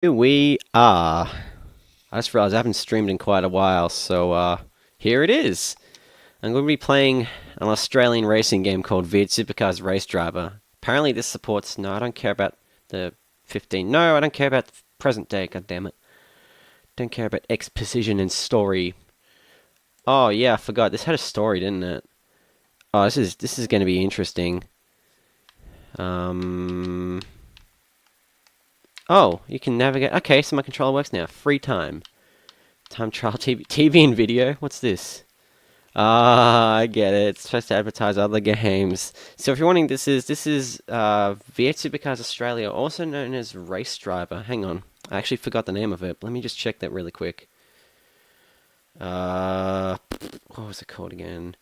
Here we are. I just realized I haven't streamed in quite a while, so here it is. I'm going to be playing an Australian racing game called Viet Supercars Race Driver. Apparently this supports... No, I don't care about the 15. No, I don't care about the present day, goddammit. Don't care about X precision and story. Oh, yeah, I forgot. This had a story, didn't it? Oh, this is going to be interesting. Oh, you can navigate. Okay, so my controller works now. Free time. Time trial TV and video. What's this? Ah, I get it. It's supposed to advertise other games. So if you're wondering, this is Viet Supercars Australia, also known as Race Driver. Hang on, I actually forgot the name of it. Let me just check that really quick. What was it called again?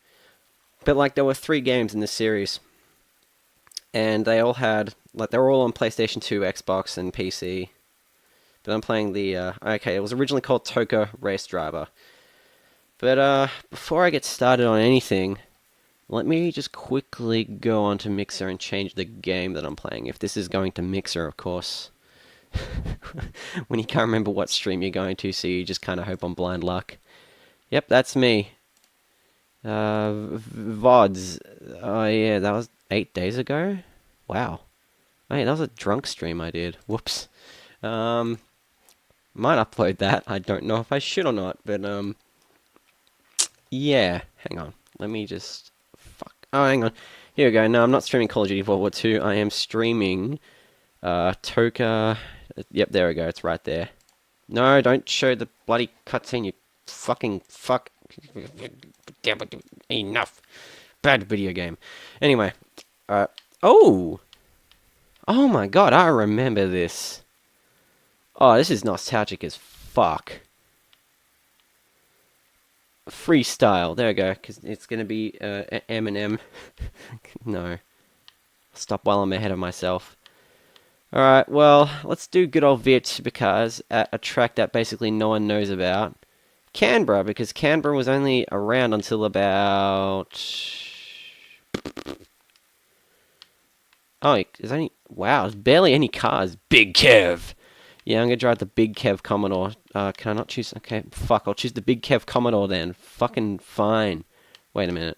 But like, there were 3 games in this series, and they all had they were all on PlayStation 2, Xbox, and PC. But I'm playing the okay. It was originally called TOCA Race Driver. But before I get started on anything, let me just quickly go onto Mixer and change the game that I'm playing. If this is going to Mixer, of course. When you can't remember what stream you're going to, so you just kind of hope on blind luck. Yep, that's me. VODs. Oh yeah, that was 8 days ago? Wow. Hey, that was a drunk stream I did. Whoops. Might upload that. I don't know if I should or not, but yeah. Hang on. Let me just... Fuck. Oh, hang on. Here we go. No, I'm not streaming Call of Duty World War 2. I am streaming TOCA... Yep, there we go. It's right there. No, don't show the bloody cutscene, you fucking fuck. Enough. Bad video game. Anyway. Oh! Oh my god, I remember this. Oh, this is nostalgic as fuck. Freestyle. There we go, because it's going to be Eminem. No. Stop while I'm ahead of myself. Alright, well, let's do good old Viet because at a track that basically no one knows about. Canberra, because Canberra was only around until about... Oh, there's only... Wow, there's barely any cars. Big Kev! Yeah, I'm going to drive the Big Kev Commodore. Can I not choose... Okay, fuck, I'll choose the Big Kev Commodore then. Fucking fine. Wait a minute.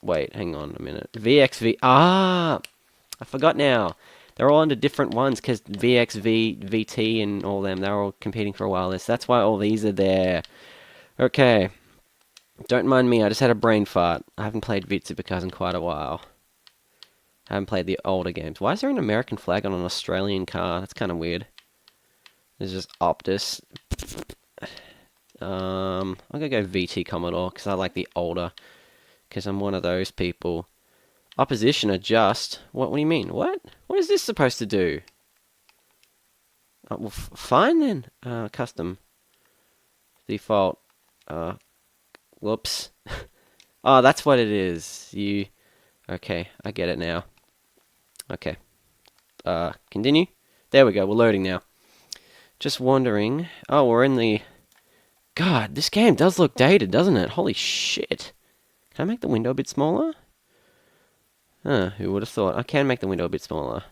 Wait, hang on a minute. VXV... Ah! I forgot now. They're all under different ones, because VXV, VT, and all them, they're all competing for a while. That's why all these are there. Okay. Don't mind me, I just had a brain fart. I haven't played Viet Supercars in quite a while. I haven't played the older games. Why is there an American flag on an Australian car? That's kind of weird. There's just Optus. I'm gonna go VT Commodore, because I like the older. Because I'm one of those people. Opposition adjust? What do you mean? What? What is this supposed to do? Oh, well, fine then. Custom. Default. Whoops. Oh, that's what it is. Okay, I get it now. Okay. Continue? There we go, we're loading now. Just wondering... Oh, we're in the... God, this game does look dated, doesn't it? Holy shit. Can I make the window a bit smaller? Huh, who would have thought? I can make the window a bit smaller.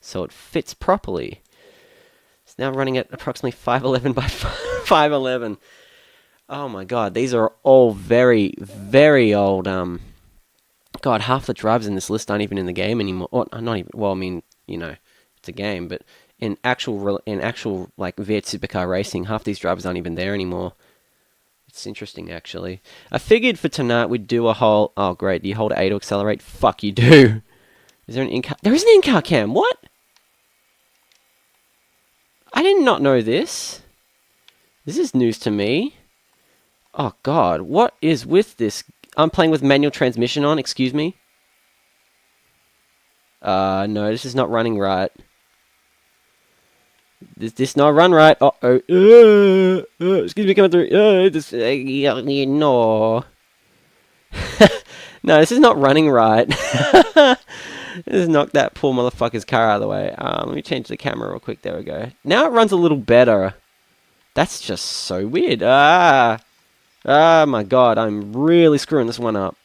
So it fits properly. It's now running at approximately 511 by 511. Oh my god, these are all very, very old. God, half the drivers in this list aren't even in the game anymore. Or, not even, well, I mean, you know, it's a game, but in actual like, Viet Supercar racing, half these drivers aren't even there anymore. It's interesting, actually. I figured for tonight we'd do a whole... Oh, great. Do you hold A to accelerate? Fuck, you do. Is there an in-car... There is an in-car cam. What? I did not know this. This is news to me. Oh, God. What is with this? I'm playing with manual transmission on. Excuse me. No, this is not running right. This not run right? Uh-oh. Excuse me, coming through. No. No, this is not running right. Just knocked that poor motherfucker's car out of the way. Let me change the camera real quick. There we go. Now it runs a little better. That's just so weird. Ah, my god. I'm really screwing this one up.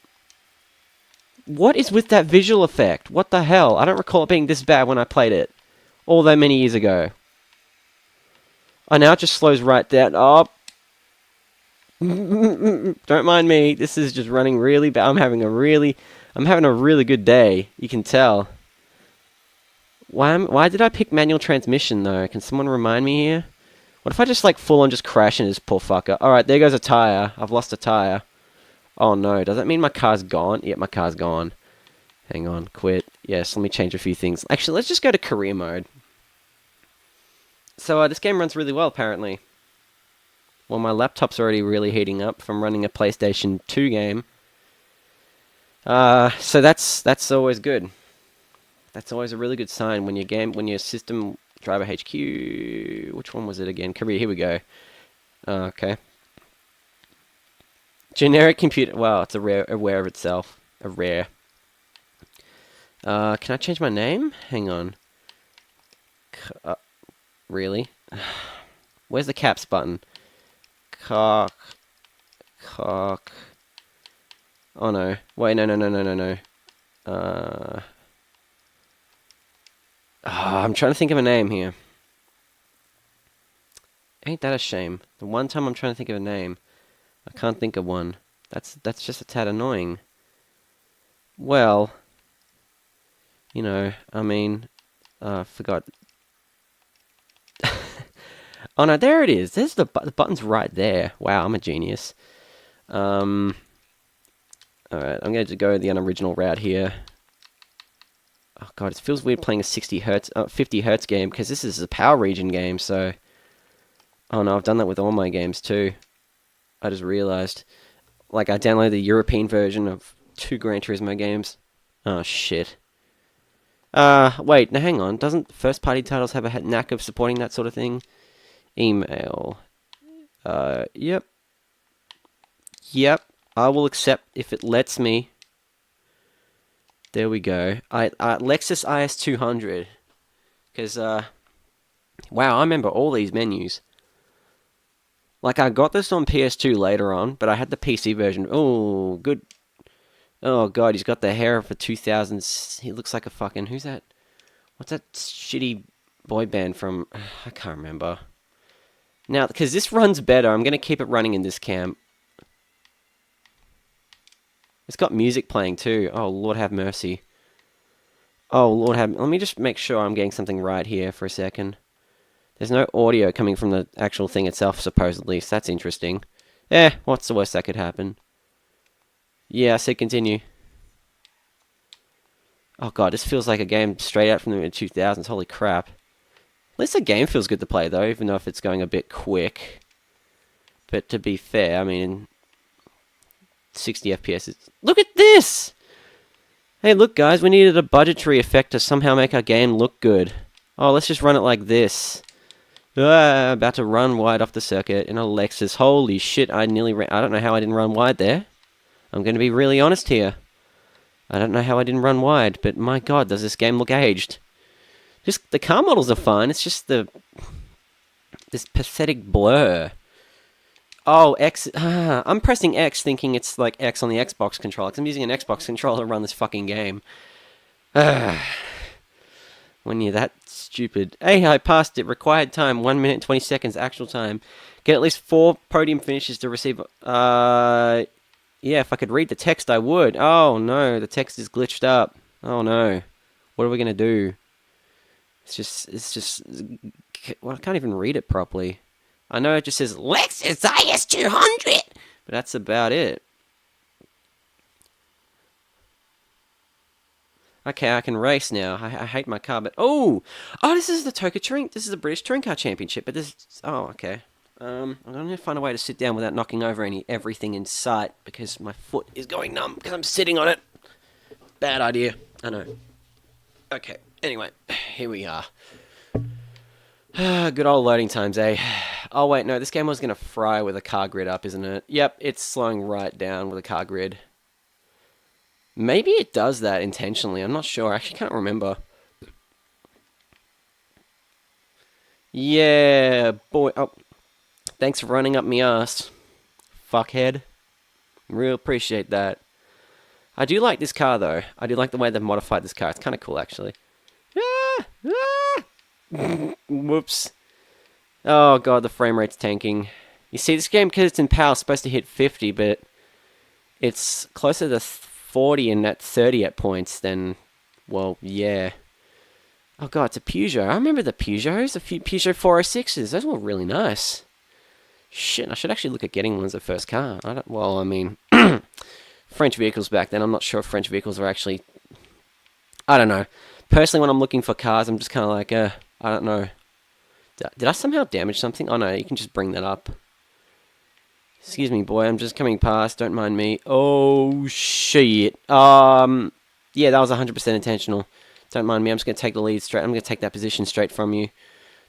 What is with that visual effect? What the hell? I don't recall it being this bad when I played it all that many years ago. Oh, now it just slows right down. Oh. Don't mind me. This is just running really bad. I'm having a really good day. You can tell. Why did I pick manual transmission though? Can someone remind me here? What if I just like full on just crash into this poor fucker? Alright, there goes a tire. I've lost a tire. Oh no, does that mean my car's gone? Yep, my car's gone. Hang on, quit. Yes, let me change a few things. Actually, let's just go to career mode. So this game runs really well apparently. Well, my laptop's already really heating up from running a PlayStation 2 game. So that's always good. That's always a really good sign when your system driver HQ. Which one was it again? Career. Here we go. Okay. Generic computer. Wow, it's aware of itself. A rare. Can I change my name? Hang on. Really? Where's the caps button? Cock. Oh no. Wait, no. I'm trying to think of a name here. Ain't that a shame? The one time I'm trying to think of a name, I can't think of one. That's just a tad annoying. Well, I mean, forgot. Oh no, there it is. There's the button's right there. Wow, I'm a genius. Alright, I'm going to go the unoriginal route here. Oh god, it feels weird playing a 50 hertz game, because this is a power region game, so... Oh no, I've done that with all my games too. I just realized. Like, I downloaded the European version of 2 Gran Turismo games. Oh shit. Wait, now hang on. Doesn't first-party titles have a knack of supporting that sort of thing? Email. Yep. Yep. I will accept if it lets me. There we go. Lexus IS200. Because, wow, I remember all these menus. Like, I got this on PS2 later on, but I had the PC version. Oh, good. Oh, God, he's got the hair of a 2000s. He looks like a fucking... Who's that? What's that shitty boy band from... I can't remember. Now, because this runs better, I'm going to keep it running in this cam. It's got music playing too. Oh, Lord have mercy. Oh, Lord have... Let me just make sure I'm getting something right here for a second. There's no audio coming from the actual thing itself, supposedly, so that's interesting. What's the worst that could happen? Yeah, I said continue. Oh god, this feels like a game straight out from the mid-2000s. Holy crap. At least the game feels good to play, though, even though if it's going a bit quick. But to be fair, I mean... 60 FPS is... Look at this! Hey, look, guys, we needed a budgetary effect to somehow make our game look good. Oh, let's just run it like this. About to run wide off the circuit in a Lexus. Holy shit, I don't know how I didn't run wide there. I'm going to be really honest here. I don't know how I didn't run wide, but my god, does this game look aged. Just, the car models are fine, it's just this pathetic blur. Oh, X, I'm pressing X thinking it's like X on the Xbox controller, because I'm using an Xbox controller to run this fucking game. When you're that stupid. Hey, I passed it. Required time, 1 minute and 20 seconds, actual time. Get at least 4 podium finishes to receive... Yeah, if I could read the text, I would. Oh, no, the text is glitched up. Oh, no. What are we going to do? It's just... Well, I can't even read it properly. I know it just says, Lexus IS200! But that's about it. Okay, I can race now. I hate my car, but... Oh, this is the TOCA Touring... This is the British Touring Car Championship, but this... Oh, okay. I'm going to find a way to sit down without knocking over everything in sight, because my foot is going numb, because I'm sitting on it. Bad idea. I know. Okay, anyway, here we are. Good old loading times, eh? Oh, wait, no, this game was going to fry with a car grid up, isn't it? Yep, it's slowing right down with a car grid. Maybe it does that intentionally. I'm not sure. I actually can't remember. Yeah, boy. Oh, thanks for running up me ass, fuckhead. Real appreciate that. I do like this car, though. I do like the way they've modified this car. It's kind of cool, actually. Whoops. Oh god, the frame rate's tanking. You see, this game, because it's in PAL, is supposed to hit 50, but it's closer to 40 and at 30 at points than, well, yeah. Oh god, it's a Peugeot. I remember the Peugeots, a few Peugeot 406s. Those were really nice. Shit, I should actually look at getting one as a first car. Well, I mean, French vehicles back then. I'm not sure if French vehicles are actually. I don't know. Personally, when I'm looking for cars, I'm just kind of like, I don't know. Did I somehow damage something? Oh no, you can just bring that up. Excuse me, boy. I'm just coming past. Don't mind me. Oh shit. Yeah, that was 100% intentional. Don't mind me. I'm just gonna take the lead straight. I'm gonna take that position straight from you.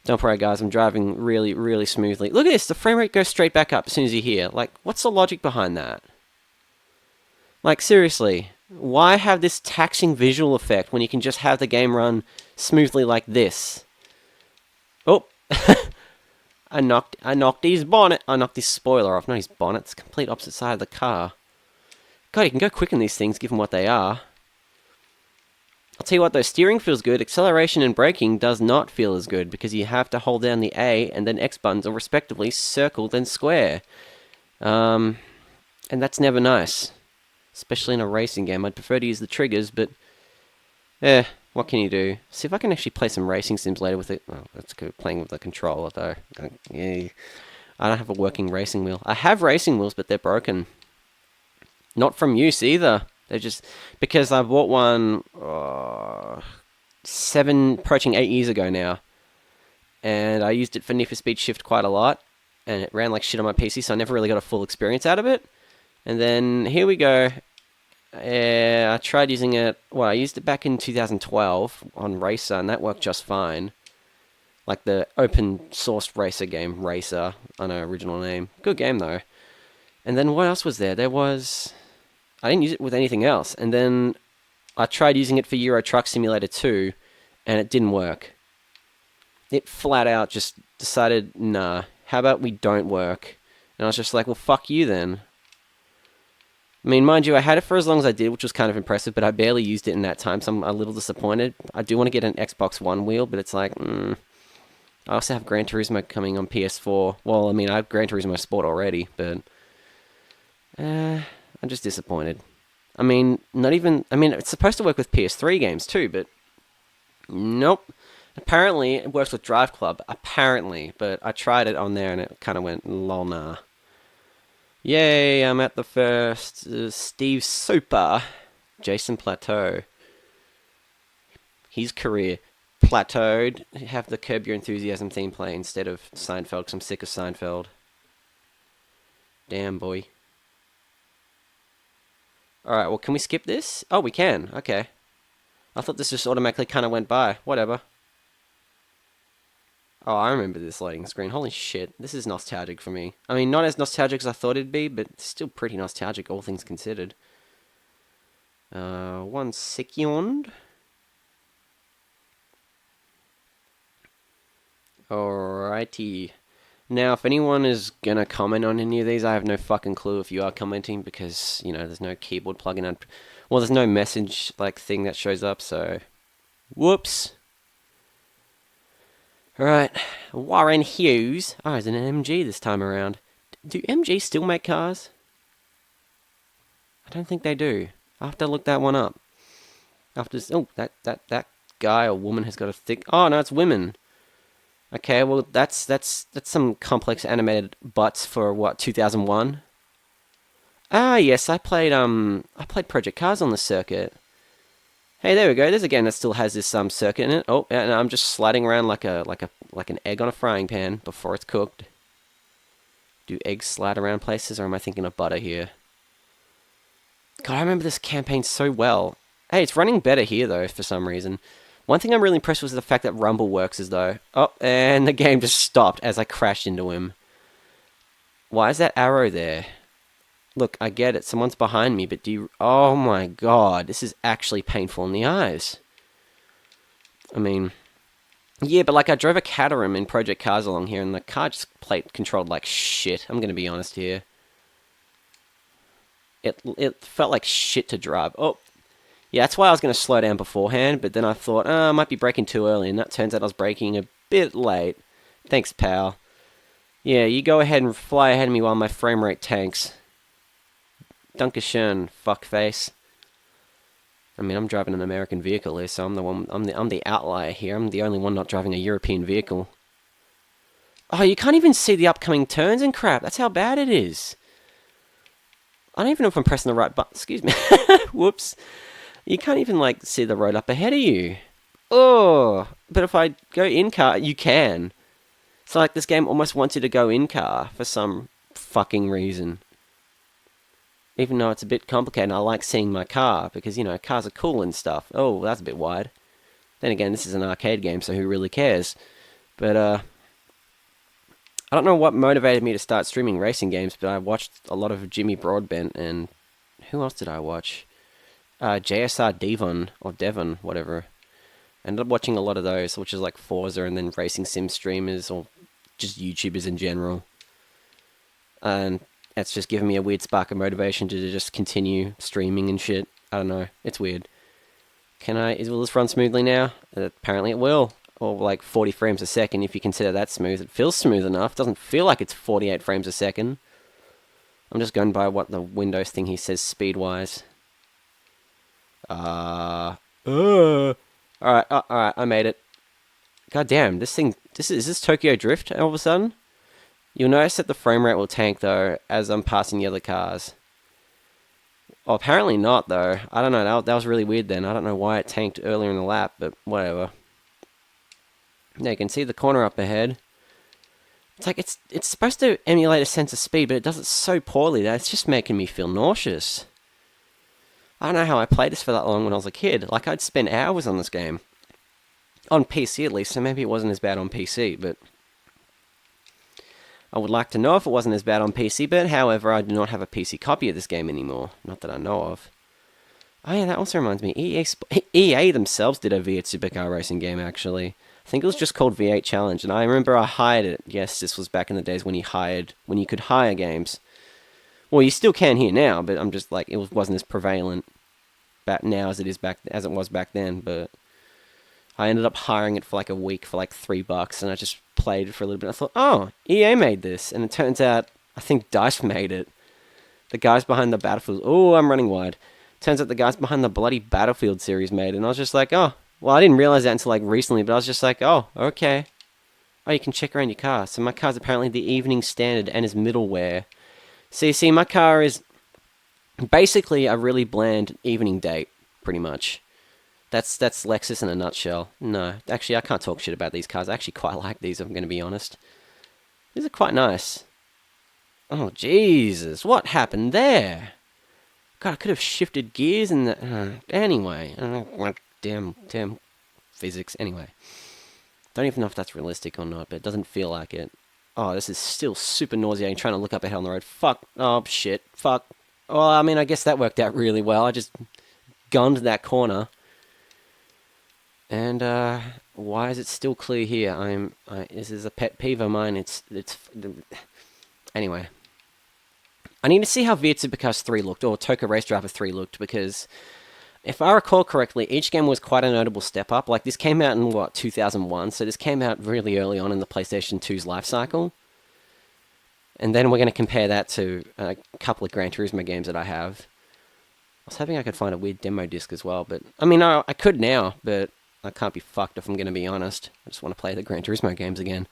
Don't worry, guys. I'm driving really, really smoothly. Look at this. The frame rate goes straight back up as soon as you're here. Like, what's the logic behind that? Like, seriously. Why have this taxing visual effect when you can just have the game run smoothly like this? Oh. I knocked his bonnet. I knocked his spoiler off. Not his bonnet. It's the complete opposite side of the car. God, you can go quick in these things given what they are. I'll tell you what though, steering feels good, acceleration and braking does not feel as good because you have to hold down the A and then X buttons, or respectively circle then square. And that's never nice. Especially in a racing game. I'd prefer to use the triggers, but what can you do? See if I can actually play some racing sims later with it. Oh, that's good. Playing with the controller though. Yeah. I don't have a working racing wheel. I have racing wheels, but they're broken. Not from use either. They're just because I bought one 7, approaching 8 years ago now, and I used it for Need for Speed Shift quite a lot, and it ran like shit on my PC, so I never really got a full experience out of it. And then here we go. I tried using it. Well, I used it back in 2012 on Racer, and that worked just fine. Like the open source racer game, Racer. I know, original name. Good game though. And then what else was there? There was. I didn't use it with anything else. And then I tried using it for Euro Truck Simulator 2, and it didn't work. It flat out just decided, nah, how about we don't work? And I was just like, well, fuck you then. I mean, mind you, I had it for as long as I did, which was kind of impressive, but I barely used it in that time, so I'm a little disappointed. I do want to get an Xbox One wheel, but it's like, I also have Gran Turismo coming on PS4. Well, I mean, I have Gran Turismo Sport already, but I'm just disappointed. I mean, it's supposed to work with PS3 games too, but nope. Apparently, it works with Drive Club. Apparently, but I tried it on there and it kind of went, lol, nah. Yay, I'm at the first. Steve Super. Jason Plateau. His career plateaued. Have the Curb Your Enthusiasm theme play instead of Seinfeld, because I'm sick of Seinfeld. Damn, boy. Alright, well, can we skip this? Oh, we can. Okay. I thought this just automatically kind of went by. Whatever. Oh, I remember this loading screen. Holy shit. This is nostalgic for me. I mean, not as nostalgic as I thought it'd be, but still pretty nostalgic, all things considered. 1 second. Alrighty. Now, if anyone is going to comment on any of these, I have no fucking clue if you are commenting because, there's no keyboard plugin. Well, there's no message thing that shows up, so whoops. Alright, Warren Hughes. Oh, it's an MG this time around. Do MG still make cars? I don't think they do. I'll have to look that one up. That guy or woman has got a thick... Oh, no, it's women. Okay, well, that's some complex animated butts for, 2001? Ah, yes, I played Project Cars on the circuit. Hey, there we go. There's a game that still has this circuit in it. Oh, and I'm just sliding around like an egg on a frying pan before it's cooked. Do eggs slide around places, or am I thinking of butter here? God, I remember this campaign so well. Hey, it's running better here though for some reason. One thing I'm really impressed with is the fact that Rumble works as though. Oh, and the game just stopped as I crashed into him. Why is that arrow there? Look, I get it. Someone's behind me, but do you... Oh my god, this is actually painful in the eyes. I mean... Yeah, but I drove a Caterham in Project Cars along here, and the car just controlled like shit. I'm gonna be honest here. It felt like shit to drive. Oh, yeah, that's why I was gonna slow down beforehand, but then I thought, I might be braking too early, and that turns out I was braking a bit late. Thanks, pal. Yeah, you go ahead and fly ahead of me while my frame rate tanks. Dankeschön, fuckface. I mean, I'm driving an American vehicle here, so I'm the one. I'm the outlier here. I'm the only one not driving a European vehicle. Oh, you can't even see the upcoming turns and crap. That's how bad it is. I don't even know if I'm pressing the right button. Excuse me. Whoops. You can't even, like, see the road up ahead of you. Oh, but if I go in-car, you can. It's like this game almost wants you to go in-car for some fucking reason. Even though it's a bit complicated, I like seeing my car, because, you know, cars are cool and stuff. Oh, that's a bit wide. Then again, this is an arcade game, so who really cares? But, I don't know what motivated me to start streaming racing games, but I watched a lot of Jimmy Broadbent, and who else did I watch? JSR Devon, or Devon, whatever. I ended up watching a lot of those, which is like Forza and then racing sim streamers, or just YouTubers in general. And that's just given me a weird spark of motivation to just continue streaming and shit. I don't know, it's weird. Will this run smoothly now? Apparently it will. Or like 40 frames a second, if you consider that smooth. It feels smooth enough. It doesn't feel like it's 48 frames a second. I'm just going by what the Windows thing he says speed-wise. Alright, I made it. God damn, is this Tokyo Drift all of a sudden? You'll notice that the frame rate will tank, though, as I'm passing the other cars. Oh, apparently not, though. I don't know, that was really weird then. I don't know why it tanked earlier in the lap, but whatever. Now you can see the corner up ahead. It's like, it's supposed to emulate a sense of speed, but it does it so poorly that it's just making me feel nauseous. I don't know how I played this for that long when I was a kid. Like, I'd spend hours on this game. On PC, at least, so maybe it wasn't as bad on PC, but I would like to know if it wasn't as bad on PC, but however, I do not have a PC copy of this game anymore. Not that I know of. Oh yeah, that also reminds me, EA themselves did a V8 Supercar racing game, actually. I think it was just called V8 Challenge, and I remember I hired it. Yes, this was back in the days when you could hire games. Well, you still can here now, but I'm just like, it wasn't as prevalent back now as it was back then, but I ended up hiring it for like a week for like $3, and I just played it for a little bit. I thought, oh, EA made this, and it turns out I think DICE made it. The guys behind the Battlefield. Oh, I'm running wide. Turns out the guys behind the bloody Battlefield series made it, and I was just like, oh, well, I didn't realize that until like recently, but I was just like, oh, okay. Oh, you can check around your car. So my car's apparently the evening standard and is middleware. So you see, my car is basically a really bland evening date, pretty much. That's Lexus in a nutshell. No, actually, I can't talk shit about these cars. I actually quite like these, if I'm going to be honest. These are quite nice. Oh, Jesus. What happened there? God, I could have shifted gears in the... anyway. Damn physics. Anyway. Don't even know if that's realistic or not, but it doesn't feel like it. Oh, this is still super nauseating, trying to look up ahead on the road. Fuck. Oh, shit. Fuck. Well, I mean, I guess that worked out really well. I just gunned that corner. And, why is it still clear here? This is a pet peeve of mine. Anyway. I need to see how V8 Supercars 3 looked, or TOCA Race Driver 3 looked, because if I recall correctly, each game was quite a notable step up. Like, this came out in, 2001, so this came out really early on in the PlayStation 2's life cycle. And then we're going to compare that to a couple of Gran Turismo games that I have. I was hoping I could find a weird demo disc as well, but... I mean, I could now, but I can't be fucked if I'm going to be honest. I just want to play the Gran Turismo games again.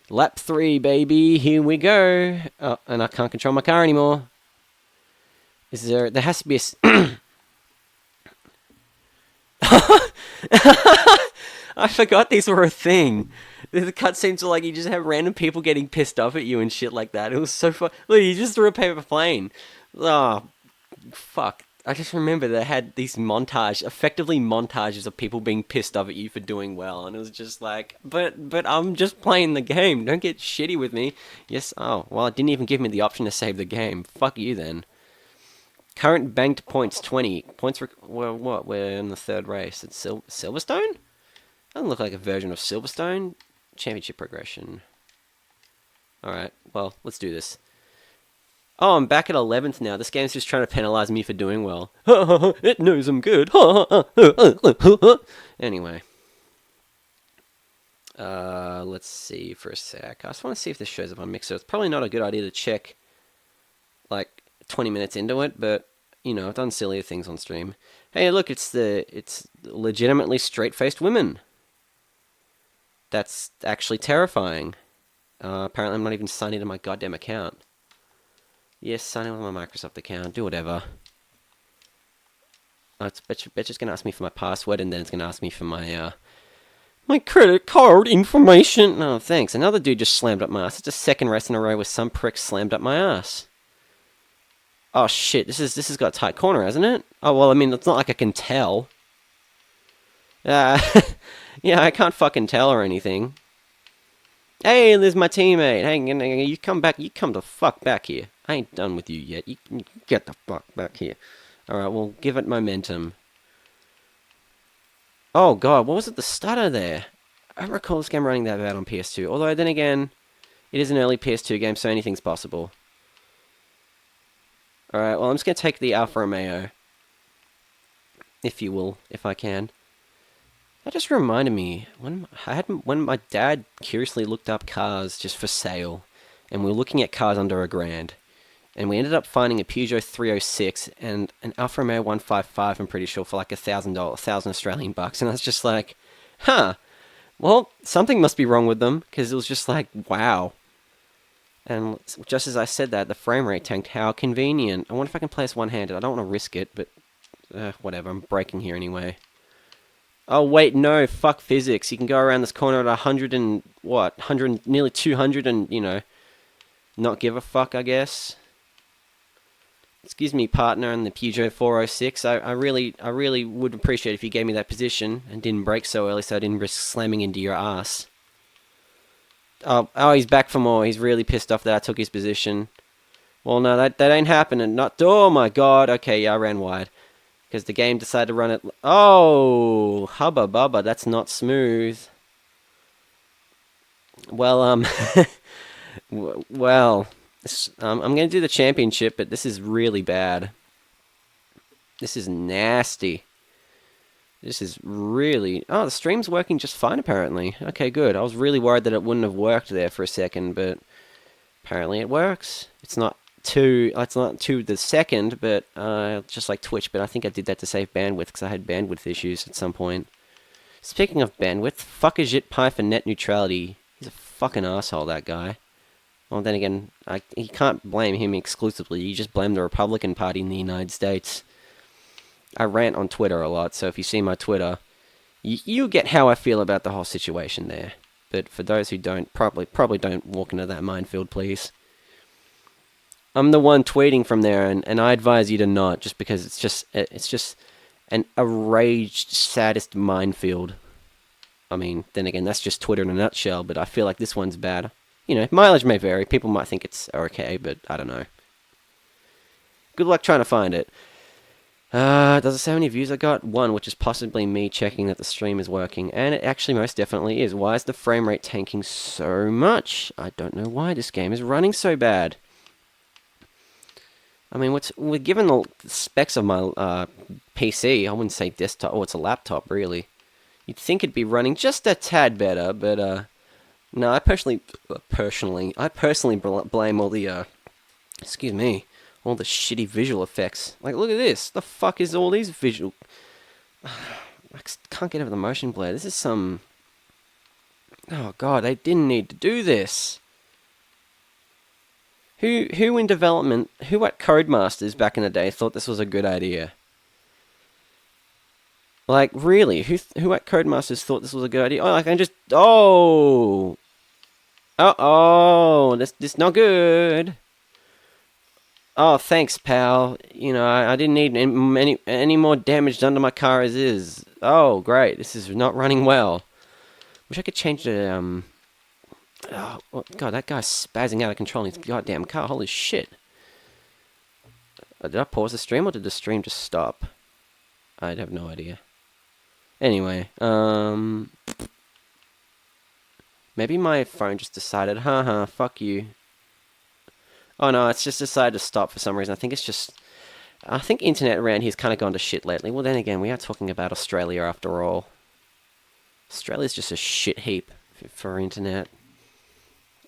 Lap 3, baby, here we go. Oh, and I can't control my car anymore. There has to be a... I forgot these were a thing. The cutscenes are like you just have random people getting pissed off at you and shit like that. It was so fun. Look, you just threw a paper plane. Oh, fuck. I just remember they had these effectively montages of people being pissed off at you for doing well, and it was just like, but I'm just playing the game. Don't get shitty with me. Yes. Oh, well, it didn't even give me the option to save the game. Fuck you then. Current banked points 20. Well, what? We're in the third race. It's Silverstone? Doesn't look like a version of Silverstone. Championship progression. Alright, well, let's do this. Oh, I'm back at 11th now. This game's just trying to penalize me for doing well. It knows I'm good. Anyway. Let's see for a sec. I just want to see if this shows up on Mixer. It's probably not a good idea to check like 20 minutes into it, but you know, I've done sillier things on stream. Hey, look, it's legitimately straight-faced women. That's actually terrifying. Apparently, I'm not even signed into my goddamn account. Yes, sign in with my Microsoft account. Do whatever. It's just gonna ask me for my password, and then it's gonna ask me for my credit card information. No, thanks. Another dude just slammed up my ass. It's a second race in a row where some prick slammed up my ass. Oh shit! This has got a tight corner, hasn't it? Oh well, I mean, it's not like I can tell. Yeah, I can't fucking tell or anything. Hey, there's my teammate. Hey, you come back. You come the fuck back here. I ain't done with you yet. You get the fuck back here. Alright, we'll give it momentum. Oh god, what was at the stutter there? I don't recall this game running that bad on PS2. Although, then again, it is an early PS2 game, so anything's possible. Alright, well, I'm just going to take the Alfa Romeo. If you will, if I can. That just reminded me, when my dad curiously looked up cars just for sale, and we were looking at cars under $1,000, and we ended up finding a Peugeot 306 and an Alfa Romeo 155, I'm pretty sure, for like $1,000, 1,000 Australian bucks, and I was just like, huh, well, something must be wrong with them, because it was just like, wow. And just as I said that, the frame rate tanked. How convenient. I wonder if I can play this one-handed. I don't want to risk it, but whatever, I'm braking here anyway. Oh, wait, no, fuck physics. You can go around this corner at 100 and, what, 100, nearly 200 and, you know, not give a fuck, I guess. Excuse me, partner, in the Peugeot 406. I really would appreciate if you gave me that position and didn't brake so early so I didn't risk slamming into your ass. Oh, he's back for more. He's really pissed off that I took his position. Well, no, that ain't happening. Oh, my God. Okay, yeah, I ran wide. Because the game decided to run it... Oh, hubba bubba, that's not smooth. Well, I'm going to do the championship, but this is really bad. This is nasty. This is really... Oh, the stream's working just fine, apparently. Okay, good. I was really worried that it wouldn't have worked there for a second, but apparently it works. It's not to the second, but just like Twitch, but I think I did that to save bandwidth, because I had bandwidth issues at some point. Speaking of bandwidth, fuck a jit pie for net neutrality. He's a fucking asshole, that guy. Well, then again, you can't blame him exclusively. You just blame the Republican Party in the United States. I rant on Twitter a lot, so if you see my Twitter, you get how I feel about the whole situation there. But for those who don't, probably don't walk into that minefield, please. I'm the one tweeting from there, and I advise you to not, just because it's just an enraged, saddest minefield. I mean, then again, that's just Twitter in a nutshell, but I feel like this one's bad. You know, mileage may vary. People might think it's okay, but I don't know. Good luck trying to find it. Does it say how many views I got? 1, which is possibly me checking that the stream is working. And it actually most definitely is. Why is the frame rate tanking so much? I don't know why this game is running so bad. I mean, given the specs of my PC, I wouldn't say desktop. Oh, it's a laptop, really. You'd think it'd be running just a tad better, but no, I personally blame all the excuse me, all the shitty visual effects. Like, look at this. The fuck is all these visual? I can't get over the motion blur. This is some... Oh god, they didn't need to do this. Who in development, who at Codemasters back in the day thought this was a good idea? Like, really, who at Codemasters thought this was a good idea? Oh, I can just... Oh! Oh, this not good. Oh, thanks, pal. You know, I didn't need any more damage done to my car as is. Oh, great. This is not running well. Wish I could change the, Oh, God, that guy's spazzing out of control in his goddamn car. Holy shit. Did I pause the stream, or did the stream just stop? I'd have no idea. Anyway, maybe my phone just decided, haha, fuck you. Oh no, it's just decided to stop for some reason. I think internet around here's kind of gone to shit lately. Well, then again, we are talking about Australia after all. Australia's just a shit heap, for internet.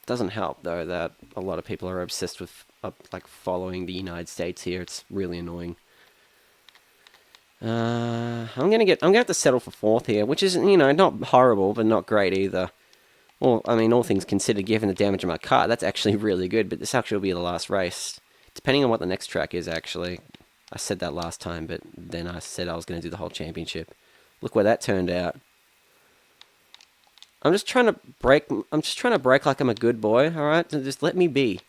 Doesn't help though that a lot of people are obsessed with like following the United States here. It's really annoying. I'm gonna have to settle for fourth here, which is, you know, not horrible but not great either. Well, I mean, all things considered, given the damage of my car, that's actually really good. But this actually will be the last race, depending on what the next track is. Actually, I said that last time, but then I said I was going to do the whole championship. Look where that turned out. I'm just trying to brake like I'm a good boy. All right, so just let me be.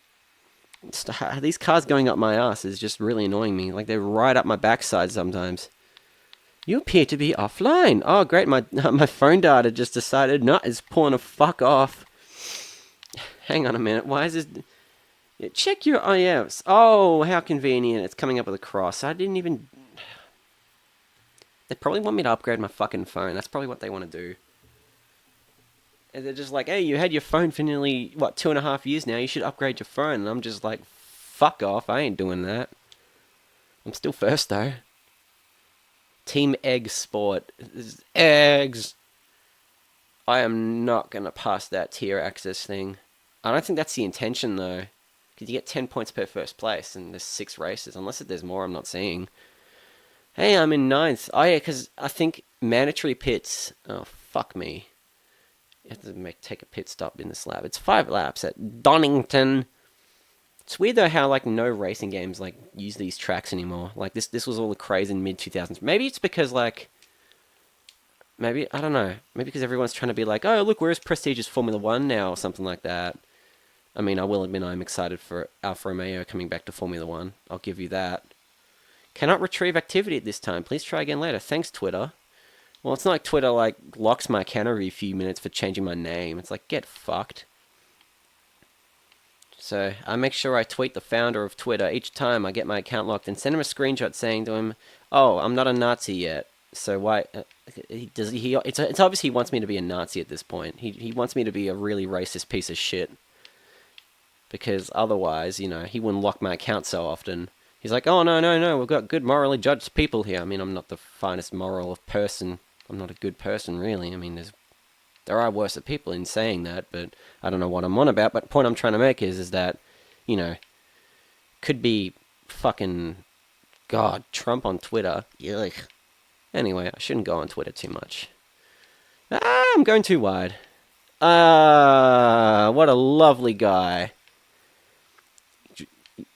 These cars going up my ass is just really annoying me. Like, they're right up my backside sometimes. You appear to be offline. Oh, great. My phone data just decided, no, it's pulling a fuck off. Hang on a minute. Why is this... Yeah, check your IFs. Oh, how convenient. It's coming up with a cross. I didn't even... They probably want me to upgrade my fucking phone. That's probably what they want to do. And they're just like, hey, you had your phone for nearly, 2.5 years now. You should upgrade your phone. And I'm just like, fuck off. I ain't doing that. I'm still first, though. Team Egg Sport. Eggs. I am not going to pass that tier access thing. I don't think that's the intention, though. Because you get 10 points per first place, and there's 6 races. Unless there's more I'm not seeing. Hey, I'm in 9th. Oh, yeah, because I think mandatory pits... Oh, fuck me. You have to take a pit stop in this lap. It's 5 laps at Donington. It's weird though how like no racing games like use these tracks anymore. Like this was all the craze in mid 2000s. Maybe it's because like maybe I don't know. Maybe because everyone's trying to be like, oh look, we're as prestigious Formula One now or something like that. I mean, I will admit I'm excited for Alfa Romeo coming back to Formula One. I'll give you that. Cannot retrieve activity at this time. Please try again later. Thanks, Twitter. Well, it's not like Twitter like locks my account every few minutes for changing my name. It's like, get fucked. So I make sure I tweet the founder of Twitter each time I get my account locked and send him a screenshot saying to him, "Oh, I'm not a Nazi yet." So why it's obvious he wants me to be a Nazi at this point. He wants me to be a really racist piece of shit. Because otherwise, you know, he wouldn't lock my account so often. He's like, "Oh, no, we've got good morally judged people here." I mean, I'm not the finest moral person. I'm not a good person, really. I mean, there are worse people in saying that, but I don't know what I'm on about. But the point I'm trying to make is that, you know, could be fucking, God, Trump on Twitter. Yuck. Anyway, I shouldn't go on Twitter too much. I'm going too wide. What a lovely guy.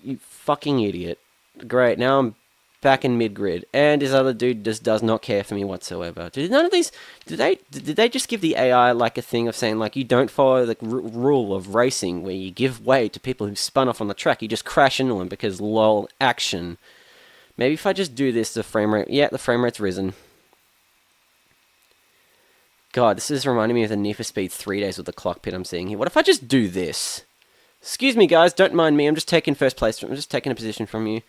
You fucking idiot. Great, now I'm back in mid-grid, and this other dude just does not care for me whatsoever. Did none of these... Did they just give the AI, like, a thing of saying, like, you don't follow the rule of racing, where you give way to people who spun off on the track, you just crash into them because, lol, action. Maybe if I just do this, the frame rate... Yeah, the frame rate's risen. God, this is reminding me of the Need for Speed 3 days with the clock pit I'm seeing here. What if I just do this? Excuse me, guys, don't mind me, I'm just taking first place. I'm just taking a position from you.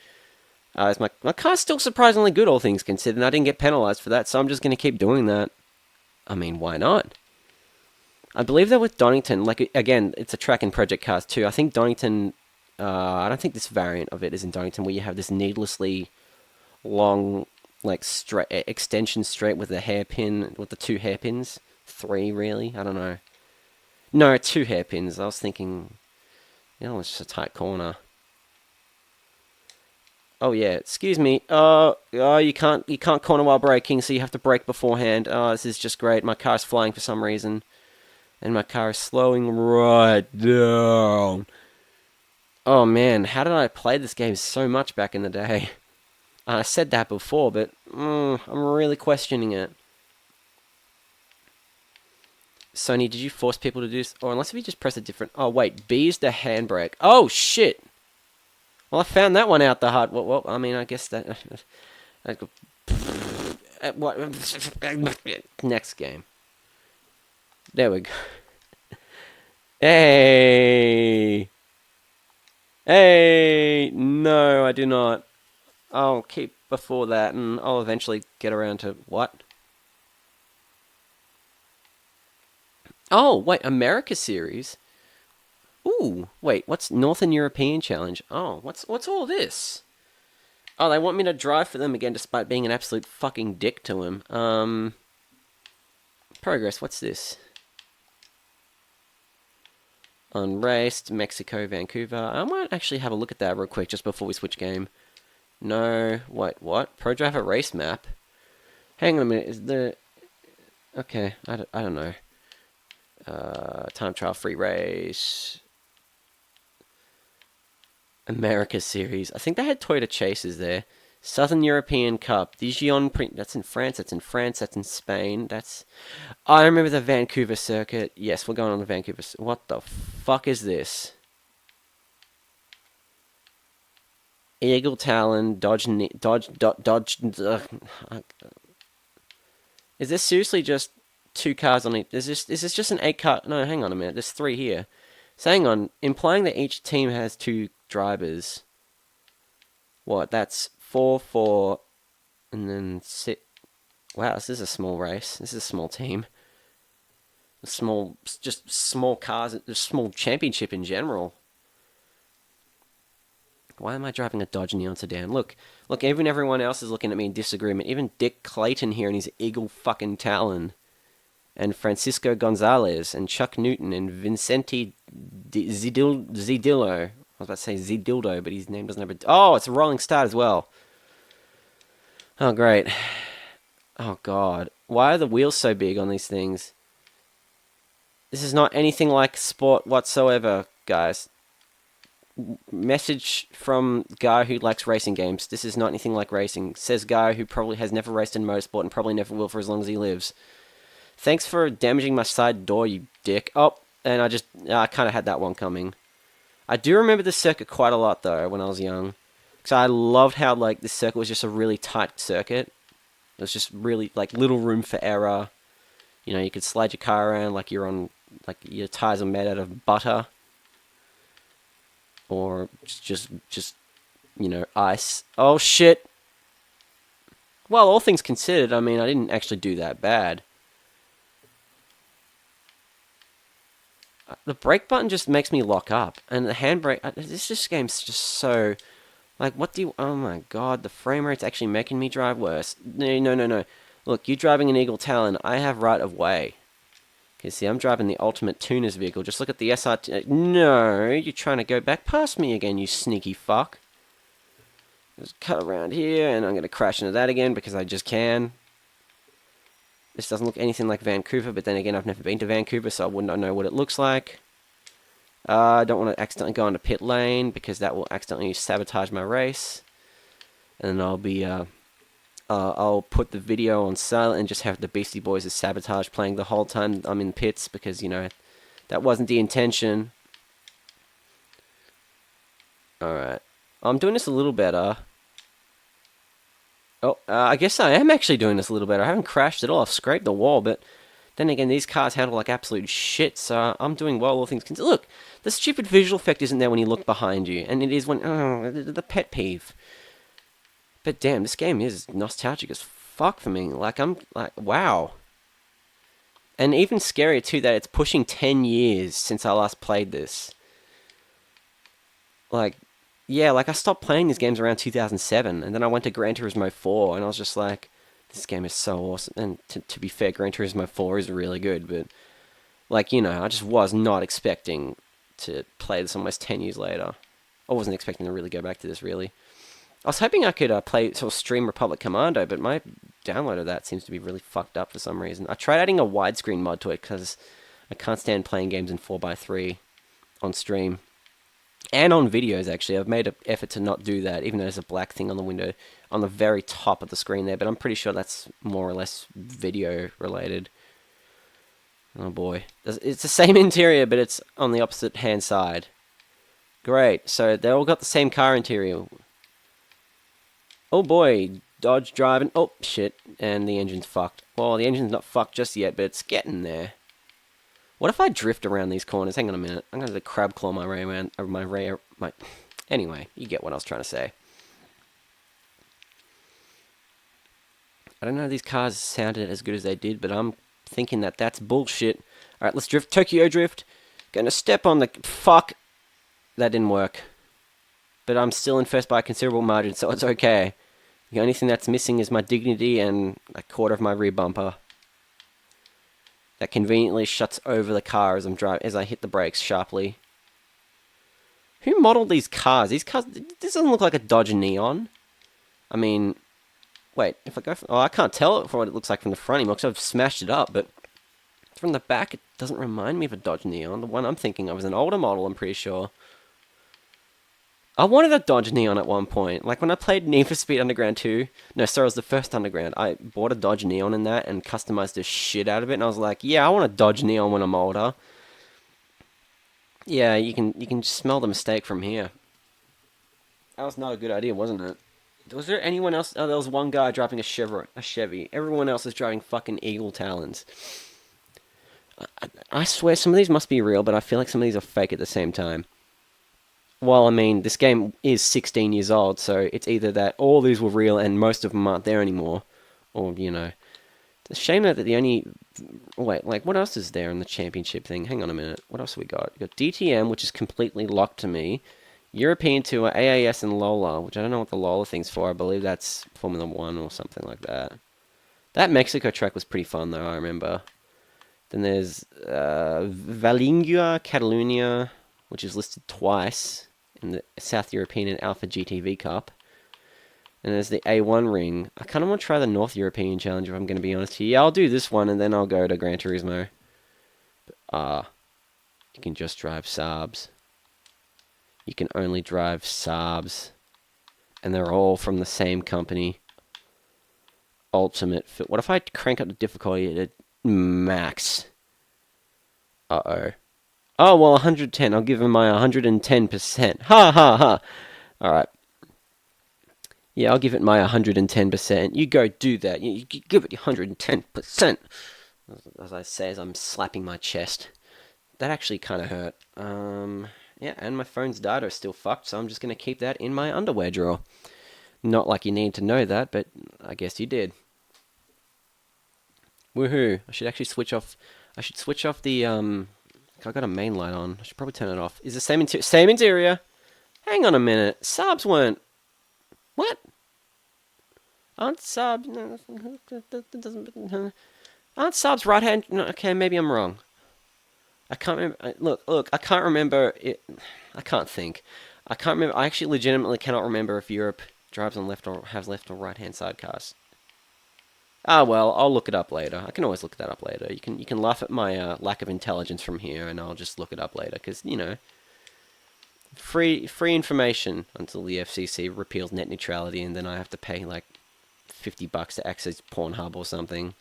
My car's still surprisingly good, all things considered, and I didn't get penalised for that, so I'm just going to keep doing that. I mean, why not? I believe that with Donington, like, again, it's a track in Project Cars 2. I think Donington, I don't think this variant of it is in Donington, where you have this needlessly long, like, extension straight with the hairpin, with the 2 hairpins. 3, really? I don't know. No, 2 hairpins. I was thinking, you know, it's just a tight corner. Oh yeah, excuse me. You can't corner while braking, so you have to brake beforehand. Oh, this is just great. My car's flying for some reason, and my car is slowing right down. Oh man, how did I play this game so much back in the day? I said that before, but I'm really questioning it. Sony, did you force people to do this? Or unless if you just press a different... Oh wait, B is the handbrake. Oh shit! Well, I found that one out the hard... Well, I mean, I guess that... What? Next game. There we go. Hey! Hey! No, I do not. I'll keep before that, and I'll eventually get around to... What? Oh, wait, America Series? Ooh, wait, what's Northern European Challenge? Oh, what's all this? Oh, they want me to drive for them again despite being an absolute fucking dick to him. Progress, what's this? Unraced, Mexico, Vancouver. I might actually have a look at that real quick just before we switch game. No, wait, what? Pro Driver race map? Hang on a minute, is the... Okay, I don't know. Time trial free race. America Series. I think they had Toyota Chases there. Southern European Cup. Dijon Print. That's in France. That's in France. That's in Spain. That's... Oh, I remember the Vancouver circuit. Yes, we're going on the Vancouver... What the fuck is this? Eagle Talon, Dodge... Is this seriously just 2 cars on each... Is this just an 8 car... No, hang on a minute. There's 3 here. So hang on. Implying that each team has 2 drivers. What? That's 4, 4, and then 6. Wow, this is a small race. This is a small team. Just small cars, just small championship in general. Why am I driving a Dodge Neon sedan? Look, even everyone else is looking at me in disagreement. Even Dick Clayton here in his Eagle fucking Talon. And Francisco Gonzalez, and Chuck Newton, and Vincenti Zidillo. I was about to say Zidildo, but his name doesn't have a... Oh, it's a rolling start as well. Oh, great. Oh, God. Why are the wheels so big on these things? This is not anything like sport whatsoever, guys. Message from guy who likes racing games. This is not anything like racing. Says guy who probably has never raced in motorsport and probably never will for as long as he lives. Thanks for damaging my side door, you dick. Oh, and I kind of had that one coming. I do remember this circuit quite a lot, though, when I was young. Because I loved how, like, this circuit was just a really tight circuit. It was just really, like, little room for error. You know, you could slide your car around like you're on, like, your tires are made out of butter. Or just you know, ice. Oh, shit. Well, all things considered, I mean, I didn't actually do that bad. The brake button just makes me lock up. And the handbrake... This game's just so... Like, what do you... Oh, my God. The frame rate's actually making me drive worse. No. Look, you're driving an Eagle Talon. I have right of way. Okay, see, I'm driving the ultimate tuner's vehicle. Just look at the SRT... No, you're trying to go back past me again, you sneaky fuck. Just cut around here, and I'm going to crash into that again because I just can. This doesn't look anything like Vancouver, but then again, I've never been to Vancouver, so I wouldn't know what it looks like. I don't want to accidentally go into pit lane, because that will accidentally sabotage my race. And then I'll be, I'll put the video on silent and just have the Beastie Boys as Sabotage playing the whole time I'm in pits, because, you know, that wasn't the intention. Alright. I'm doing this a little better. Oh, I guess I am actually doing this a little better. I haven't crashed at all. I've scraped the wall, but then again, these cars handle like absolute shit, so I'm doing well, all things considered. Look, the stupid visual effect isn't there when you look behind you, and it is when... Oh, the pet peeve. But damn, this game is nostalgic as fuck for me. Like, I'm like, wow. And even scarier, too, that it's pushing 10 years since I last played this. Like... Yeah, like, I stopped playing these games around 2007, and then I went to Gran Turismo 4, and I was just like, this game is so awesome. And to be fair, Gran Turismo 4 is really good, but, like, you know, I just was not expecting to play this almost 10 years later. I wasn't expecting to really go back to this, really. I was hoping I could sort of stream Republic Commando, but my download of that seems to be really fucked up for some reason. I tried adding a widescreen mod to it, because I can't stand playing games in 4:3 on stream. And on videos, actually. I've made an effort to not do that, even though there's a black thing on the window on the very top of the screen there. But I'm pretty sure that's more or less video related. Oh boy. It's the same interior, but it's on the opposite hand side. Great. So they all got the same car interior. Oh boy. Dodge driving. Oh, shit. And the engine's fucked. Well, the engine's not fucked just yet, but it's getting there. What if I drift around these corners? Hang on a minute. I'm going to crab claw my way around. Anyway, you get what I was trying to say. I don't know if these cars sounded as good as they did, but I'm thinking that that's bullshit. Alright, let's drift. Tokyo drift. Gonna step on the... Fuck. That didn't work. But I'm still in first by a considerable margin, so it's okay. The only thing that's missing is my dignity and a quarter of my rear bumper. that conveniently shuts over the car as I'm driving, as I hit the brakes sharply. Who modeled these cars? These cars, this doesn't look like a Dodge Neon. I mean, wait, if I go from, I can't tell it from what it looks like from the front anymore because I've smashed it up, but from the back it doesn't remind me of a Dodge Neon. The one I'm thinking of is an older model, I'm pretty sure. I wanted a Dodge Neon at one point. Like when I played Need for Speed Underground 2, no, sorry, it was the first Underground. I bought a Dodge Neon in that and customized the shit out of it, and I was like, yeah, I want a Dodge Neon when I'm older. Yeah, you can smell the mistake from here. That was not a good idea, wasn't it? Was there anyone else? Oh, there was one guy driving a Chevy. Everyone else is driving fucking Eagle Talons. I swear some of these must be real, but I feel like some of these are fake at the same time. Well, I mean, this game is 16 years old, so it's either that all these were real and most of them aren't there anymore, or, you know. It's a shame that the only... Wait, like, what else is there in the championship thing? Hang on a minute. What else have we got? We got DTM, which is completely locked to me. European Tour, AAS, and Lola, which I don't know what the Lola thing's for. I believe that's Formula 1 or something like that. That Mexico track was pretty fun, though, I remember. Then there's Valingua Catalunya, which is listed twice in the South European and Alpha GTV Cup. And there's the A1 ring. I kind of want to try the North European Challenge, if I'm going to be honest here. Yeah, I'll do this one, and then I'll go to Gran Turismo. But, you can just drive Saabs. You can only drive Saabs. And they're all from the same company. Ultimate Fit. What if I crank up the difficulty to max? Uh-oh. Oh, well, 110. I'll give him my 110%. Ha, ha, ha. Alright. Yeah, I'll give it my 110%. You go do that. You give it 110%. As I say, as I'm slapping my chest. That actually kind of hurt. Yeah, and my phone's data is still fucked, so I'm just going to keep that in my underwear drawer. Not like you need to know that, but I guess you did. Woohoo. I should actually switch off... I should switch off the, I got a main light on. I should probably turn it off. Is the same interior? Hang on a minute. Saabs weren't... What? Aren't Saabs... No, that doesn't... Aren't Saabs right-hand... No, okay, maybe I'm wrong. I can't remember... Look, I can't remember it... I can't think. I can't remember... I actually legitimately cannot remember if Europe drives on left or has left or right-hand side cars. Ah, well, I'll look it up later. I can always look that up later. You can laugh at my lack of intelligence from here, and I'll just look it up later, because, you know, free information until the FCC repeals net neutrality, and then I have to pay, like, $50 to access Pornhub or something.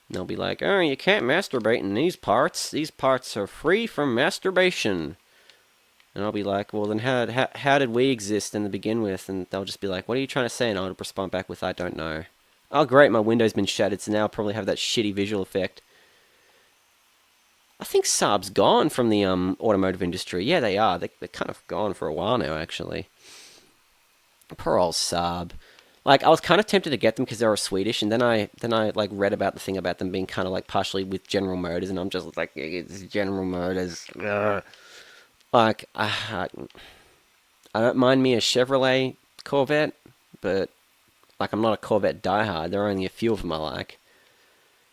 And they'll be like, oh, you can't masturbate in these parts. These parts are free from masturbation. And I'll be like, well, then how did we exist in the begin with? And they'll just be like, what are you trying to say? And I'll respond back with, I don't know. Oh, great, my window's been shattered, so now I'll probably have that shitty visual effect. I think Saab's gone from the automotive industry. Yeah, they are. They're kind of gone for a while now, actually. Poor old Saab. Like, I was kind of tempted to get them because they were Swedish, and then I like read about the thing about them being kind of like partially with General Motors, and I'm just like, it's General Motors. Ugh. Like, I don't mind me a Chevrolet Corvette, but, like, I'm not a Corvette diehard. There are only a few of them I like.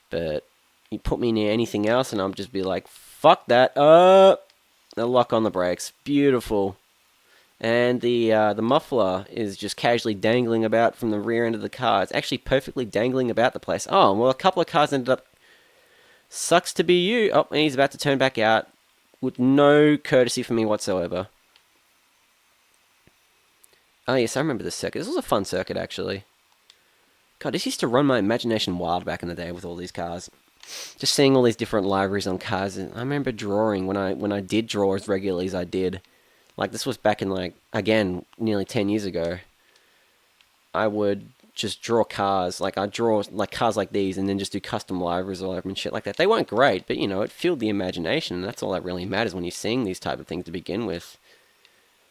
But you put me near anything else, and I'll just be like, fuck that. They'll lock on the brakes. Beautiful. And the muffler is just casually dangling about from the rear end of the car. It's actually perfectly dangling about the place. Oh, well, a couple of cars ended up... Sucks to be you. Oh, and he's about to turn back out. With no courtesy for me whatsoever. Oh yes, I remember this circuit. This was a fun circuit, actually. God, this used to run my imagination wild back in the day with all these cars. Just seeing all these different liveries on cars. And I remember drawing when I did draw as regularly as I did. Like, this was back in, like, again, nearly 10 years ago. I would just draw cars. Like, I'd draw, like, cars like these and then just do custom liveries all over and shit like that. They weren't great, but, you know, it filled the imagination, and that's all that really matters when you're seeing these type of things to begin with.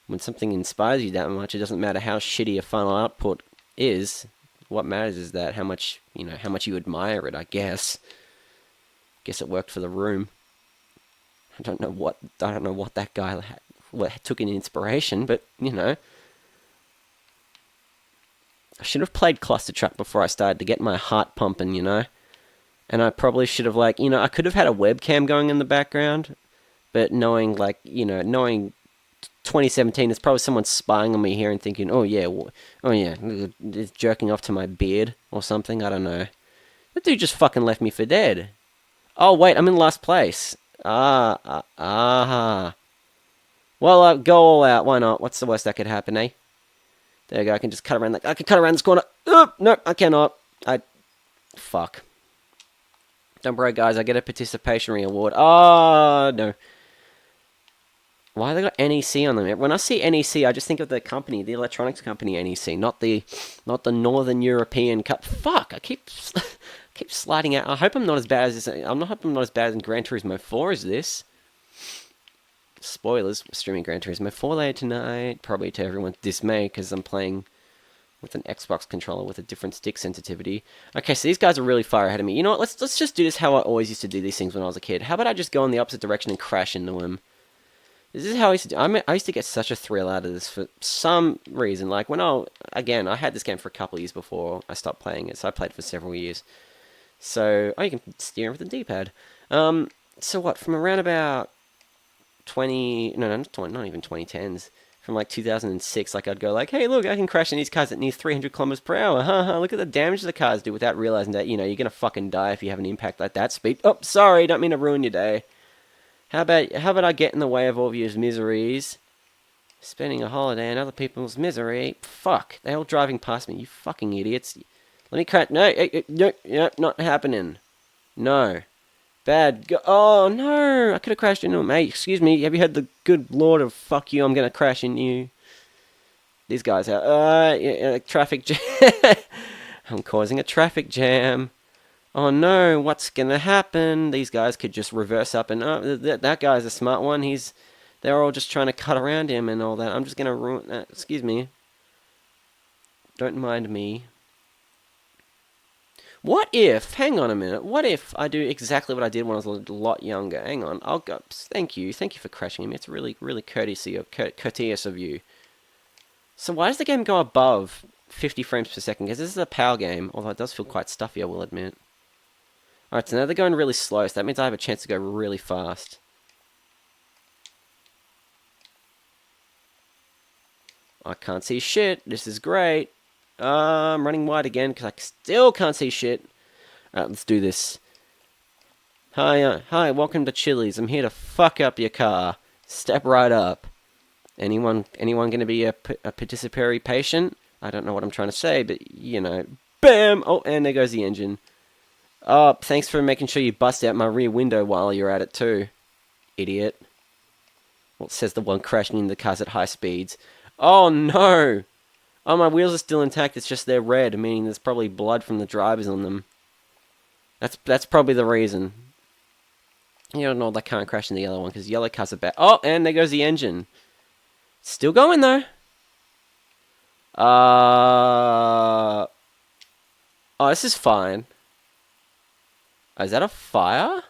When something inspires you that much, it doesn't matter how shitty a final output is. What matters is that how much you admire it, I guess. Guess it worked for the room. I don't know what that guy took in inspiration, but, you know. I should have played Cluster Truck before I started to get my heart pumping, you know. And I probably should have, like, you know, I could have had a webcam going in the background, but knowing, like, you know, knowing 2017, there's probably someone spying on me here and thinking, oh yeah, it's jerking off to my beard or something. I don't know. That dude just fucking left me for dead. Oh wait, I'm in last place. Well, go all out. Why not? What's the worst that could happen, eh? There you go. I can just cut around. I can cut around this corner. No, I cannot. Fuck. Don't worry, guys. I get a participation reward. Oh no. Why they got NEC on them? When I see NEC, I just think of the company, the electronics company NEC, not the Northern European cup. Fuck! I keep sliding out. I hope I'm not as bad as this. I'm not as bad as in Gran Turismo 4 as this. Spoilers, we're streaming Gran Turismo 4 later tonight, probably to everyone's dismay, because I'm playing with an Xbox controller with a different stick sensitivity. Okay, so these guys are really far ahead of me. You know what, let's just do this how I always used to do these things when I was a kid. How about I just go in the opposite direction and crash into them? This is how I used to do. I used to get such a thrill out of this for some reason. Like, when I had this game for a couple of years before I stopped playing it, so I played for several years. So, you can steer with the D-pad. So what, from around about not even 2010s, from like 2006, like I'd go like, hey look, I can crash in these cars at near 300 kilometers per hour, look at the damage the cars do, without realizing that, you know, you're gonna fucking die if you have an impact like that speed. Oh, sorry, don't mean to ruin your day. How about I get in the way of all of your miseries? Spending a holiday in other people's misery. Fuck, they're all driving past me, you fucking idiots. Let me crash. No, not happening. No. Bad. Oh, no. I could have crashed into him. Hey, excuse me. Have you had the good lord of fuck you, I'm going to crash into you? These guys are... traffic jam. I'm causing a traffic jam. Oh, no. What's going to happen? These guys could just reverse up and... that guy's a smart one. They're all just trying to cut around him and all that. I'm just going to ruin that. Excuse me. Don't mind me. What if, hang on a minute, what if I do exactly what I did when I was a lot younger? Hang on, I'll go, thank you for crashing me. It's really, really courteous of you. So why does the game go above 50 frames per second? Because this is a PAL game, although it does feel quite stuffy, I will admit. Alright, so now they're going really slow, so that means I have a chance to go really fast. I can't see shit, this is great. I'm running wide again because I still can't see shit. Alright, let's do this. Hi, welcome to Chili's. I'm here to fuck up your car. Step right up. Anyone going to be a participatory patient? I don't know what I'm trying to say, but, you know. Bam! Oh, and there goes the engine. Oh, thanks for making sure you bust out my rear window while you're at it, too. Idiot. Well, says the one crashing into the cars at high speeds. Oh, no! Oh, my wheels are still intact, it's just they're red, meaning there's probably blood from the drivers on them. That's probably the reason. You don't know, they can't crash in the yellow one, because yellow cars are bad. Oh, and there goes the engine. Still going, though. Oh, this is fine. Oh, is that a fire?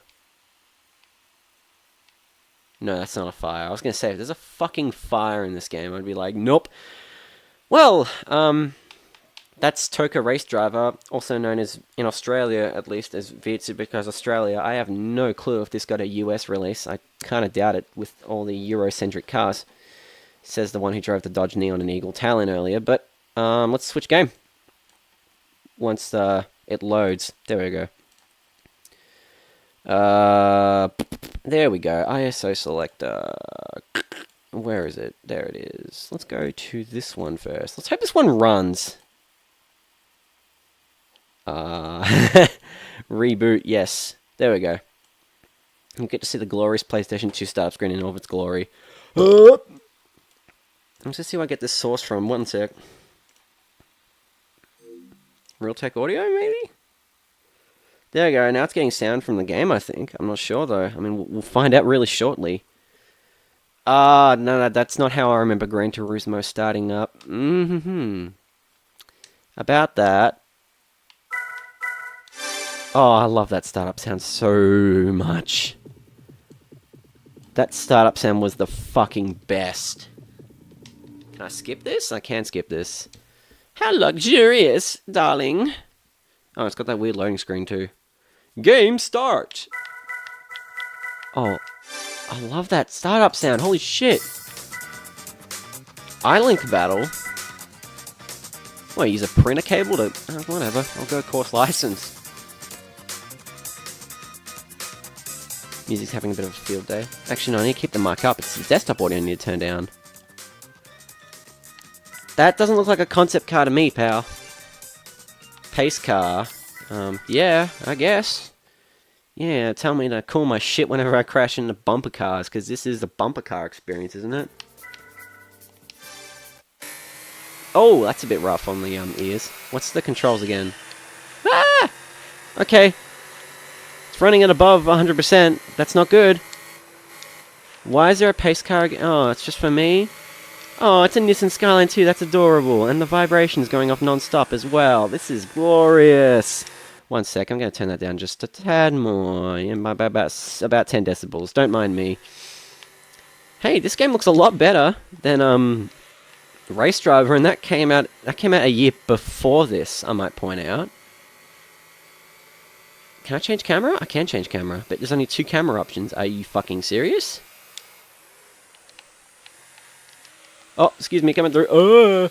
No, that's not a fire. I was going to say, if there's a fucking fire in this game, I'd be like, nope. Well, that's TOCA Race Driver, also known as, in Australia at least, as Viet Supercars Australia. I have no clue if this got a US release. I kind of doubt it with all the Eurocentric cars. Says the one who drove the Dodge Neon and Eagle Talon earlier, but let's switch game. Once it loads. There we go. There we go. ISO selector. Where is it? There it is. Let's go to this one first. Let's hope this one runs. Reboot, yes. There we go. You get to see the glorious PlayStation 2 startup screen in all of its glory. Let's just see where I get this source from. One sec. Realtek Audio, maybe? There we go. Now it's getting sound from the game, I think. I'm not sure, though. I mean, we'll find out really shortly. No, that's not how I remember Gran Turismo starting up. About that. Oh, I love that startup sound so much. That startup sound was the fucking best. Can I skip this? I can skip this. How luxurious, darling. Oh, it's got that weird loading screen too. Game start! Oh, I love that startup sound. Holy shit. iLink battle? What, use a printer cable to... whatever, I'll go course license. Music's having a bit of a field day. Actually, no, I need to keep the mic up. It's the desktop audio I need to turn down. That doesn't look like a concept car to me, pal. Pace car. Yeah, I guess. Yeah, tell me to cool my shit whenever I crash into bumper cars, because this is the bumper car experience, isn't it? Oh, that's a bit rough on the ears. What's the controls again? Ah! Okay. It's running at above 100%. That's not good. Why is there a pace car again? Oh, it's just for me? Oh, it's a Nissan Skyline too. That's adorable. And the vibration's going off non-stop as well. This is glorious. One sec, I'm going to turn that down just a tad more. Yeah, about 10 decibels. Don't mind me. Hey, this game looks a lot better than Race Driver, and that came out a year before this, I might point out. Can I change camera? I can change camera, but there's only 2 camera options. Are you fucking serious? Oh, excuse me, coming through.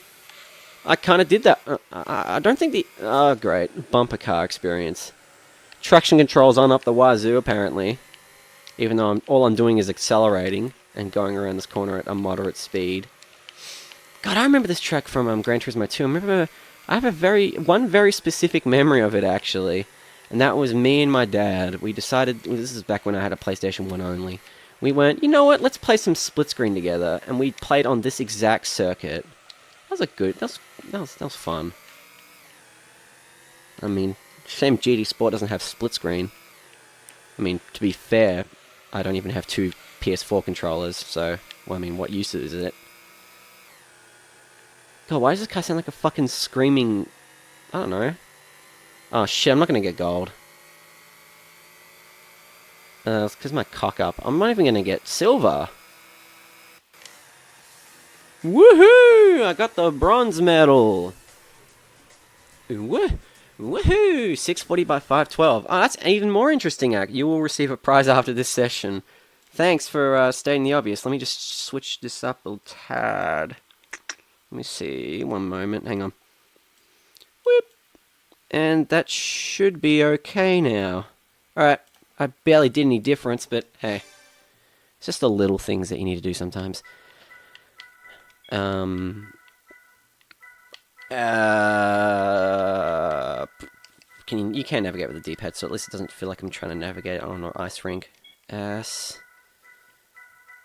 I kind of did that. I don't think the... Oh, great. Bumper car experience. Traction controls on up the wazoo, apparently. Even though all I'm doing is accelerating and going around this corner at a moderate speed. God, I remember this track from Gran Turismo 2. I have one very specific memory of it, actually. And that was me and my dad. We decided... This is back when I had a PlayStation 1 only. We went, you know what, let's play some split screen together. And we played on this exact circuit. That was fun. I mean, shame GT Sport doesn't have split screen. I mean, to be fair, I don't even have 2 PS4 controllers, so, well, I mean, what use is it? God, why does this car sound like a fucking screaming... I don't know. Oh shit, I'm not gonna get gold. It's because my cock up. I'm not even gonna get silver. Woohoo! I got the bronze medal. Woohoo! 640 by 512. Oh, that's even more interesting. You will receive a prize after this session. Thanks for stating the obvious. Let me just switch this up a tad. Let me see. One moment. Hang on. Whoop. And that should be okay now. Alright. I barely did any difference, but hey. It's just the little things that you need to do sometimes. You can navigate with the D-pad, so at least it doesn't feel like I'm trying to navigate on an ice rink. S.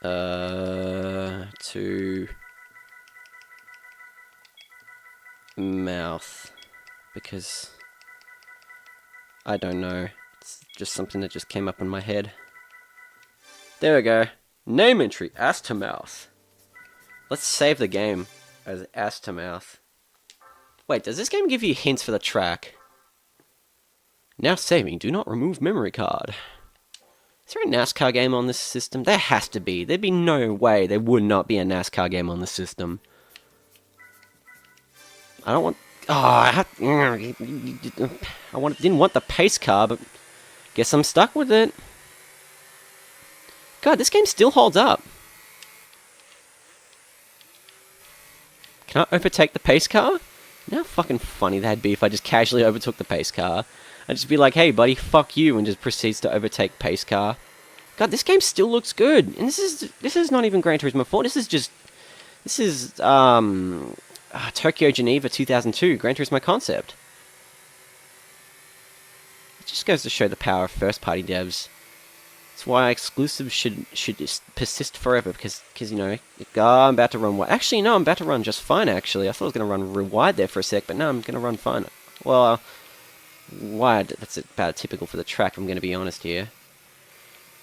To... mouth. Because... I don't know. It's just something that just came up in my head. There we go. Name entry, ass to mouth. Let's save the game as ass to mouth. Wait, does this game give you hints for the track? Now saving, do not remove memory card. Is there a NASCAR game on this system? There has to be. There'd be no way there would not be a NASCAR game on this system. I don't want... Oh, didn't want the pace car, but guess I'm stuck with it. God, this game still holds up. Can I overtake the pace car? You know how fucking funny that'd be if I just casually overtook the pace car. I'd just be like, hey buddy, fuck you, and just proceeds to overtake pace car. God, this game still looks good. And this is not even Gran Turismo 4, this is Tokyo Geneva 2002, Gran Turismo concept. It just goes to show the power of first-party devs. It's why exclusives should persist forever, because you know, I'm about to run wide. Actually, no, I'm about to run just fine, actually. I thought I was going to run real wide there for a sec, but no, I'm going to run fine. Well, wide, that's about typical for the track, I'm going to be honest here.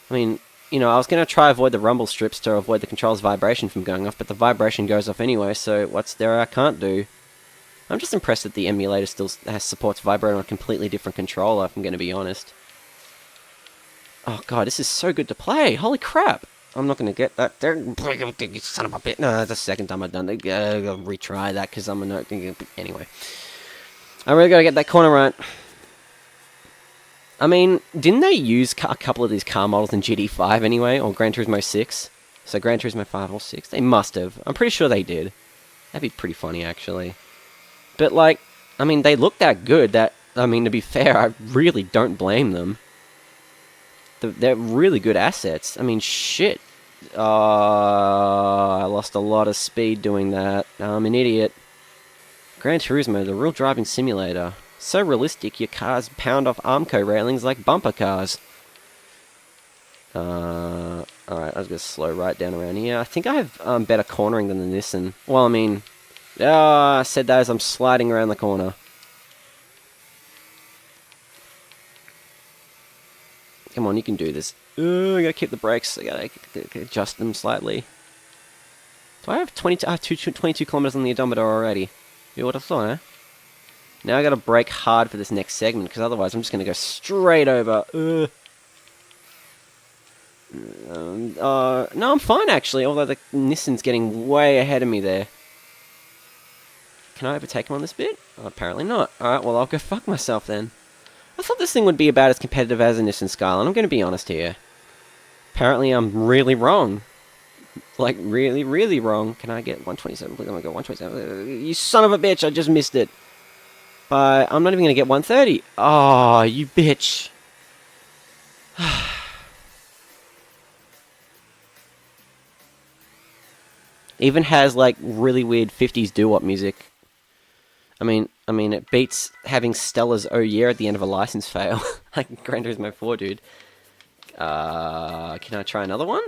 I mean, you know, I was going to try avoid the rumble strips to avoid the controller's vibration from going off, but the vibration goes off anyway, so what's there I can't do? I'm just impressed that the emulator still supports vibrate on a completely different controller, if I'm going to be honest. Oh god, this is so good to play. Holy crap. I'm not going to get that there. You son of a bitch. No, that's the second time I've done it. I'll retry that because I'm a nerd. Anyway. I really got to get that corner right. I mean, didn't they use a couple of these car models in GT5 anyway, or Gran Turismo 6? So Gran Turismo 5 or 6? They must have. I'm pretty sure they did. That'd be pretty funny, actually. But, like, I mean, they look that good that, I mean, to be fair, I really don't blame them. They're really good assets. I mean, shit. I lost a lot of speed doing that. I'm an idiot. Gran Turismo, the real driving simulator. So realistic, your cars pound off Armco railings like bumper cars. Alright, I was going to slow right down around here. I think I have better cornering than the Nissan. Well, I mean, I said that as I'm sliding around the corner. Come on, you can do this. I gotta keep the brakes. I gotta adjust them slightly. Do I have 22? I have 22 kilometers on the odometer already. You would have thought, eh? Now I gotta brake hard for this next segment, because otherwise I'm just gonna go straight over. No, I'm fine actually, although the Nissan's getting way ahead of me there. Can I overtake him on this bit? Oh, apparently not. Alright, well I'll go fuck myself then. I thought this thing would be about as competitive as a Nissan Skyline, I'm gonna be honest here. Apparently I'm really wrong. Like, really, really wrong. Can I get 127? Please, I'm gonna go 127. You son of a bitch, I just missed it. But I'm not even gonna get 130. Oh, you bitch. Even has, like, really weird 50s doo-wop music. I mean, it beats having Stella's "Oh Yeah" at the end of a license fail. Like Gran Turismo 4, dude. Can I try another one?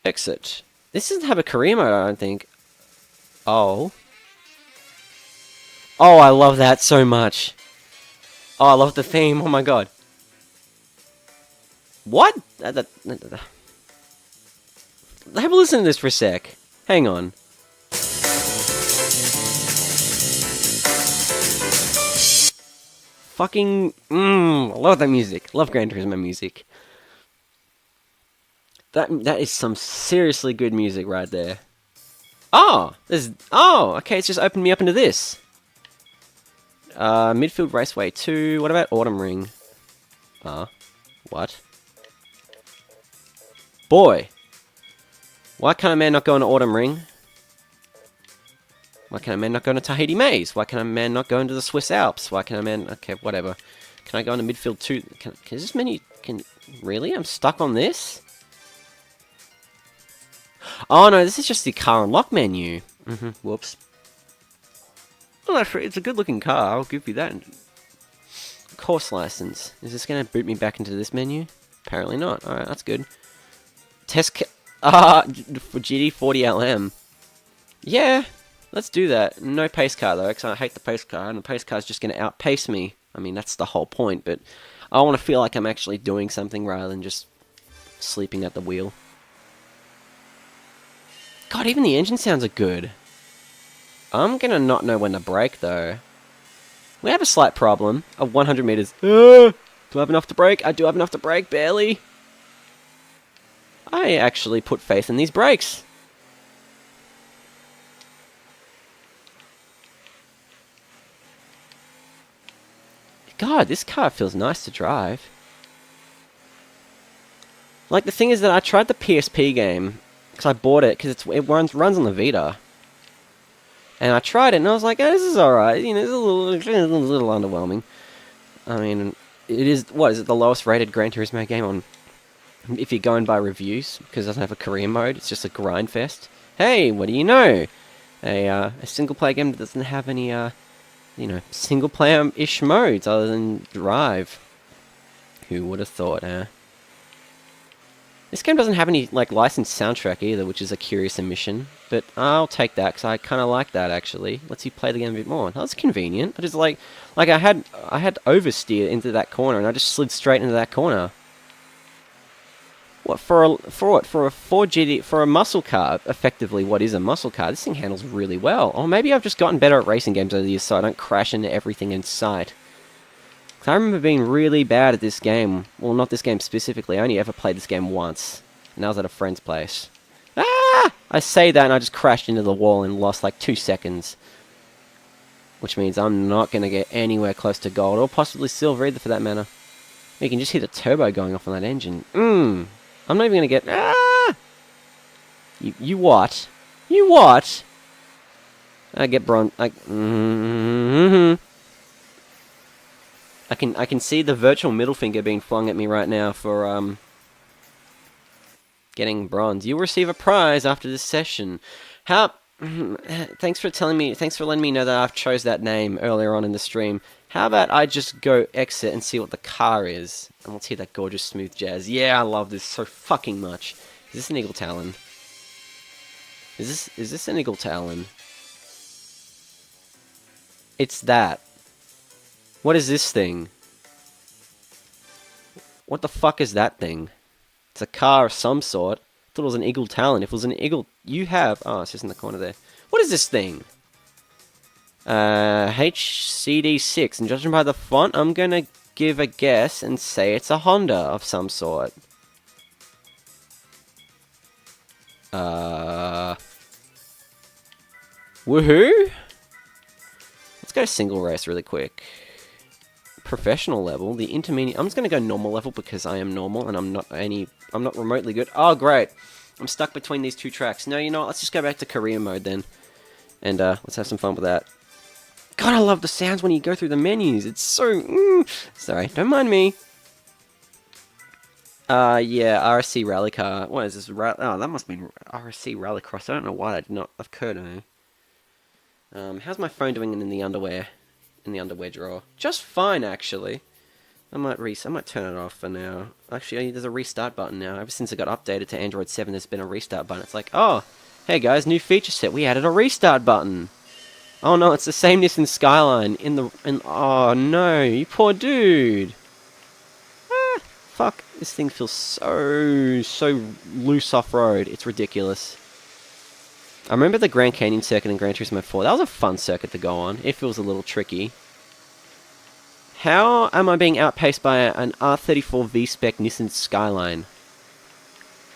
Exit. This doesn't have a career mode, I don't think. Oh. Oh, I love that so much. Oh, I love the theme. Oh my god. What? Have a listen to this for a sec. Hang on. Fucking, I love that music. Love Gran Turismo music. That is some seriously good music right there. Oh, okay, it's just opened me up into this. Midfield Raceway 2. What about Autumn Ring? What? Boy. Why can a man not go into Autumn Ring? Why can a man not go into Tahiti Maze? Why can a man not go into the Swiss Alps? Why can a man... Okay, whatever. Can I go into Midfield 2? Can this menu... Really? I'm stuck on this? Oh, no, this is just the car unlock menu. Whoops. Well, it's a good-looking car, I'll give you that. Course license. Is this going to boot me back into this menu? Apparently not. Alright, that's good. Test... for GT40LM. Yeah... Let's do that. No pace car, though, because I hate the pace car, and the pace car is just going to outpace me. I mean, that's the whole point, but I want to feel like I'm actually doing something rather than just sleeping at the wheel. God, even the engine sounds are good. I'm going to not know when to brake, though. We have a slight problem of 100 meters. Do I have enough to brake? I do have enough to brake, barely. I actually put faith in these brakes. God, this car feels nice to drive. Like, the thing is that I tried the PSP game, because I bought it, because it runs on the Vita. And I tried it, and I was like, oh, this is alright, you know, it's a little underwhelming. I mean, it is, what, is it the lowest rated Gran Turismo game on, if you're going by reviews, because it doesn't have a career mode, it's just a grind fest. Hey, what do you know? A single player game that doesn't have any, you know, single-player-ish modes other than drive. Who would have thought, eh? This game doesn't have any, like, licensed soundtrack either, which is a curious omission. But I'll take that, because I kind of like that, actually. Lets you play the game a bit more. That's convenient. I just, like I had oversteer into that corner, and I just slid straight into that corner. What, for a 4GT, for a muscle car, effectively what is a muscle car, this thing handles really well. Or maybe I've just gotten better at racing games over the years so I don't crash into everything in sight. 'Cause I remember being really bad at this game. Well, not this game specifically, I only ever played this game once. And I was at a friend's place. Ah! I say that and I just crashed into the wall and lost like 2 seconds. which means I'm not going to get anywhere close to gold, or possibly silver either for that matter. You can just hear the turbo going off on that engine. I'm not even going to get... Ah! You what? You what? I get bronze... I can see the virtual middle finger being flung at me right now for getting bronze. You'll receive a prize after this session. How... Thanks for letting me know that I've chose that name earlier on in the stream. How about I just go exit and see what the car is? And let's hear that gorgeous smooth jazz. Yeah, I love this so fucking much. Is this an Eagle Talon? Is this an Eagle Talon? It's that. What is this thing? What the fuck is that thing? It's a car of some sort. I thought it was an Eagle Talon. If it was an Eagle... You have... Oh, it's just in the corner there. What is this thing? HCD6. And judging by the font, I'm gonna give a guess and say it's a Honda of some sort. Woohoo! Let's go single race really quick. Professional level, the intermediate... I'm just gonna go normal level because I am normal and I'm not remotely good. Oh, great. I'm stuck between these two tracks. No, you know what? Let's just go back to career mode then. And, let's have some fun with that. God, I love the sounds when you go through the menus. It's so... Sorry, don't mind me. Yeah, RSC Rally Car. What is this? Oh, that must be RSC Rallycross. I don't know why that did not occur to me. How's my phone doing in the underwear? In the underwear drawer? Just fine, actually. I might turn it off for now. Actually, there's a restart button now. Ever since it got updated to Android 7, there's been a restart button. It's like, oh, hey guys, new feature set. We added a restart button. Oh no, it's the same Nissan Skyline oh no, you poor dude. Ah, fuck, this thing feels so loose off-road. It's ridiculous. I remember the Grand Canyon circuit in Gran Turismo 4. That was a fun circuit to go on. It feels a little tricky. How am I being outpaced by an R34 V-Spec Nissan Skyline?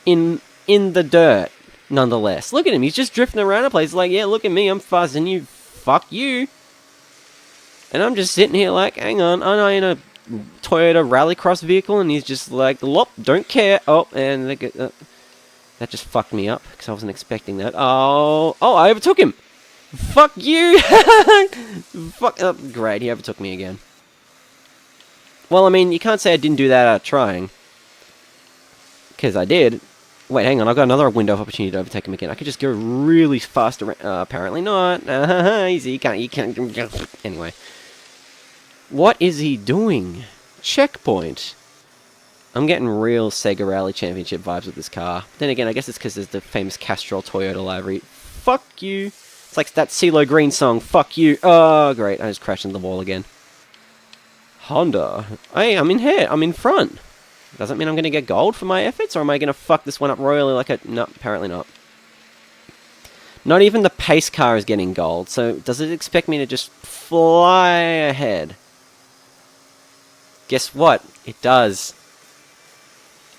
In the dirt, nonetheless. Look at him, he's just drifting around a place like, yeah, look at me, I'm faster than you. Fuck you. And I'm just sitting here like, hang on, I'm in a Toyota Rallycross vehicle, and he's just like, lop, don't care. Oh, and that just fucked me up, because I wasn't expecting that. Oh, I overtook him. Fuck you. Fuck, great, he overtook me again. Well, I mean, you can't say I didn't do that out of trying. Because I did. Wait, hang on, I've got another window of opportunity to overtake him again. I could just go really fast around. Apparently not. Easy, you can't. Anyway. What is he doing? Checkpoint. I'm getting real Sega Rally Championship vibes with this car. Then again, I guess it's because there's the famous Castrol Toyota livery. Fuck you. It's like that CeeLo Green song. Fuck you. Oh, great. I just crashed into the wall again. Honda. Hey, I'm in here. I'm in front. Does that mean I'm going to get gold for my efforts, or am I going to fuck this one up royally like a... No, apparently not. Not even the pace car is getting gold, so does it expect me to just fly ahead? Guess what? It does.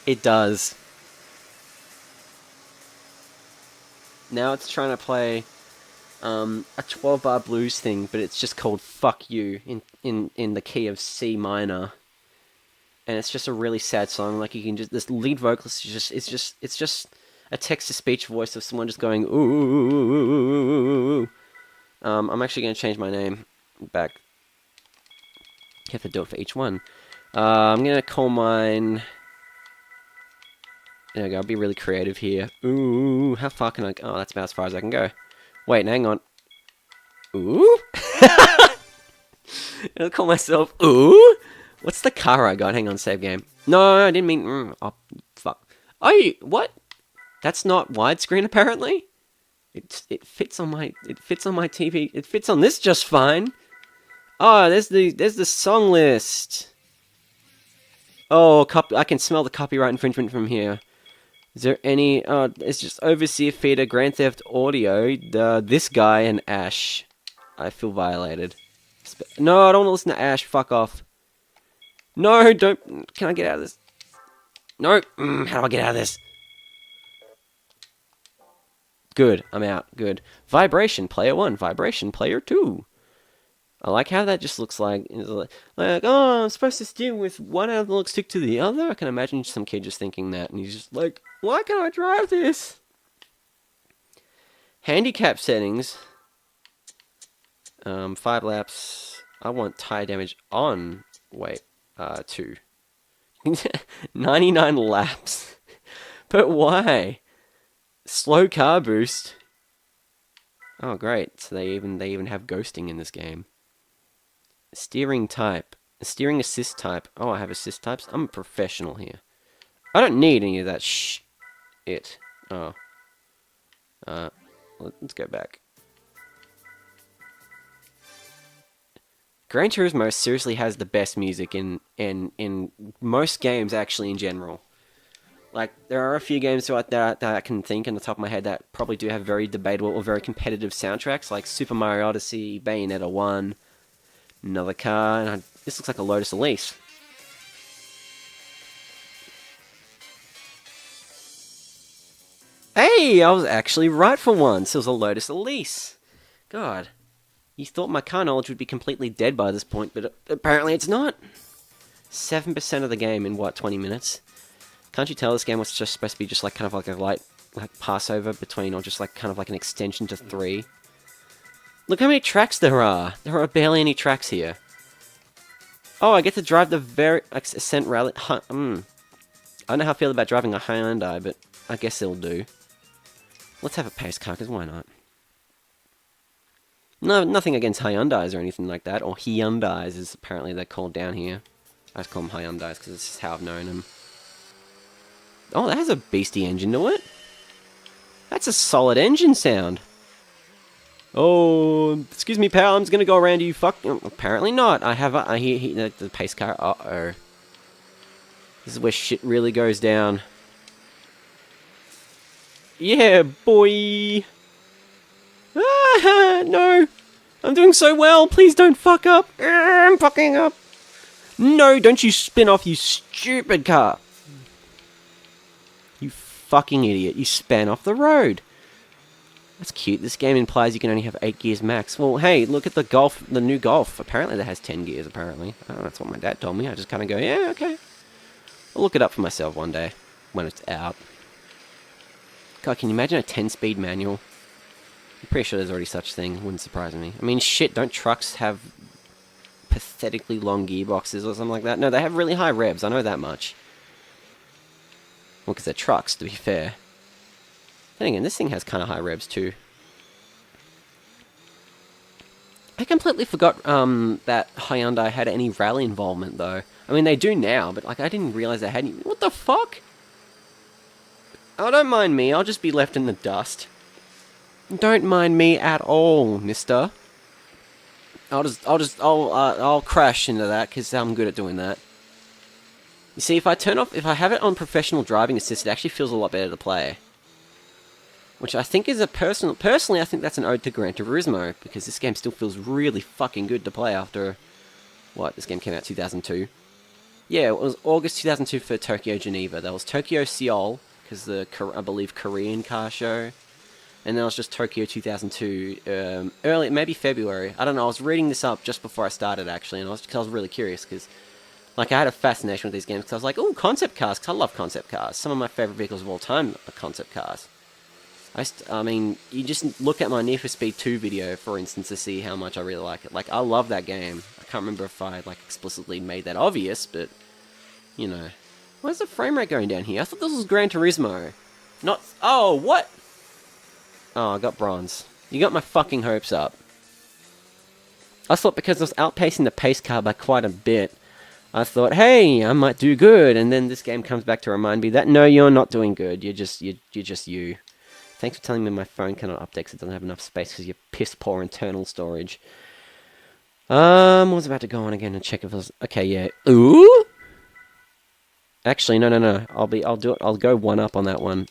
It does. Now it's trying to play a 12-bar blues thing, but it's just called Fuck You in the key of C minor. And it's just a really sad song. Like, you can just... This lead vocalist is just... It's just a text-to-speech voice of someone just going, ooh. I'm actually going to change my name back. You have to do it for each one. I'm going to call mine... There we go, I'll be really creative here. Ooh, how far can I... Oh, that's about as far as I can go. Wait, hang on. Ooh? I'll call myself... Ooh? What's the car I got? Hang on, save game. No, I didn't mean... Oh, fuck. Oh, what? That's not widescreen, apparently? It fits on my... It fits on my TV. It fits on this just fine. Oh, there's the song list. Oh, I can smell the copyright infringement from here. Is there any... it's just Overseer Feeder, Grand Theft Audio, this guy, and Ash. I feel violated. No, I don't want to listen to Ash. Fuck off. No, don't... Can I get out of this? No. How do I get out of this? Good. I'm out. Good. Vibration, player 1. Vibration, player 2. I like how that just looks like, oh, I'm supposed to steer with one analog stick to the other. I can imagine some kid just thinking that, and he's just like, why can't I drive this? Handicap settings. 5 laps. I want tire damage on. Wait, 2. 99 laps. But why? Slow car boost. Oh, great. So they even have ghosting in this game. Steering type. Steering assist type. Oh, I have assist types. I'm a professional here. I don't need any of that shit. Oh. Let's go back. Gran Turismo seriously has the best music in most games, actually, in general. Like, there are a few games that I can think on the top of my head that probably do have very debatable or very competitive soundtracks, like Super Mario Odyssey, Bayonetta 1, another car, and this looks like a Lotus Elise. Hey, I was actually right for once. It was a Lotus Elise. God. You thought my car knowledge would be completely dead by this point, but apparently it's not. 7% of the game in, what, 20 minutes? Can't you tell this game was just supposed to be just like kind of like a light passover between, or just like kind of like an extension to 3? Look how many tracks there are. There are barely any tracks here. Oh, I get to drive the very Ascent Rally. I don't know how I feel about driving a Hyundai, but I guess it'll do. Let's have a pace car, because why not? No, nothing against Hyundais or anything like that, or Hyundais as apparently they're called down here. I just call them Hyundais because it's just how I've known them. Oh, that has a beastie engine to it. That's a solid engine sound. Oh, excuse me, pal, I'm just gonna go around you, fuck. Apparently not. I hear the pace car. Uh-oh. This is where shit really goes down. Yeah, boy. Ah, no. I'm doing so well. Please don't fuck up. I'm fucking up. No, don't you spin off, you stupid car. You fucking idiot. You span off the road. That's cute. This game implies you can only have 8 gears max. Well, hey, look at the new Golf. Apparently that has 10 gears, apparently. Oh, that's what my dad told me. I just kind of go, yeah, okay. I'll look it up for myself one day when it's out. God, can you imagine a 10-speed manual? I'm pretty sure there's already such thing. Wouldn't surprise me. I mean, shit, don't trucks have pathetically long gearboxes or something like that? No, they have really high revs. I know that much. Well, because they're trucks, to be fair. Then again, this thing has kind of high revs too. I completely forgot that Hyundai had any rally involvement, though. I mean, they do now, but like I didn't realize they had any. What the fuck? Oh, don't mind me. I'll just be left in the dust. Don't mind me at all, mister. I'll crash into that because I'm good at doing that. You see, if I have it on professional driving assist, it actually feels a lot better to play. Which I think is personally, I think that's an ode to Gran Turismo, because this game still feels really fucking good to play after, what, this game came out 2002? Yeah, it was August 2002 for Tokyo Geneva. There was Tokyo Seoul, because I believe, Korean car show. And then it was just Tokyo 2002, early, maybe February. I don't know, I was reading this up just before I started, actually, and I was really curious, because, like, I had a fascination with these games, because I was like, oh, concept cars, because I love concept cars. Some of my favorite vehicles of all time are concept cars. I mean, you just look at my Need for Speed 2 video, for instance, to see how much I really like it. Like, I love that game. I can't remember if I, like, explicitly made that obvious, but, you know. Where's the frame rate going down here? I thought this was Gran Turismo. Not... Oh, what? Oh, I got bronze. You got my fucking hopes up. I thought because I was outpacing the pace car by quite a bit, I thought, hey, I might do good, and then this game comes back to remind me that, no, you're not doing good. You're just you. Thanks for telling me my phone cannot update because it doesn't have enough space because you have piss poor internal storage. I was about to go on again and check if it was... Okay, yeah. Ooh? Actually, no. I'll do it. I'll go one up on that one.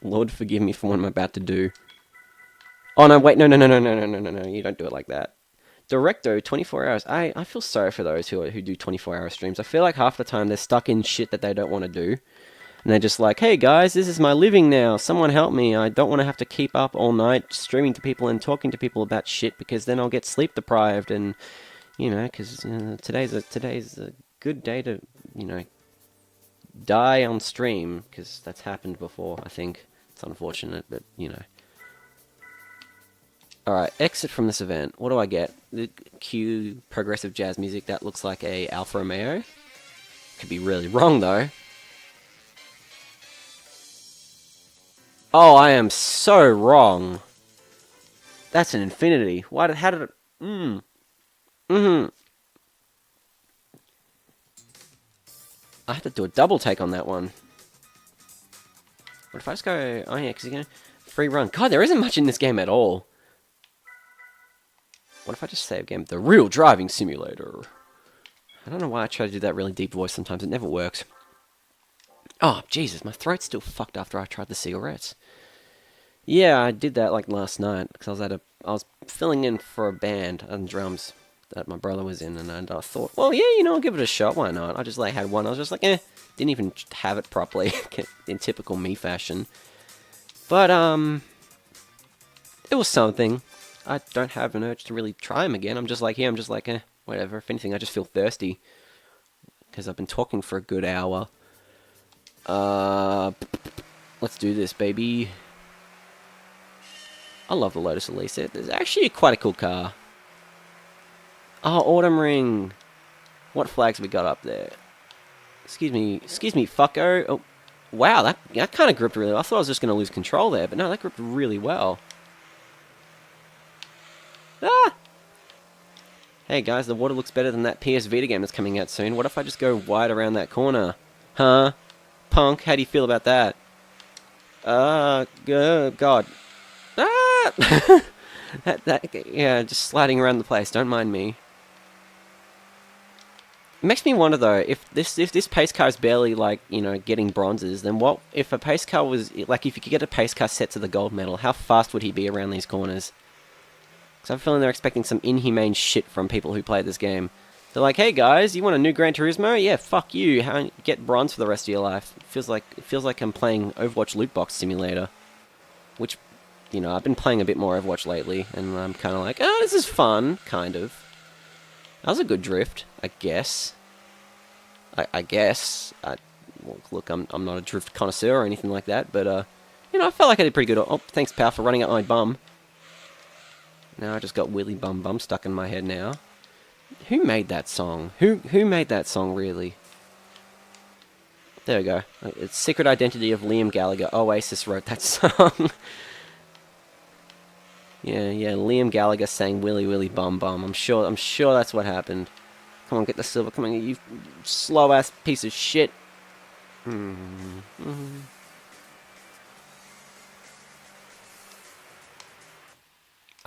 Lord forgive me for what I'm about to do. Oh, no, wait, no. You don't do it like that. Directo, 24 hours. I feel sorry for those who do 24-hour streams. I feel like half the time they're stuck in shit that they don't want to do. And they're just like, hey guys, this is my living now. Someone help me. I don't want to have to keep up all night streaming to people and talking to people about shit because then I'll get sleep deprived. And, because today's a good day to, die on stream because that's happened before, I think. It's unfortunate, but, Alright, exit from this event. What do I get? The cue progressive jazz music. That looks like a Alfa Romeo. Could be really wrong, though. Oh, I am so wrong. That's an Infinity. How did it... I have to do a double take on that one. What if I just go... Oh, yeah, because you're going to... Free run. God, there isn't much in this game at all. What if I just save game? The real driving simulator. I don't know why I try to do that really deep voice sometimes. It never works. Oh, Jesus, my throat's still fucked after I tried the cigarettes. Yeah, I did that like last night because I was filling in for a band on drums that my brother was in, and I thought, well, yeah, I'll give it a shot. Why not? I just had one. I was just like, didn't even have it properly in typical me fashion. But it was something. I don't have an urge to really try them again. I'm just like, whatever. If anything, I just feel thirsty because I've been talking for a good hour. Let's do this, baby. I love the Lotus Elise. It's actually quite a cool car. Oh, Autumn Ring. What flags have we got up there? Excuse me, fucko. Oh, wow, that kind of gripped really well. I thought I was just going to lose control there, but no, that gripped really well. Ah! Hey guys, the water looks better than that PS Vita game that's coming out soon. What if I just go wide around that corner? Huh? Punk, how do you feel about that? God. Ah! Yeah, just sliding around the place. Don't mind me. It makes me wonder though, if this pace car is barely like, getting bronzes, then what if a pace car was like, if you could get a pace car set to the gold medal, how fast would he be around these corners? Because I'm feeling they're expecting some inhumane shit from people who play this game. They're like, hey guys, you want a new Gran Turismo? Yeah, fuck you. Get bronze for the rest of your life. It feels like I'm playing Overwatch Loot Box Simulator, which, I've been playing a bit more Overwatch lately, and I'm kind of like, oh, this is fun, kind of. That was a good drift, I guess. I guess. Well, look, I'm not a drift connoisseur or anything like that, but I felt like I did pretty good. Oh, thanks, pal, for running up my bum. Now I just got Willy Bum Bum stuck in my head now. Who made that song? Who made that song, really? There we go. It's Secret Identity of Liam Gallagher. Oasis wrote that song. yeah, Liam Gallagher sang Willy Willy Bum Bum. I'm sure that's what happened. Come on, get the silver. Come on, you slow-ass piece of shit.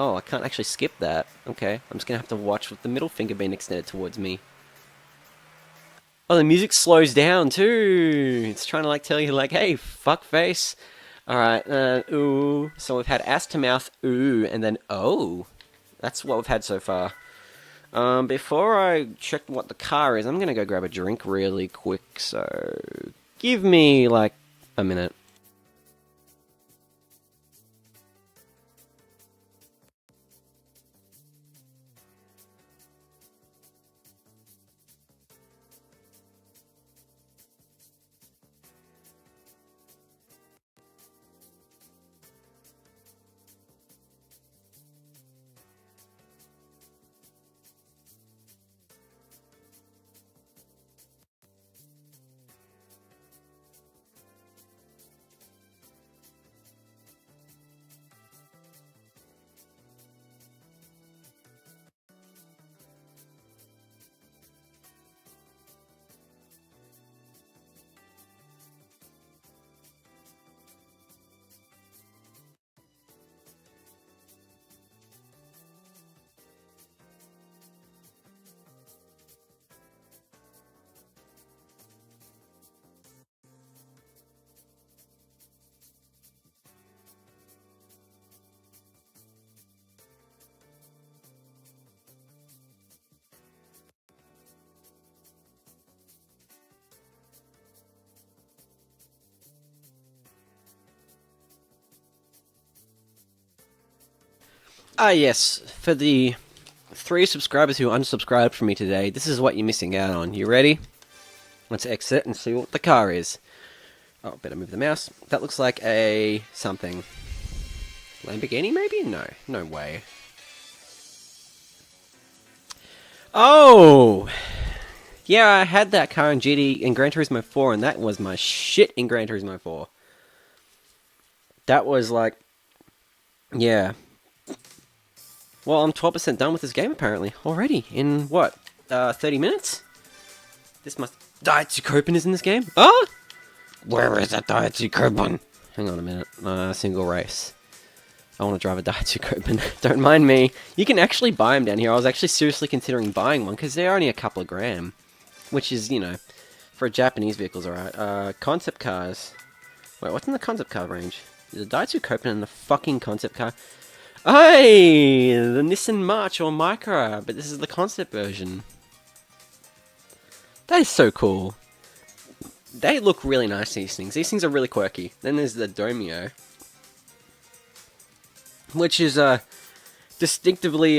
Oh, I can't actually skip that. Okay, I'm just gonna have to watch with the middle finger being extended towards me. Oh, the music slows down too. It's trying to tell you hey, fuckface. Alright, ooh. So we've had ass to mouth, ooh, and then oh. That's what we've had so far. Before I check what the car is, I'm gonna go grab a drink really quick, so give me, a minute. Ah, yes. For the 3 subscribers who unsubscribed from me today, this is what you're missing out on. You ready? Let's exit and see what the car is. Oh, better move the mouse. That looks like a something. Lamborghini, maybe? No. No way. Oh! Yeah, I had that car in Gran Turismo 4, and that was my shit in Gran Turismo 4. That was like... Yeah. Well, I'm 12% done with this game, apparently. Already. In, what? 30 minutes? This must... Daihatsu Copen is in this game? Oh! Where is that Daihatsu Copen? Hang on a minute. Single race. I want to drive a Daihatsu Copen. Don't mind me. You can actually buy them down here. I was actually seriously considering buying one, because they're only a couple of grand. Which is, you know, for a Japanese vehicle's alright. Concept cars. Wait, what's in the concept car range? There's a Daihatsu Copen in the fucking concept car. Hey! The Nissan March or Micra, but this is the concept version. That is so cool. They look really nice, these things. These things are really quirky. Then there's the Domio, which is distinctively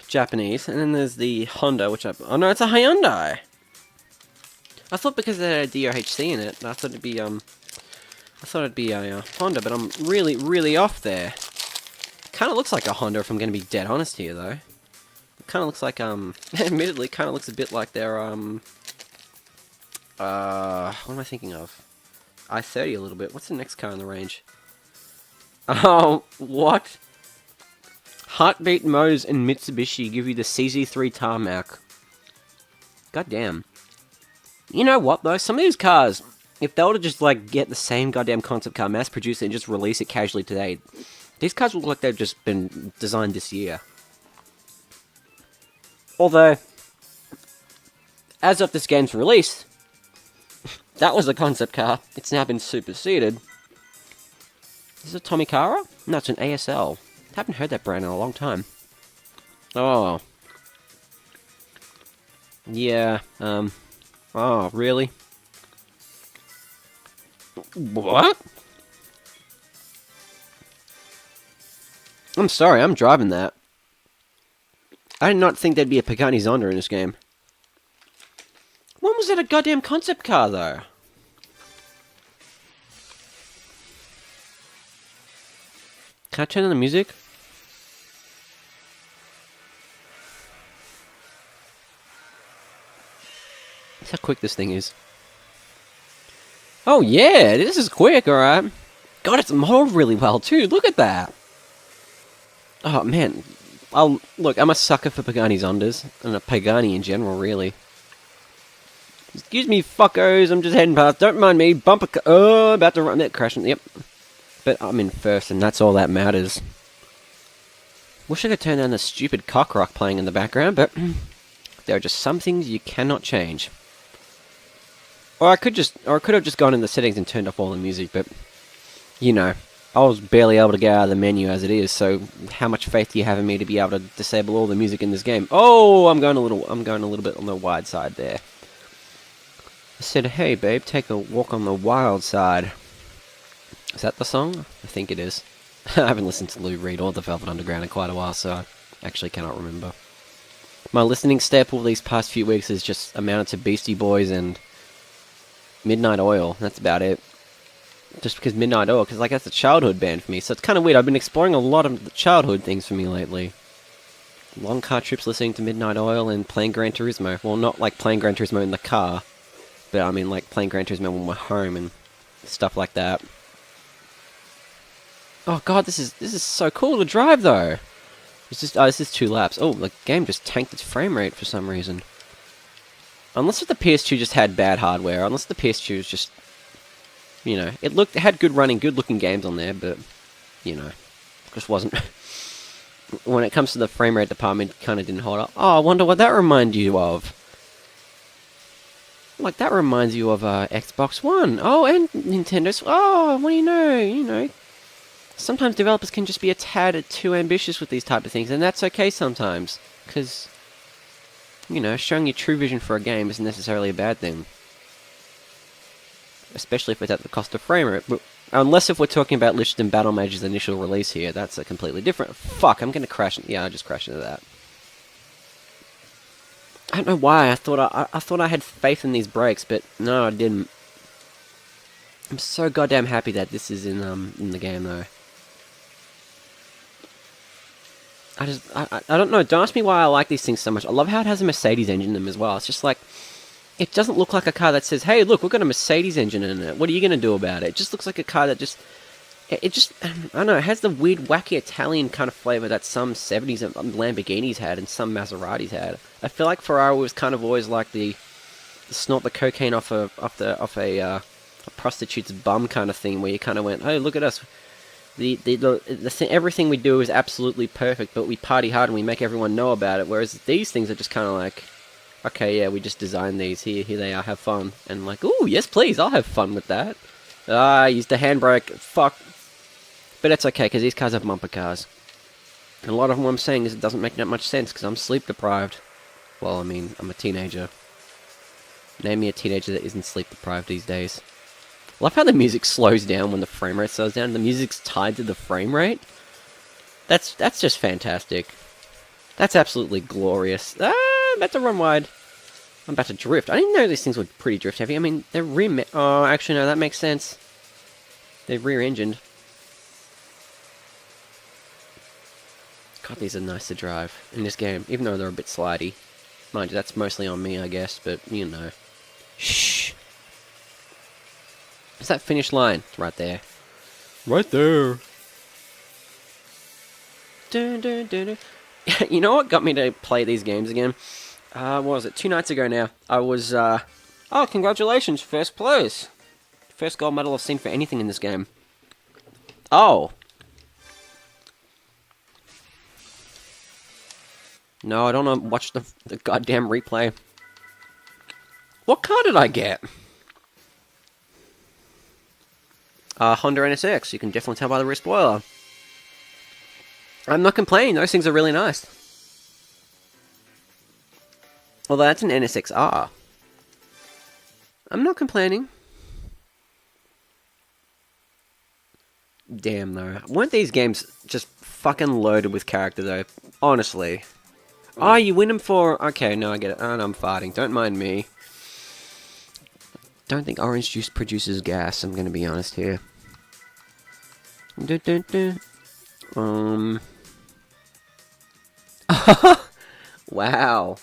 Japanese. And then there's the Honda, which oh no, it's a Hyundai. I thought because it had a DOHC in it, I thought it'd be a Honda, but I'm really off there. Kind of looks like a Honda if I'm going to be dead honest here, though. It kind of looks like admittedly, kind of looks a bit like their what am I thinking of? i30 a little bit. What's the next car in the range? Oh, what? Heartbeat Motors and Mitsubishi give you the CZ3 Tarmac. God damn. You know what, though? Some of these cars, if they were to just, like, get the same goddamn concept car, mass produce it, and just release it casually today, these cars look like they've just been designed this year. Although, as of this game's release, that was a concept car. It's now been superseded. Is it a Tomicara? No, it's an ASL. I haven't heard that brand in a long time. Oh. Yeah, oh, really? What? I'm sorry, I'm driving that. I did not think there'd be a Pagani Zonda in this game. When was that a goddamn concept car, though? Can I turn on the music? That's how quick this thing is. Oh yeah, this is quick, alright. God, it's modeled really well too, look at that! Oh man, look, I'm a sucker for Pagani Zondas, and a Pagani in general, really. Excuse me, fuckos, I'm just heading past, don't mind me, bumper car, oh, about to run that crashing, yep. But I'm in first, and that's all that matters. Wish I could turn down the stupid cock rock playing in the background, but there are just some things you cannot change. Or I could have just gone in the settings and turned off all the music, but, you know, I was barely able to get out of the menu as it is, so how much faith do you have in me to be able to disable all the music in this game? Oh, I'm going a little bit on the wide side there. I said, hey babe, take a walk on the wild side. Is that the song? I think it is. I haven't listened to Lou Reed or the Velvet Underground in quite a while, so I actually cannot remember. My listening staple these past few weeks has just amounted to Beastie Boys and Midnight Oil. That's about it. Just because Midnight Oil, because like that's a childhood band for me, so it's kind of weird. I've been exploring a lot of the childhood things for me lately. Long car trips listening to Midnight Oil and playing Gran Turismo. Well, not like playing Gran Turismo in the car, but I mean like playing Gran Turismo when we're home and stuff like that. Oh god, this is so cool to drive though. It's just this is 2 laps. Oh, the game just tanked its frame rate for some reason. Unless if the PS2 just had bad hardware, unless the PS2 is just, you know, it had good running, good looking games on there, but, you know, just wasn't. When it comes to the frame rate department, it kind of didn't hold up. Oh, I wonder what that reminds you of. Like, that reminds you of Xbox One. Oh, and Nintendo. Oh, what do you know, sometimes developers can just be a tad too ambitious with these type of things, and that's okay sometimes, because, you know, showing your true vision for a game isn't necessarily a bad thing. Especially if it's at the cost of frame rate. But Unless if we're talking about Lichtenstein Battle Mage's initial release here, that's a completely different... Fuck, I'm gonna crash... Yeah, I just crashed into that. I don't know why, I thought I had faith in these brakes, but no, I didn't. I'm so goddamn happy that this is in the game, though. I don't know, don't ask me why I like these things so much. I love how it has a Mercedes engine in them as well. It's just like... It doesn't look like a car that says, hey, look, we've got a Mercedes engine in it. What are you going to do about it? It just looks like a car that just... It just... I don't know, it has the weird, wacky Italian kind of flavour that some 70s Lamborghinis had and some Maseratis had. I feel like Ferrari was kind of always like the snort the cocaine off a prostitute's bum kind of thing, where you kind of went, hey, look at us. Everything we do is absolutely perfect, but we party hard and we make everyone know about it, whereas these things are just kind of like... Okay, yeah, we just designed these. Here they are, have fun. And like, ooh, yes please, I'll have fun with that. I used the handbrake, fuck. But that's okay, because these cars have bumper cars. And a lot of what I'm saying is it doesn't make that much sense, because I'm sleep deprived. Well, I mean, I'm a teenager. Name me a teenager that isn't sleep deprived these days. I love how the music slows down when the frame rate slows down. The music's tied to the frame rate. That's just fantastic. That's absolutely glorious. I'm about to run wide. I'm about to drift. I didn't know these things were pretty drift heavy. I mean, they're rear... Oh, actually, no, that makes sense. They're rear-engined. God, these are nice to drive in this game, even though they're a bit slidey. Mind you, that's mostly on me, I guess, but, you know. Shh! It's that finish line. It's right there. Right there! Dun, dun, dun, dun. You know what got me to play these games again? What was it? 2 nights ago now. I was, oh, congratulations, first place. First gold medal I've seen for anything in this game. Oh. No, I don't want to watch the goddamn replay. What car did I get? Honda NSX. You can definitely tell by the rear spoiler. I'm not complaining, those things are really nice. Although that's an NSX-R. I'm not complaining. Damn, though. Weren't these games just fucking loaded with character, though? Honestly. Oh, you win them for... Okay, no, I get it. Oh, no, I'm farting. Don't mind me. Don't think orange juice produces gas, I'm gonna be honest here. Wow.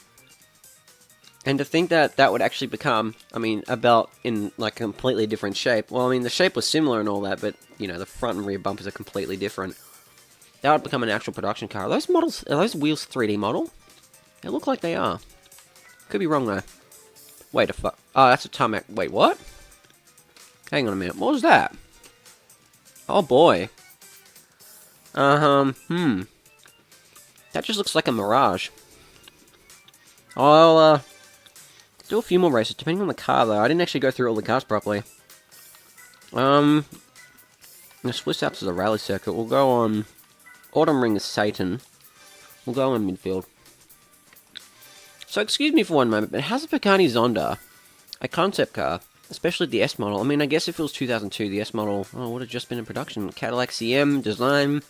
And to think that that would actually become, I mean, a belt in, like, a completely different shape. Well, I mean, the shape was similar and all that, but, you know, the front and rear bumpers are completely different. That would become an actual production car. Are those wheels 3D model? They look like they are. Could be wrong, though. Wait a fuck. Oh, that's a tarmac. Wait, what? Hang on a minute. What was that? Oh, boy. That just looks like a Mirage. I'll, do a few more races, depending on the car, though. I didn't actually go through all the cars properly. The Swiss Alps is a rally circuit. We'll go on... Autumn Ring is Satan. We'll go in midfield. So, excuse me for one moment, but how's a Pagani Zonda a concept car? Especially the S model. I mean, I guess if it was 2002, the S model, would have just been in production. Cadillac CM, design...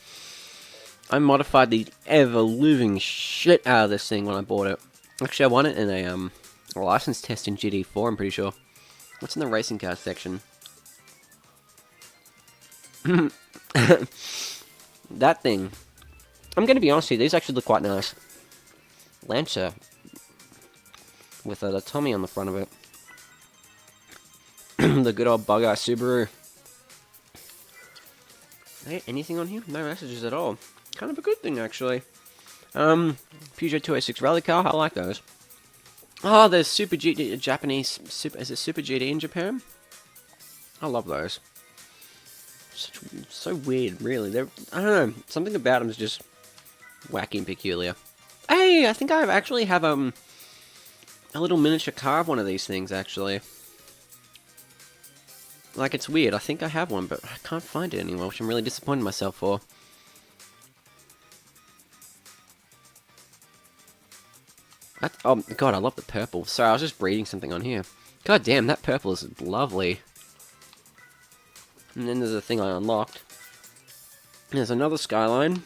I modified the ever-living shit out of this thing when I bought it. Actually, I won it in a license test in GT4, I'm pretty sure. What's in the racing car section? That thing. I'm going to be honest with you, these actually look quite nice. Lancer. With the Tommy on the front of it. The good old bug-eye Subaru. Hey, anything on here? No messages at all. Kind of a good thing, actually. Peugeot 206 rally car, I like those. Oh, there's Super GT, Japanese, is it Super GT in Japan? I love those. So weird, really. I don't know, something about them is just wacky and peculiar. Hey, I think I actually have, a little miniature car of one of these things, actually. Like, it's weird, I think I have one, but I can't find it anymore, which I'm really disappointed in myself for. Oh, God, I love the purple. Sorry, I was just reading something on here. God damn, that purple is lovely. And then there's a thing I unlocked. And there's another skyline.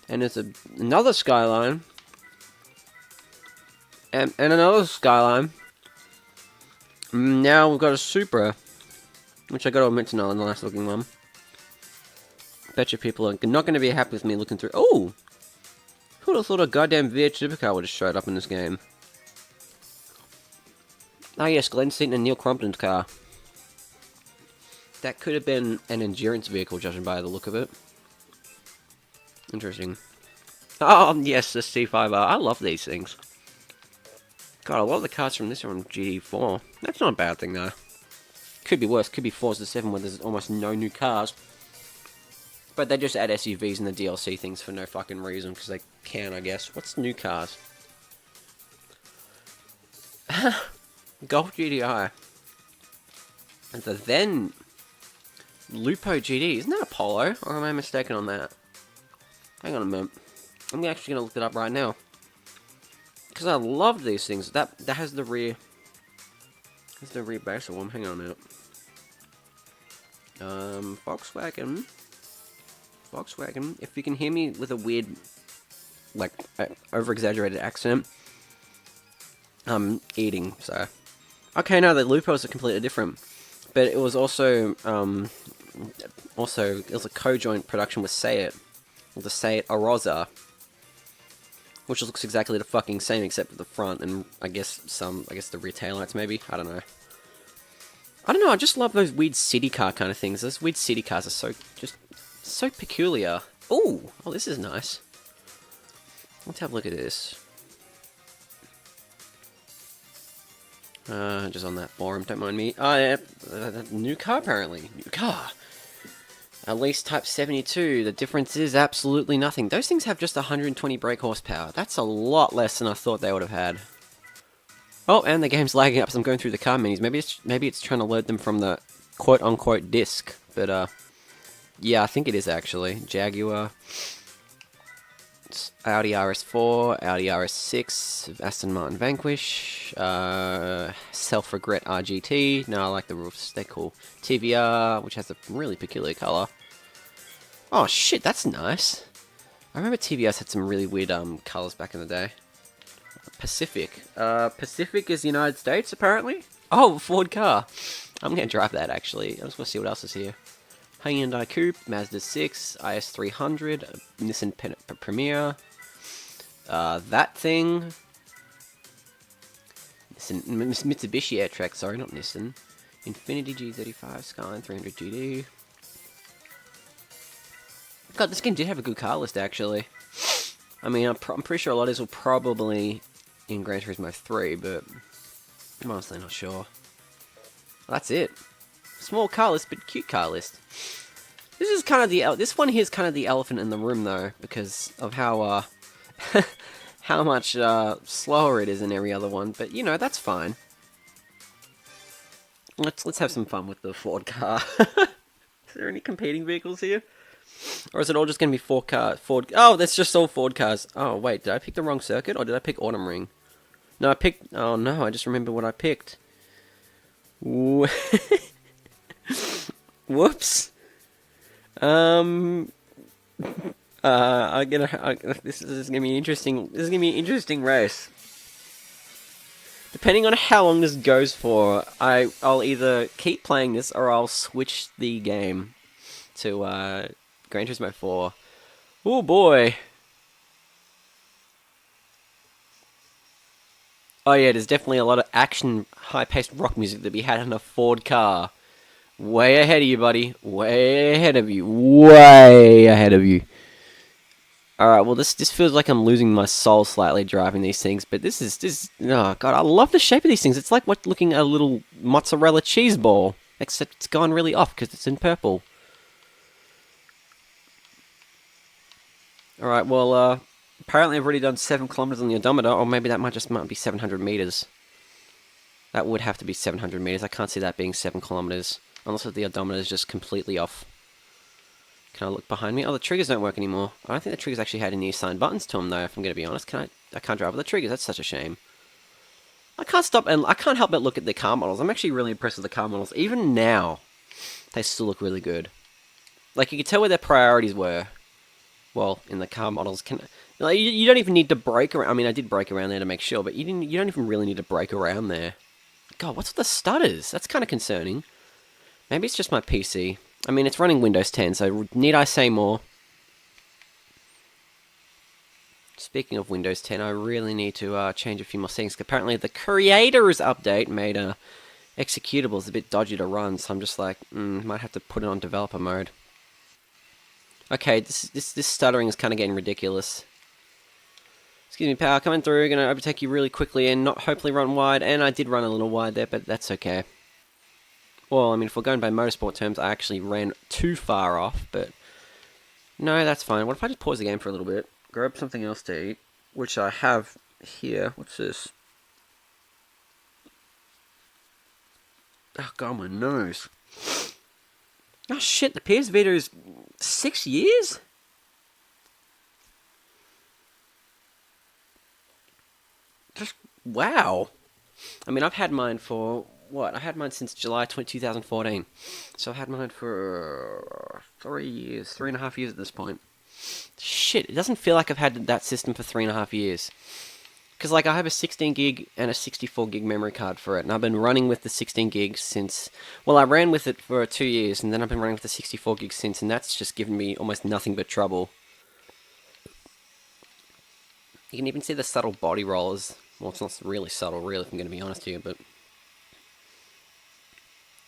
And there's another skyline. And another skyline. Now we've got a Supra. Which I gotta admit to not a nice looking one. Bet you people are not going to be happy with me looking through. Oh! Who would have thought a goddamn V8 supercar would have showed up in this game? Ah yes, Glenn Seaton and Neil Crompton's car. That could have been an endurance vehicle, judging by the look of it. Interesting. Oh, yes, the C5R. I love these things. God, a lot of the cars from this are on GT4. That's not a bad thing, though. Could be worse. Could be Forza 7 where there's almost no new cars. But they just add SUVs and the DLC things for no fucking reason, because they can, I guess. What's new cars? Golf GTI. And the then Lupo GT. Isn't that a Polo? Or am I mistaken on that? Hang on a minute. I'm actually going to look it up right now. Because I love these things. That has the rear... There's the rear base of one. Hang on a minute. Volkswagen. If you can hear me with a weird, like, over-exaggerated accent, I'm eating, so. Okay, no, the Lupos are completely different. But it was also, it was a co-joint production with Seat. The Seat Arosa. Which looks exactly the fucking same except for the front and I guess the rear taillights maybe. I don't know. I just love those weird city car kind of things. Those weird city cars are so peculiar. Ooh, oh, this is nice. Let's have a look at this. Just on that forum, don't mind me. Oh, yeah, new car apparently. New car. At least Type 72, the difference is absolutely nothing. Those things have just 120 brake horsepower. That's a lot less than I thought they would have had. Oh, and the game's lagging up as I'm going through the car menus. Maybe it's trying to load them from the quote-unquote disc. But, yeah, I think it is actually. Jaguar, Audi RS4, Audi RS6, Aston Martin Vanquish, Self-Regret RGT. No, I like the roofs, they're cool. TVR, which has a really peculiar colour. Oh shit, that's nice. I remember TVRs had some really weird colours back in the day. Pacific. Pacific is the United States, apparently. Oh, Ford car. I'm going to drive that, actually. I just want to see what else is here. Hyundai Coupe, Mazda 6, IS300, Nissan Premier, that thing, Mitsubishi Airtrack, sorry, not Nissan, Infiniti G35, Skyline 300 GD. God, this game did have a good car list, actually. I mean, I'm pretty sure a lot of these will probably in Gran Turismo 3, but I'm honestly not sure. That's it. Small car list, but cute car list. This is kind of this one here is kind of the elephant in the room, though, because of how, how much, slower it is than every other one, but, you know, that's fine. Let's have some fun with the Ford car. Is there any competing vehicles here? Or is it all just going to be Ford? Oh, that's just all Ford cars. Oh, wait, did I pick the wrong circuit, or did I pick Autumn Ring? No, I picked, oh no, I just remember what I picked. Whoops. This is gonna be interesting. This is gonna be an interesting race. Depending on how long this goes for, I'll either keep playing this or I'll switch the game to Gran Turismo 4. Oh boy. Oh yeah, there's definitely a lot of action, high-paced rock music that we had in a Ford car. Way ahead of you, buddy. Way ahead of you. Way ahead of you. Alright, well this feels like I'm losing my soul slightly driving these things, but this oh god, I love the shape of these things. It's like looking at a little mozzarella cheese ball, except it's gone really off because it's in purple. Alright, well, apparently I've already done 7 kilometers on the odometer, or maybe that might be 700 meters. That would have to be 700 meters. I can't see that being 7 kilometers. Unless the odometer is just completely off. Can I look behind me? Oh, the triggers don't work anymore. I don't think the triggers actually had any assigned buttons to them, though, if I'm going to be honest. I can't drive with the triggers. That's such a shame. I can't help but look at the car models. I'm actually really impressed with the car models. Even now, they still look really good. Like, you can tell where their priorities were. Well, in the car models, like, you don't even need to brake around. I mean, I did brake around there to make sure, but you don't even really need to brake around there. God, what's with the stutters? That's kind of concerning. Maybe it's just my PC. I mean, it's running Windows 10, so need I say more? Speaking of Windows 10, I really need to change a few more settings. Apparently, the Creators update made executables a bit dodgy to run, so I'm just like, might have to put it on developer mode. Okay, this stuttering is kind of getting ridiculous. Excuse me, power coming through. Gonna overtake you really quickly and not hopefully run wide. And I did run a little wide there, but that's okay. Well, I mean, if we're going by motorsport terms, I actually ran too far off, but no, that's fine. What if I just pause the game for a little bit, grab something else to eat, which I have here. What's this? Oh, God, my nose. Oh, shit, the PS Vita is 6 years? Just, wow. I mean, I've had mine for, what? I had mine since July 2014. So I've had mine for 3 years, 3.5 years at this point. Shit, it doesn't feel like I've had that system for 3.5 years. Because, like, I have a 16 gig and a 64 gig memory card for it, and I've been running with the 16 gigs since... Well, I ran with it for 2 years, and then I've been running with the 64 gigs since, and that's just given me almost nothing but trouble. You can even see the subtle body rollers. Well, it's not really subtle, really, if I'm going to be honest here, but...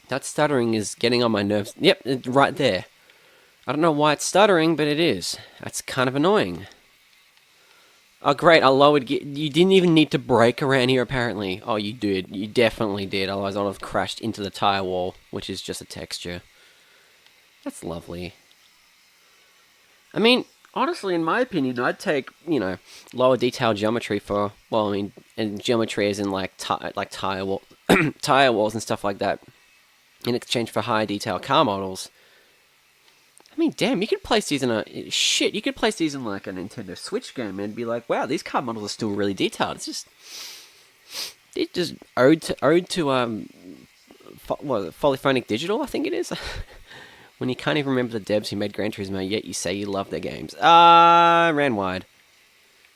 That stuttering is getting on my nerves. Yep, it's right there. I don't know why it's stuttering, but it is. That's kind of annoying. Oh, great, I lowered... You didn't even need to brake around here, apparently. Oh, you did. You definitely did. Otherwise, I would have crashed into the tire wall, which is just a texture. That's lovely. I mean, honestly, in my opinion, I'd take, lower detail geometry for... Well, I mean, and geometry is in, like tire walls and stuff like that, in exchange for higher detail car models. I mean, damn, you could place these in you could place these in, like, a Nintendo Switch game and be like, wow, these car models are still really detailed. It's just ode to Polyphonic Digital, I think it is. When you can't even remember the devs who made Gran Turismo, yet you say you love their games. I ran wide.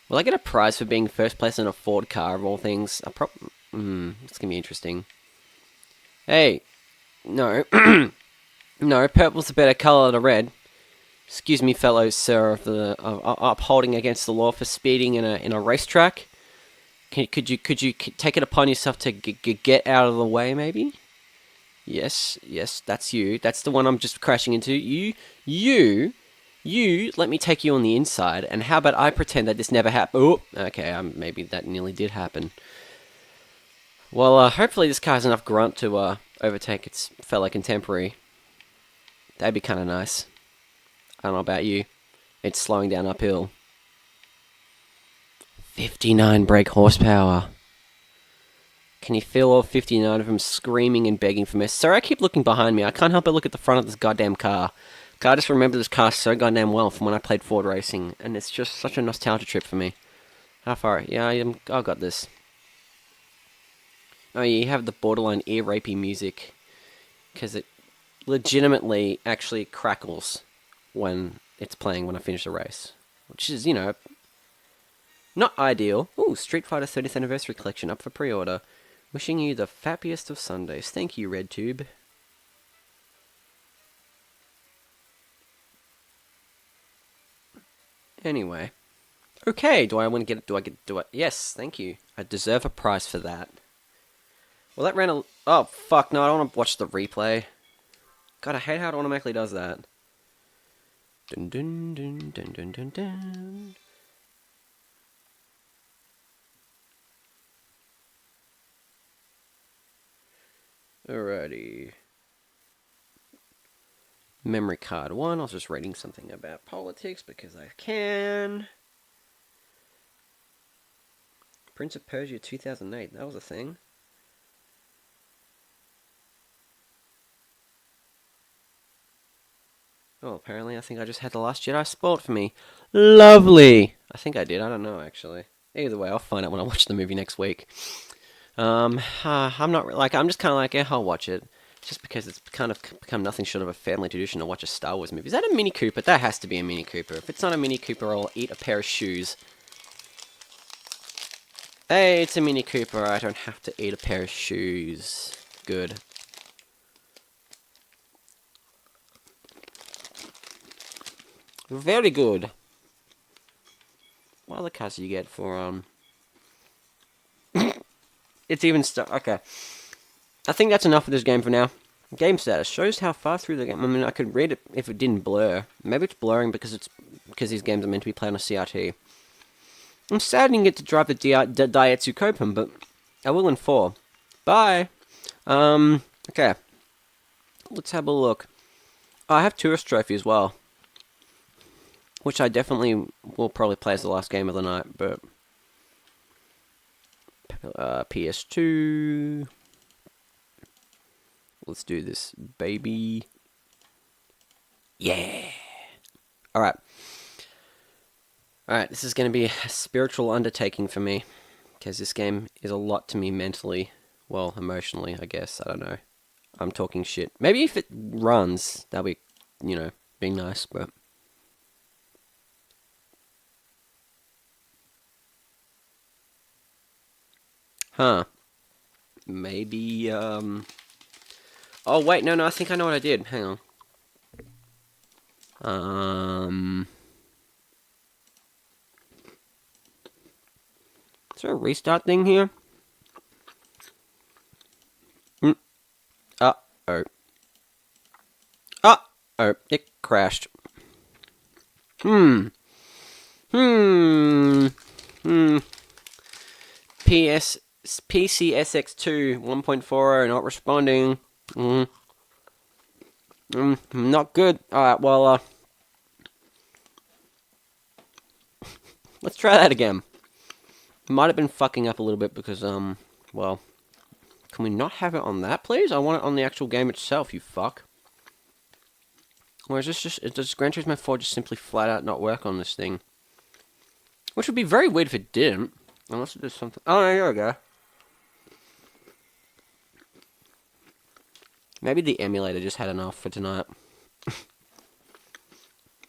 Will I get a prize for being first place in a Ford car, of all things? It's gonna be interesting. Hey, no. No, purple's a better colour than red. Excuse me, fellow sir of the upholding against the law for speeding in a racetrack. Could you take it upon yourself to get out of the way, maybe? Yes, that's you. That's the one I'm just crashing into. You. Let me take you on the inside, and how about I pretend that this never happened? Oh, okay. Maybe that nearly did happen. Well, hopefully this car has enough grunt to overtake its fellow contemporary. That'd be kind of nice. I don't know about you. It's slowing down uphill. 59 brake horsepower. Can you feel all 59 of them screaming and begging for me? Sorry, I keep looking behind me. I can't help but look at the front of this goddamn car. I just remember this car so goddamn well from when I played Ford Racing, and it's just such a nostalgia trip for me. How far? Yeah, I got this. Oh, yeah, you have the borderline ear-rapey music, because it legitimately actually crackles when it's playing when I finish the race, which is, not ideal. Ooh, Street Fighter 30th Anniversary Collection up for pre-order. Wishing you the happiest of Sundays. Thank you, RedTube. Anyway. Okay, do I want to get it? Yes, thank you. I deserve a prize for that. Well, that ran oh, fuck, no, I don't want to watch the replay. God, I hate how it automatically does that. Dun dun dun dun dun dun dun. Alrighty. Memory card 1. I was just reading something about politics because I can. Prince of Persia 2008. That was a thing. Oh, apparently I think I just had The Last Jedi spoiled for me. Lovely! I think I did. I don't know, actually. Either way, I'll find out when I watch the movie next week. I'm not... I'm just kind of like, I'll watch it. Just because it's kind of become nothing short of a family tradition to watch a Star Wars movie. Is that a Mini Cooper? That has to be a Mini Cooper. If it's not a Mini Cooper, I'll eat a pair of shoes. Hey, it's a Mini Cooper. I don't have to eat a pair of shoes. Good. Very good. What other cars do you get for, It's even okay. I think that's enough for this game for now. Game status shows how far through the game. I mean, I could read it if it didn't blur. Maybe it's blurring because these games are meant to be played on a CRT. I'm sad I didn't get to drive the Daihatsu Copen, but I will in 4. Bye. Okay. Let's have a look. Oh, I have Tourist Trophy as well, which I definitely will probably play as the last game of the night. But PS2. Let's do this, baby. Yeah. Alright. Alright, this is going to be a spiritual undertaking for me. Because this game is a lot to me mentally. Well, emotionally, I guess. I don't know. I'm talking shit. Maybe if it runs, that'll be, be nice, but... Huh. Maybe, Oh, wait, no, I think I know what I did. Hang on. Is there a restart thing here? Uh-oh. Uh-oh, it crashed. PCSX2 1.40 not responding. Not good. Alright, well, let's try that again. Might have been fucking up a little bit because, well, can we not have it on that, please? I want it on the actual game itself, you fuck. Or is this does Gran Turismo 4 just simply flat out not work on this thing? Which would be very weird if it didn't. Unless it does something. Oh, no, here we go. Maybe the emulator just had enough for tonight.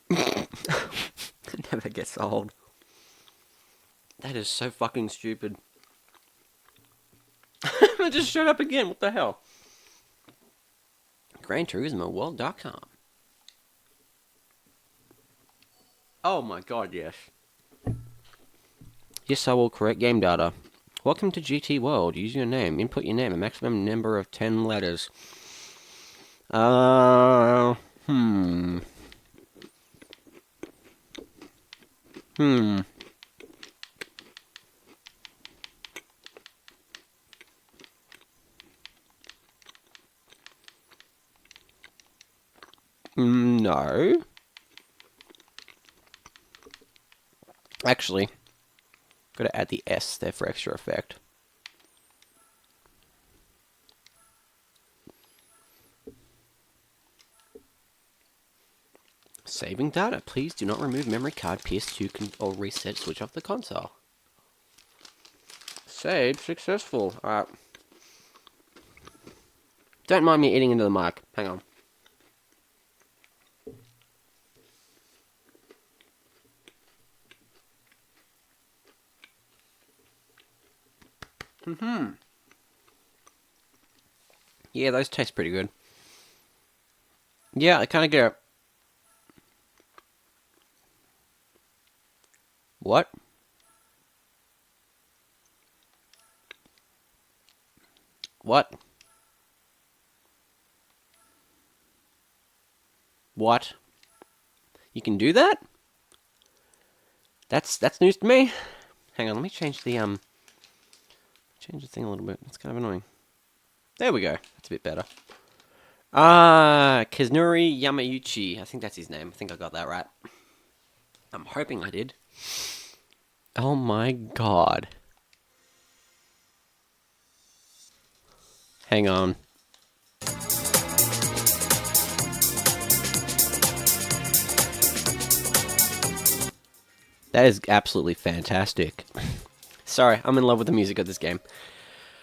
It never gets old. That is so fucking stupid. It just showed up again. What the hell? Gran Turismo World.com. Oh my god, yes. Yes, I will correct game data. Welcome to GT World. Use your name. Input your name. A maximum number of 10 letters. No. Actually, gotta add the S there for extra effect. Saving data. Please do not remove memory card, PS2 or reset, switch off the console. Save successful. Alright. Don't mind me eating into the mic. Hang on. Yeah, those taste pretty good. Yeah, I kind of get it. What? What? What? You can do that? That's news to me. Hang on, let me change the thing a little bit. It's kind of annoying. There we go. That's a bit better. Kazunori Yamauchi. I think that's his name. I think I got that right. I'm hoping I did. Oh my god. Hang on. That is absolutely fantastic. Sorry, I'm in love with the music of this game.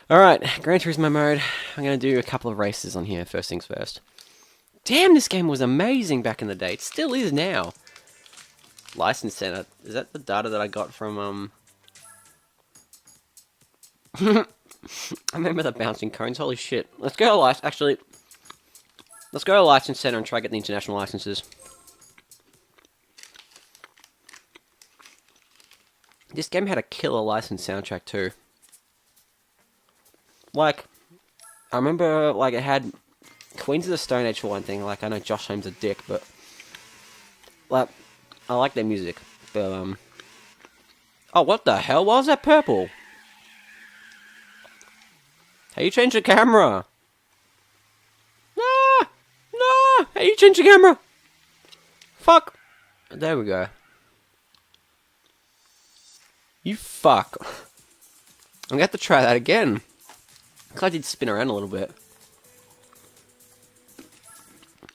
Alright, Gran Turismo mode. I'm going to do a couple of races on here, first things first. Damn, this game was amazing back in the day. It still is now. License Center. Is that the data that I got from, I remember the bouncing cones. Holy shit. Let's go to actually, let's go to License Center and try to get the international licenses. This game had a killer license soundtrack too. Like, I remember, like, it had Queens of the Stone Age for one thing. Like, I know Josh Holmes a dick, but, like, I like their music. But, oh, what the hell? Why was that purple? How you change the camera? Nah! Nah! How you change the camera? Fuck! There we go. You fuck. I'm gonna have to try that again. Because I did spin around a little bit.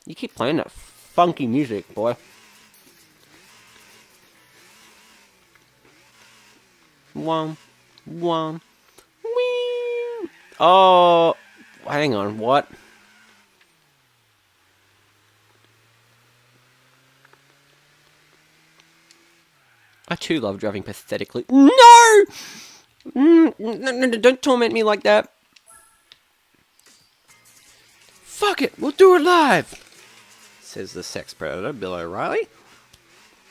You keep playing that funky music, boy. One. Whee! Oh, hang on, what? I too love driving pathetically. No! No, don't torment me like that. Fuck it, we'll do it live! Says the sex predator, Bill O'Reilly.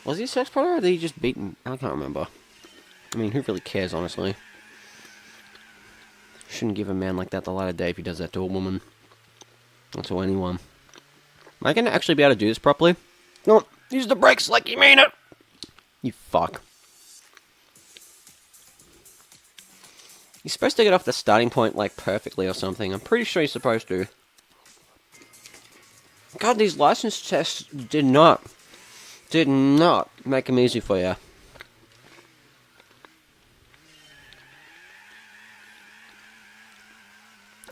Was he a sex predator or did he just beat him? I can't remember. I mean, who really cares, honestly? Shouldn't give a man like that the light of day if he does that to a woman. Or to anyone. Am I gonna actually be able to do this properly? No, use the brakes like you mean it! You fuck. You're supposed to get off the starting point, like, perfectly or something. I'm pretty sure you're supposed to. God, these license tests did not make them easy for you.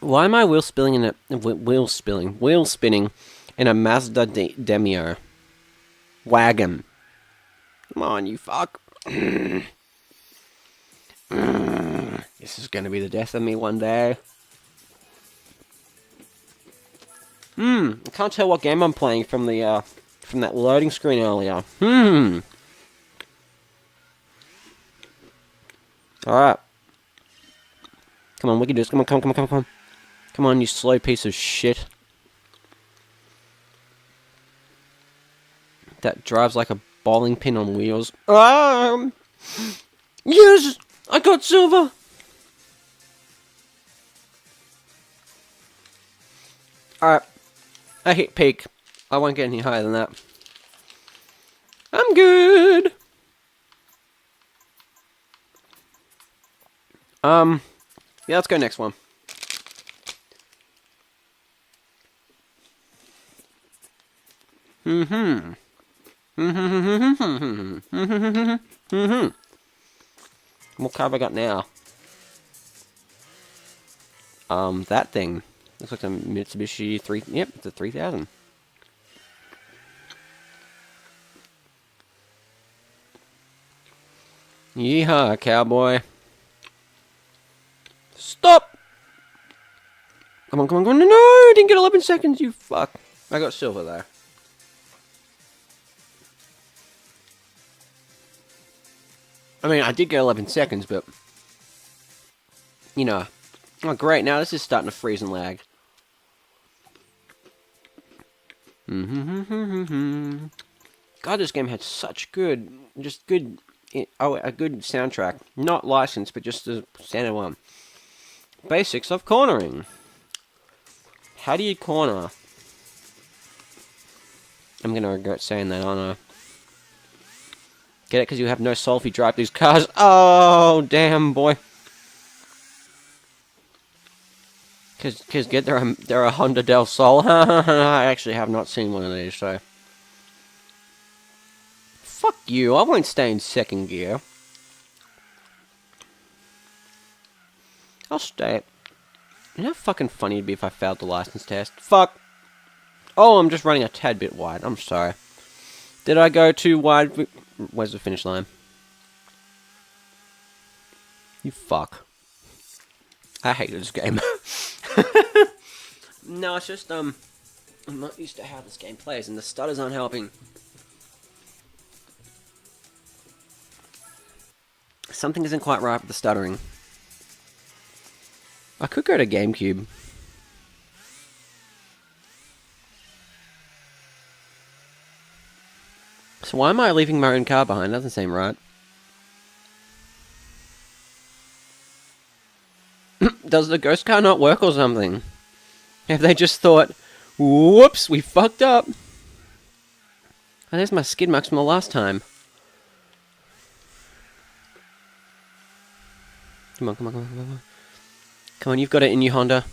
Why am I wheel spinning in a Mazda Demio wagon? Come on, you fuck. This is gonna be the death of me one day. I can't tell what game I'm playing from the from that loading screen earlier. Alright. Come on, we can do this. Come on. Come on, you slow piece of shit. That drives like a bowling pin on wheels. Yes! I got silver! Alright. I hit peak. I won't get any higher than that. I'm good! Yeah, let's go next one. What car have I got now? That thing. Looks like a Mitsubishi 3... Yep, it's a 3000. Yeehaw, cowboy. Stop! Come on. No, I didn't get 11 seconds, you fuck. I got silver there. I mean, I did get 11 seconds, but... You know. Oh, great, now this is starting to freeze and lag. God, this game had such good... Just good... a good soundtrack. Not licensed, but just a standard one. Basics of cornering. How do you corner? I'm gonna regret saying that, aren't I? Get it? Because you have no soul if you drive these cars. Oh, damn, boy. Because they're a Honda Del Sol. I actually have not seen one of these, so... Fuck you, I won't stay in second gear. I'll stay. You know how fucking funny it'd be if I failed the license test? Fuck! Oh, I'm just running a tad bit wide. I'm sorry. Did I go too wide? Where's the finish line? You fuck. I hate this game. No, it's just, I'm not used to how this game plays, and the stutters aren't helping. Something isn't quite right with the stuttering. I could go to GameCube. So why am I leaving my own car behind? Doesn't seem right. Does the ghost car not work or something? Have they just thought, whoops, we fucked up? Oh, there's my skid marks from the last time. Come on, come on, come on, come on. Come on, you've got it in you, Honda.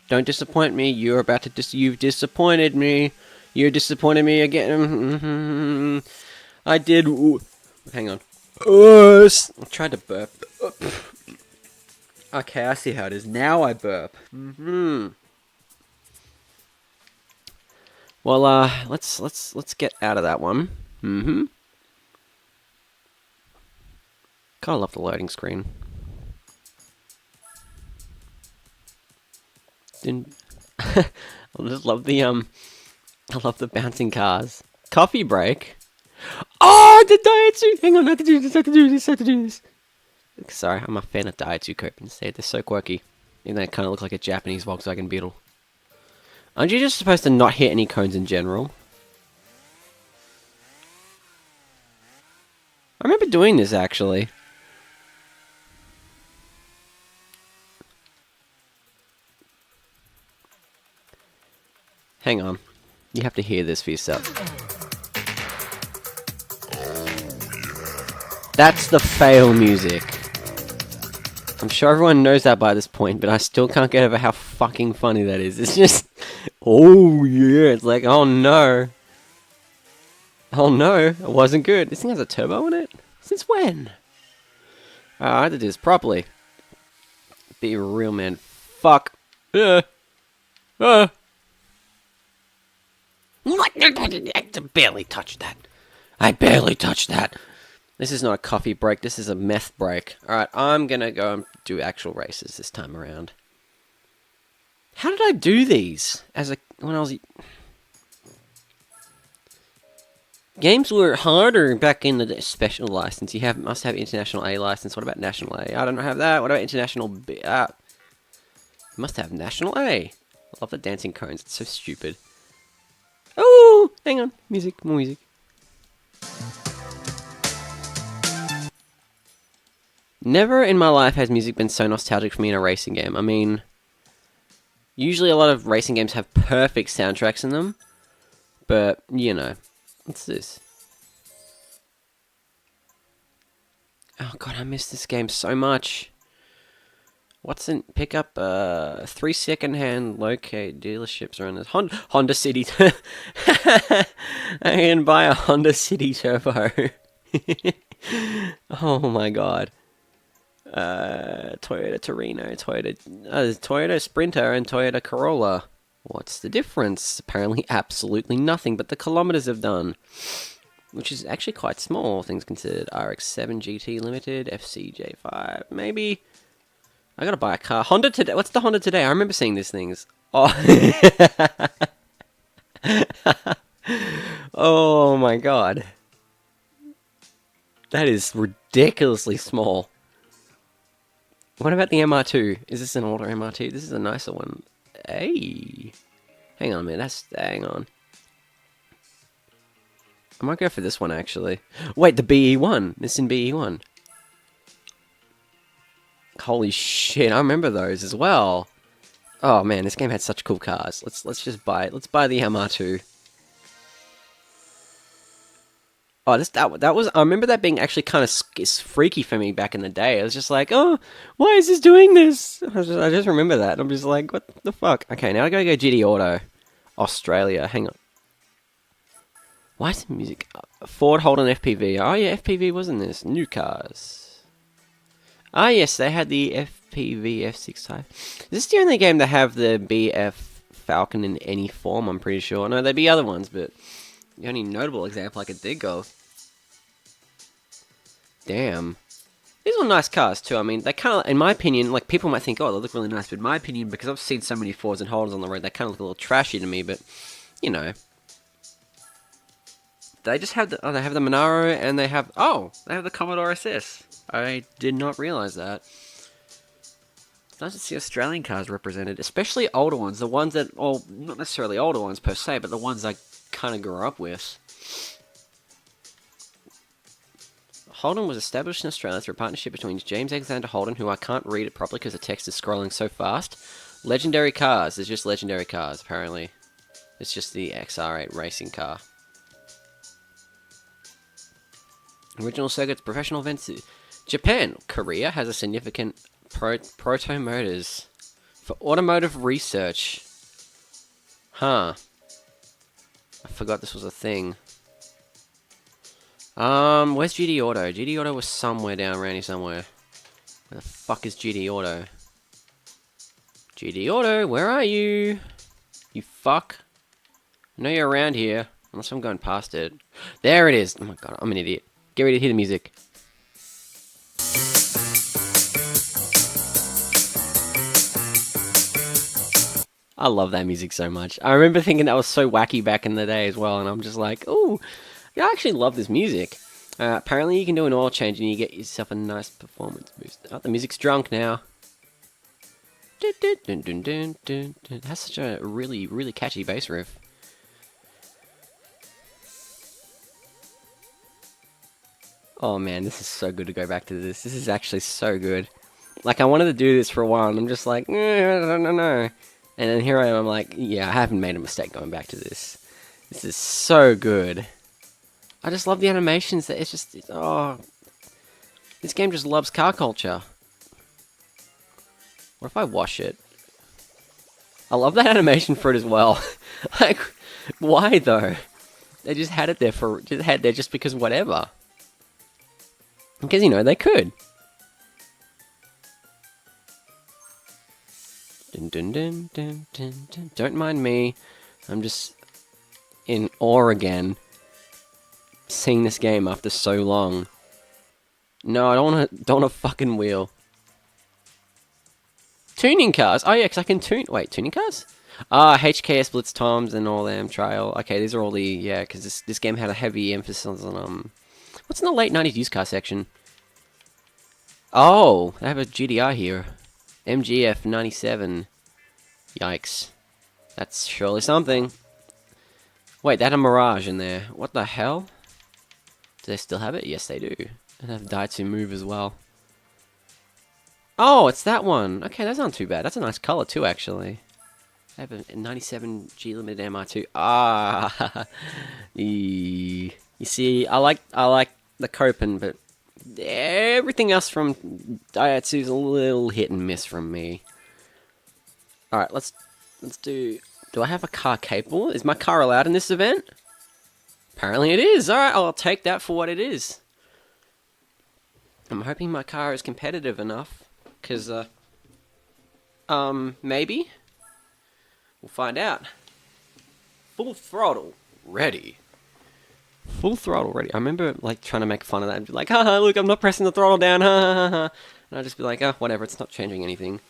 Don't disappoint me. You're about to you've disappointed me. You disappointed me again. I did. Hang on. I tried to burp. Okay, I see how it is. Now I burp. Well, let's get out of that one. God, I love the loading screen. I just love the I love the bouncing cars. Coffee break. Oh, the Daihatsu! Hang on, I have to do this, I have to do this, I have to do this. Sorry, I'm a fan of Daihatsu Cope instead. They're so quirky. Even they kind of look like a Japanese Volkswagen Beetle. Aren't you just supposed to not hit any cones in general? I remember doing this, actually. Hang on. You have to hear this for yourself. That's the fail music. I'm sure everyone knows that by this point, but I still can't get over how fucking funny that is. It's just... Oh, yeah. It's like, oh, no. Oh, no. It wasn't good. This thing has a turbo in it? Since when? I have to do this properly. Be real, man. Fuck. I barely touched that. I barely touched that. This is not a coffee break. This is a meth break. Alright, I'm gonna go and do actual races this time around. How did I do these? When I was... Games were harder back in the special license. You must have international A license. What about national A? I don't have that. What about international B? You must have national A. I love the dancing cones. It's so stupid. Oh, hang on. Music, more music. Never in my life has music been so nostalgic for me in a racing game. I mean, usually a lot of racing games have perfect soundtracks in them. But, you know, what's this? Oh god, I miss this game so much. What's in... Pick up 3 second-hand locate dealerships around this. Honda City. I can buy a Honda City Turbo. Oh my god. Toyota Torino, Toyota Sprinter, and Toyota Corolla. What's the difference? Apparently absolutely nothing, but the kilometers have done. Which is actually quite small, things considered. RX-7 GT Limited, FCJ5, maybe... I gotta buy a car. Honda today. What's the Honda today? I remember seeing these things. Oh. Oh my god. That is ridiculously small. What about the MR2? Is this an older MR2? This is a nicer one. Hey. Hang on a minute. Hang on. I might go for this one, actually. Wait, the BE1. This in BE1. Holy shit, I remember those as well. Oh man, this game had such cool cars. Let's just buy it. Let's buy the MR2. Oh, that was... I remember that being actually kind of freaky for me back in the day. I was just like, oh, why is this doing this? I just remember that. I'm just like, what the fuck? Okay, now I gotta go GD Auto. Australia, hang on. Why is the music... Ford Holden FPV. Oh yeah, FPV wasn't this. New cars. Ah yes, they had the FPV F6 type. Is this the only game that have the BF Falcon in any form? I'm pretty sure. No, there'd be other ones, but... The only notable example I could think of. Damn. These are nice cars too. I mean, they kind of, in my opinion, like people might think, oh, they look really nice, but in my opinion, because I've seen so many Fords and Holdens on the road, they kind of look a little trashy to me. But you know, they just have the, oh, they have the Monaro and they have, oh, they have the Commodore SS. I did not realize that. It's nice to see Australian cars represented, especially older ones, the ones that, well, not necessarily older ones per se, but the ones I kind of grew up with. Holden was established in Australia through a partnership between James Alexander Holden, who I can't read it properly because the text is scrolling so fast. Legendary Cars. There's just Legendary Cars, apparently. It's just the XR8 racing car. Original circuits, professional events. Japan. Korea has a significant Proto Motors for automotive research. Huh. I forgot this was a thing. Where's GD Auto? GD Auto was somewhere down around here somewhere. Where the fuck is GD Auto? GD Auto, where are you? You fuck. I know you're around here. Unless I'm going past it. There it is. Oh my god, I'm an idiot. Get ready to hear the music. I love that music so much. I remember thinking that was so wacky back in the day as well, and I'm just like, ooh, yeah, I actually love this music. Apparently you can do an oil change and you get yourself a nice performance boost. Oh, the music's drunk now. It has such a really, really catchy bass riff. Oh man, this is so good to go back to this. This is actually so good. Like, I wanted to do this for a while, and I'm just like, no. And then here I am, I'm like, yeah, I haven't made a mistake going back to this. This is so good. I just love the animations. It's just, oh. This game just loves car culture. What if I wash it? I love that animation for it as well. Like, why though? They just had it there just because whatever. Because, you know, they could. Don't mind me. I'm just in awe again. Seeing this game after so long. No, I don't want a fucking wheel. Tuning cars. Oh yeah, because I can tune. Wait, tuning cars? HKS Blitz Toms and all them Trail. Okay, these are all the, yeah, because this game had a heavy emphasis on what's in the late 90s used car section? Oh, they have a GDR here. MGF 97. Yikes. That's surely something. Wait, they had a Mirage in there. What the hell? Do they still have it? Yes, they do. And they have Daihatsu Move as well. Oh, it's that one. Okay, that's not too bad. That's a nice color too, actually. I have a 97 G Limited MR2. Ah, you see, I like the Copen, but everything else from Daihatsu is a little hit and miss from me. All right, let's do. Do I have a car capable? Is my car allowed in this event? Apparently it is. All right, I'll take that for what it is. I'm hoping my car is competitive enough, because maybe we'll find out. Full throttle ready. Full throttle ready. I remember like trying to make fun of that and be like, haha, look, I'm not pressing the throttle down, ha ha ha. And I'd just be like, oh, whatever, it's not changing anything.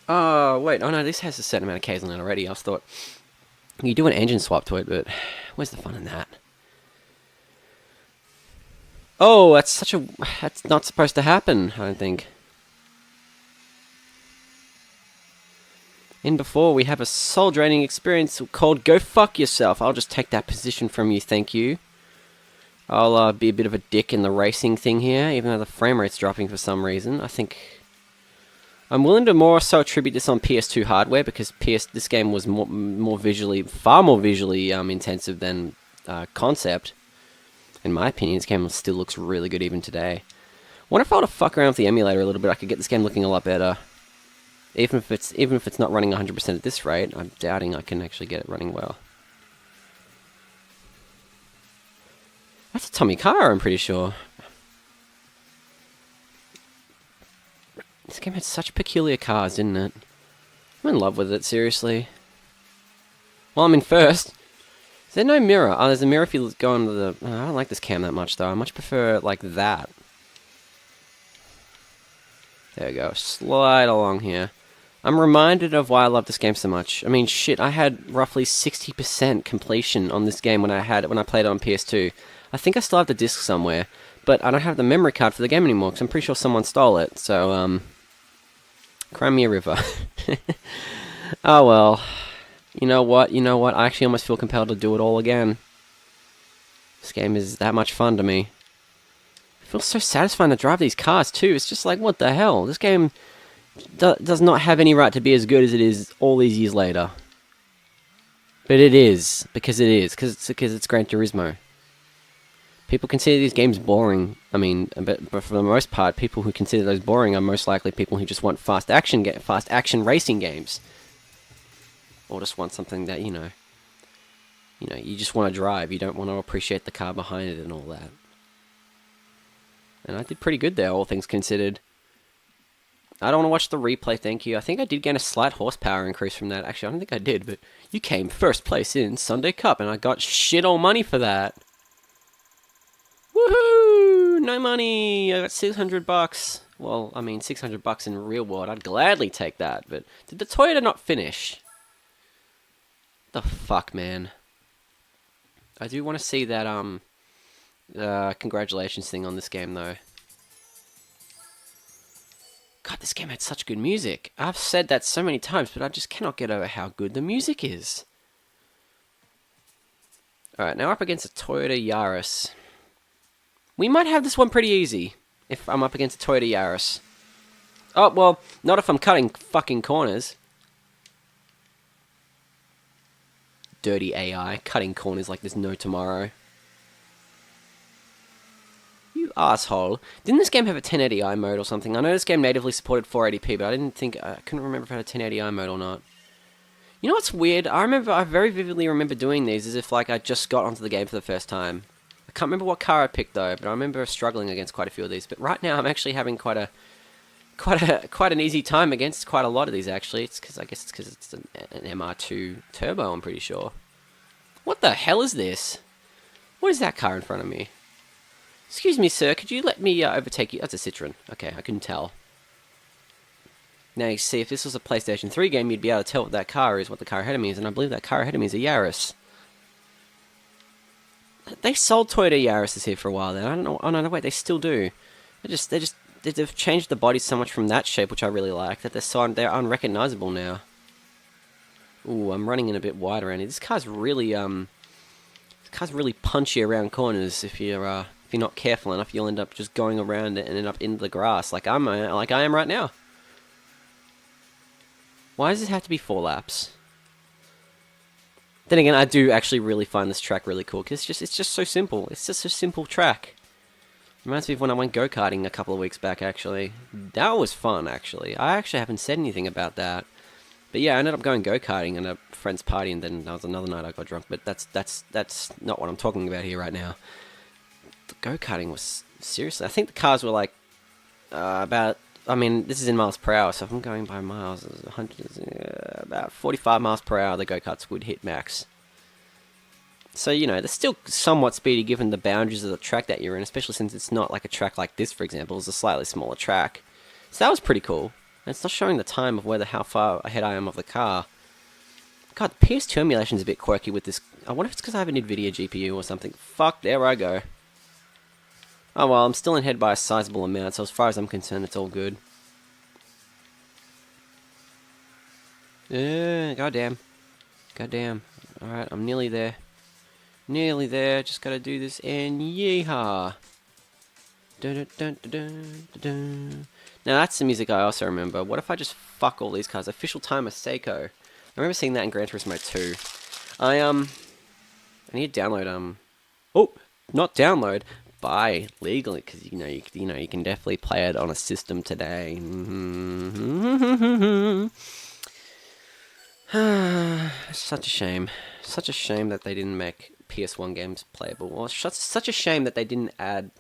Oh, wait, oh no, this has a certain amount of Ks on it already. I just thought you do an engine swap to it, but where's the fun in that? Oh, that's not supposed to happen, I don't think. In before, we have a soul-draining experience called Go Fuck Yourself. I'll just take that position from you, thank you. I'll be a bit of a dick in the racing thing here, even though the frame rate's dropping for some reason. I think I'm willing to more so attribute this on PS2 hardware, because this game was far more visually intensive than Concept. In my opinion, this game still looks really good even today. Wonder if I were to fuck around with the emulator a little bit, I could get this game looking a lot better. Even if it's not running 100% at this rate, I'm doubting I can actually get it running well. That's a Tommy car, I'm pretty sure. This game had such peculiar cars, didn't it? I'm in love with it, seriously. Well, I'm in first. there no mirror? Oh, there's a mirror if you go under the... Oh, I don't like this cam that much, though. I much prefer, like, that. There we go. Slide along here. I'm reminded of why I love this game so much. I mean, shit, I had roughly 60% completion on this game when I played it on PS2. I think I still have the disc somewhere, but I don't have the memory card for the game anymore, because I'm pretty sure someone stole it, so, Cry me a river. Oh, well. You know what? I actually almost feel compelled to do it all again. This game is that much fun to me. It feels so satisfying to drive these cars, too. It's just like, what the hell? This game does not have any right to be as good as it is all these years later. But it is, because it's Gran Turismo. People consider these games boring. I mean, but for the most part, people who consider those boring are most likely people who just want fast action racing games. Or just want something that, you just want to drive. You don't want to appreciate the car behind it and all that. And I did pretty good there, all things considered. I don't want to watch the replay, thank you. I think I did get a slight horsepower increase from that. Actually, I don't think I did, but you came first place in Sunday Cup, and I got shit all money for that. Woohoo! No money! I got $600. Well, I mean, $600 in the real world. I'd gladly take that, but did the Toyota not finish? The fuck, man. I do want to see that, congratulations thing on this game, though. God, this game had such good music. I've said that so many times, but I just cannot get over how good the music is. Alright, now we're up against a Toyota Yaris. We might have this one pretty easy, if I'm up against a Toyota Yaris. Oh, well, not if I'm cutting fucking corners. Dirty AI, cutting corners like there's no tomorrow. You asshole. Didn't this game have a 1080i mode or something? I know this game natively supported 480p, but I couldn't remember if it had a 1080i mode or not. You know what's weird? I very vividly remember doing these as if like I just got onto the game for the first time. I can't remember what car I picked though, but I remember struggling against quite a few of these. But right now I'm actually having quite an easy time against quite a lot of these actually. It's because it's an MR2 turbo, I'm pretty sure. What the hell is this? What is that car in front of me? Excuse me, sir, could you let me overtake you? That's a Citroen. Okay, I couldn't tell. Now you see, if this was a PlayStation 3 game, you'd be able to tell what that car is, what the car ahead of me is, and I believe that car ahead of me is a Yaris. They sold Toyota Yaris here for a while then. I don't know. Oh no, wait, they still do. They've changed the body so much from that shape, which I really like, that they're unrecognizable now. Ooh, I'm running in a bit wide around here. This car's really punchy around corners. If you're not careful enough, you'll end up just going around it and end up into the grass, like I am right now. Why does it have to be 4 laps? Then again, I do actually really find this track really cool, because it's just so simple. It's just a simple track. Reminds me of when I went go-karting a couple of weeks back, actually. That was fun, actually. I actually haven't said anything about that. But yeah, I ended up going go-karting at a friend's party, and then there was another night I got drunk, but that's not what I'm talking about here right now. The go-karting was, seriously, I think the cars were like, about, I mean, this is in miles per hour, so if I'm going by miles, about 45 miles per hour, the go-karts would hit max. So, you know, they're still somewhat speedy given the boundaries of the track that you're in, especially since it's not like a track like this, for example. It's a slightly smaller track. So that was pretty cool. And it's not showing the time of how far ahead I am of the car. God, the PS2 emulation's a bit quirky with this. I wonder if it's because I have an NVIDIA GPU or something. Fuck, there I go. Oh well, I'm still in head by a sizable amount, so as far as I'm concerned, it's all good. Goddamn. Goddamn. Alright, I'm nearly there. Nearly there, just gotta do this, and yeehaw! Dun, dun, dun, dun, dun. Now that's the music I also remember. What if I just fuck all these cars? Official time of Seiko. I remember seeing that in Gran Turismo 2. I need to download, oh, not download, buy legally, because you know you can definitely play it on a system today. Such a shame. Such a shame that they didn't make PS1 games playable. Well, such a shame that they didn't add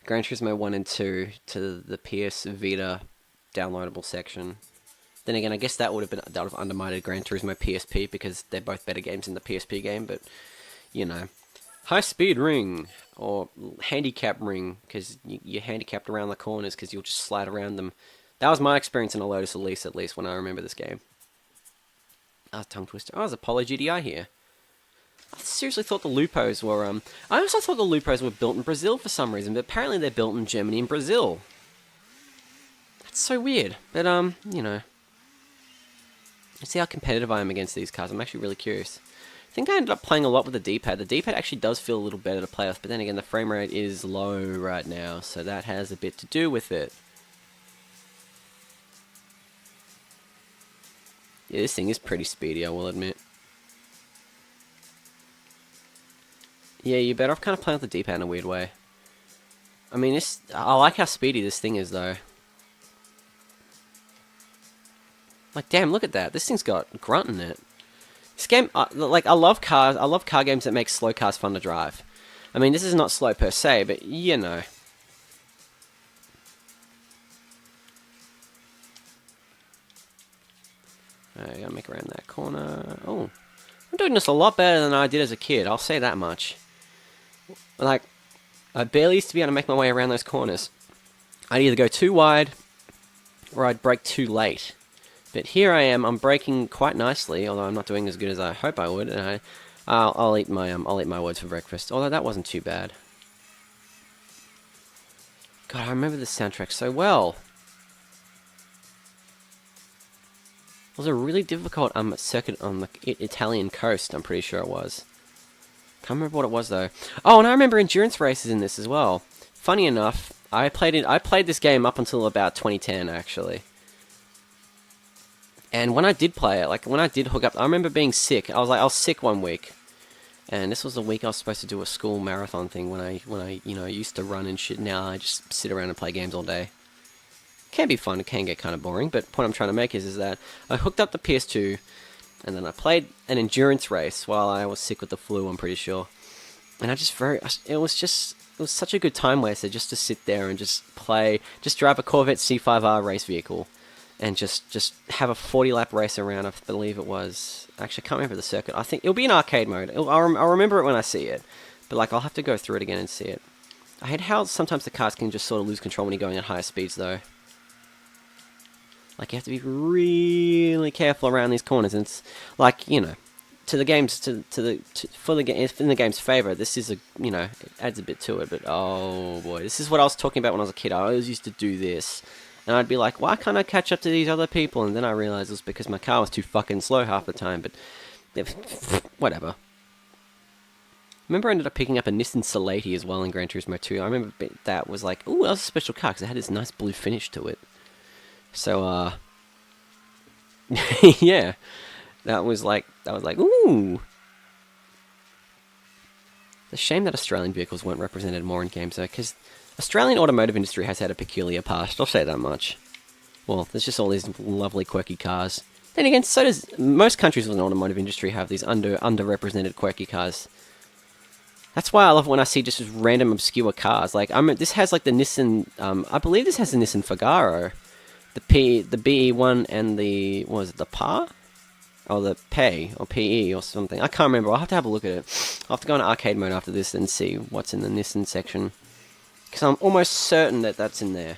Gran Turismo 1 and 2 to the PS Vita downloadable section. Then again, I guess that would have undermined Gran Turismo PSP because they're both better games than the PSP game, but you know, high speed ring or handicap ring because you're handicapped around the corners because you'll just slide around them. That was my experience in a Lotus Elise, at least when I remember this game. Ah, tongue twister. Oh, there's a Polo GDI here. I seriously thought the Lupos were, I also thought the Lupos were built in Brazil for some reason, but apparently they're built in Germany and Brazil. That's so weird. But, you know. Let's see how competitive I am against these cars. I'm actually really curious. I think I ended up playing a lot with the D-pad. The D-pad actually does feel a little better to play with, but then again, the frame rate is low right now, so that has a bit to do with it. Yeah, this thing is pretty speedy, I will admit. Yeah, you're better off kind of playing with the D-pad in a weird way. I mean, I like how speedy this thing is, though. Like, damn, look at that. This thing's got grunt in it. This game, like, I love cars. I love car games that make slow cars fun to drive. I mean, this is not slow per se, but, you know. I gotta make around that corner. Oh, I'm doing this a lot better than I did as a kid. I'll say that much. Like, I barely used to be able to make my way around those corners. I'd either go too wide, or I'd brake too late. But here I am. I'm braking quite nicely, although I'm not doing as good as I hope I would. And I'll eat my words for breakfast. Although that wasn't too bad. God, I remember this soundtrack so well. It was a really difficult circuit on the Italian coast, I'm pretty sure it was. Can't remember what it was, though. Oh, and I remember endurance races in this as well. Funny enough, I played this game up until about 2010, actually. And when I did play it, like, when I did hook up, I remember being sick. I was sick one week. And this was the week I was supposed to do a school marathon thing when I you know, used to run and shit. Now I just sit around and play games all day. Can be fun, it can get kind of boring, but the point I'm trying to make is that I hooked up the PS2, and then I played an endurance race while I was sick with the flu, I'm pretty sure. And it was such a good time waster just to sit there and just drive a Corvette C5R race vehicle, and just have a 40-lap race around, I believe it was. Actually, I can't remember the circuit. I think it'll be in arcade mode. I'll remember it when I see it, but like I'll have to go through it again and see it. I hate how sometimes the cars can just sort of lose control when you're going at higher speeds, though. Like, you have to be really careful around these corners, and it's like, you know, in the game's favor, this is it adds a bit to it. But oh boy, this is what I was talking about when I was a kid. I always used to do this, and I'd be like, why can't I catch up to these other people? And then I realized it was because my car was too fucking slow half the time. But whatever. Remember, I ended up picking up a Nissan Salati as well in Gran Turismo 2. I remember that was like, ooh, that was a special car because it had this nice blue finish to it. So, yeah, that was like, ooh. It's a shame that Australian vehicles weren't represented more in games, though, because Australian automotive industry has had a peculiar past, I'll say that much. Well, there's just all these lovely, quirky cars. Then again, so does most countries with an automotive industry have these underrepresented, quirky cars. That's why I love when I see just random, obscure cars. Like, this has, like, the Nissan, I believe this has the Nissan Figaro. The BE1 and the, what was it, the PA? Or the PE, or PE, or something. I can't remember. I'll have to have a look at it. I'll have to go into arcade mode after this and see what's in the Nissan section. Because I'm almost certain that that's in there.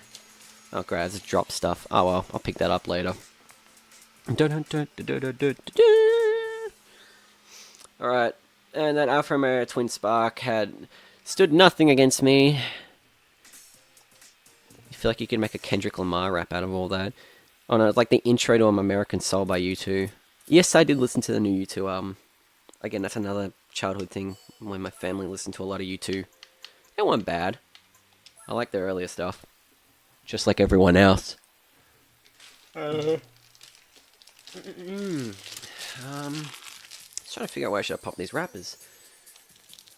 Oh, great, I just dropped stuff. Oh, well, I'll pick that up later. Alright, and that Alfa Romeo Twin Spark had stood nothing against me. I feel like you could make a Kendrick Lamar rap out of all that. Oh no, it's like the intro to American Soul by U2. Yes, I did listen to the new U2 album. Again, that's another childhood thing when my family listened to a lot of U2. It wasn't bad. I like their earlier stuff. Just like everyone else. Just trying to figure out where I should pop these wrappers.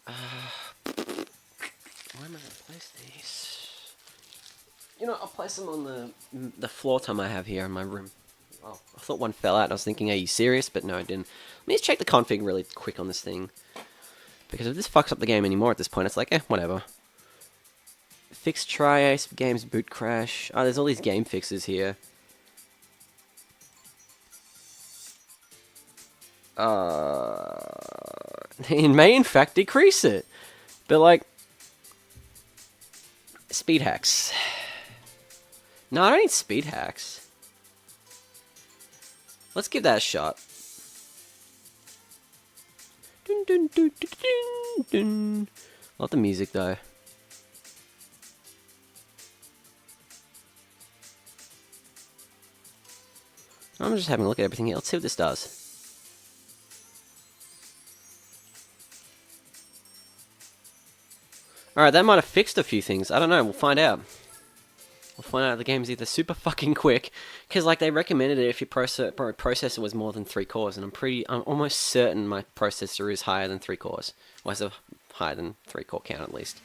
Where am I going to place these? You know, I'll place them on the floor tom I have here in my room. Oh, I thought one fell out. I was thinking, are you serious? But no, I didn't. Let me just check the config really quick on this thing. Because if this fucks up the game anymore at this point, it's like, whatever. Fix tri-ace, games boot crash. Oh, there's all these game fixes here. It may, in fact, decrease it. But, like, speed hacks. No, I don't need speed hacks. Let's give that a shot. Dun, dun, dun, dun, dun, dun. Love the music, though. I'm just having a look at everything here. Let's see what this does. Alright, that might have fixed a few things. I don't know. We'll find out. We'll find out if the game's either super fucking quick, because like they recommended it if your processor was more than 3 cores, and I'm almost certain my processor is higher than 3 cores. Well, it's a higher than 3 core count at least.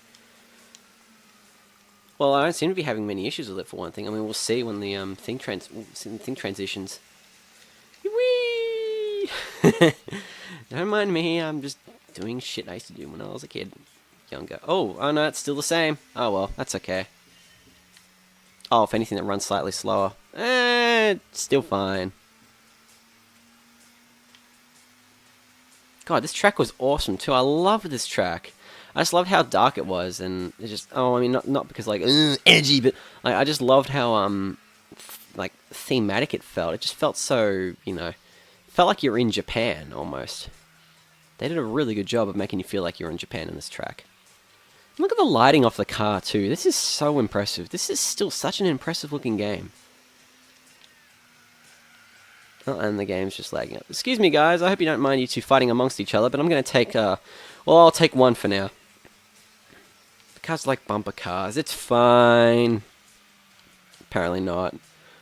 Well, I don't seem to be having many issues with it for one thing. I mean, we'll see when the thing transitions. Whee! Don't mind me. I'm just doing shit I used to do when I was a kid, younger. Oh no, it's still the same. Oh well, that's okay. Oh, if anything, that runs slightly slower. It's still fine. God, this track was awesome too. I love this track. I just loved how dark it was, and it just, oh, I mean, not because like edgy, but like I just loved how like thematic it felt. It just felt so, you know, felt like you're in Japan almost. They did a really good job of making you feel like you're in Japan in this track. Look at the lighting off the car too. This is so impressive. This is still such an impressive looking game. Oh, and the game's just lagging up. Excuse me, guys. I hope you don't mind you two fighting amongst each other, but I'm going to take, well, I'll take one for now. The cars are like bumper cars. It's fine. Apparently not. I'm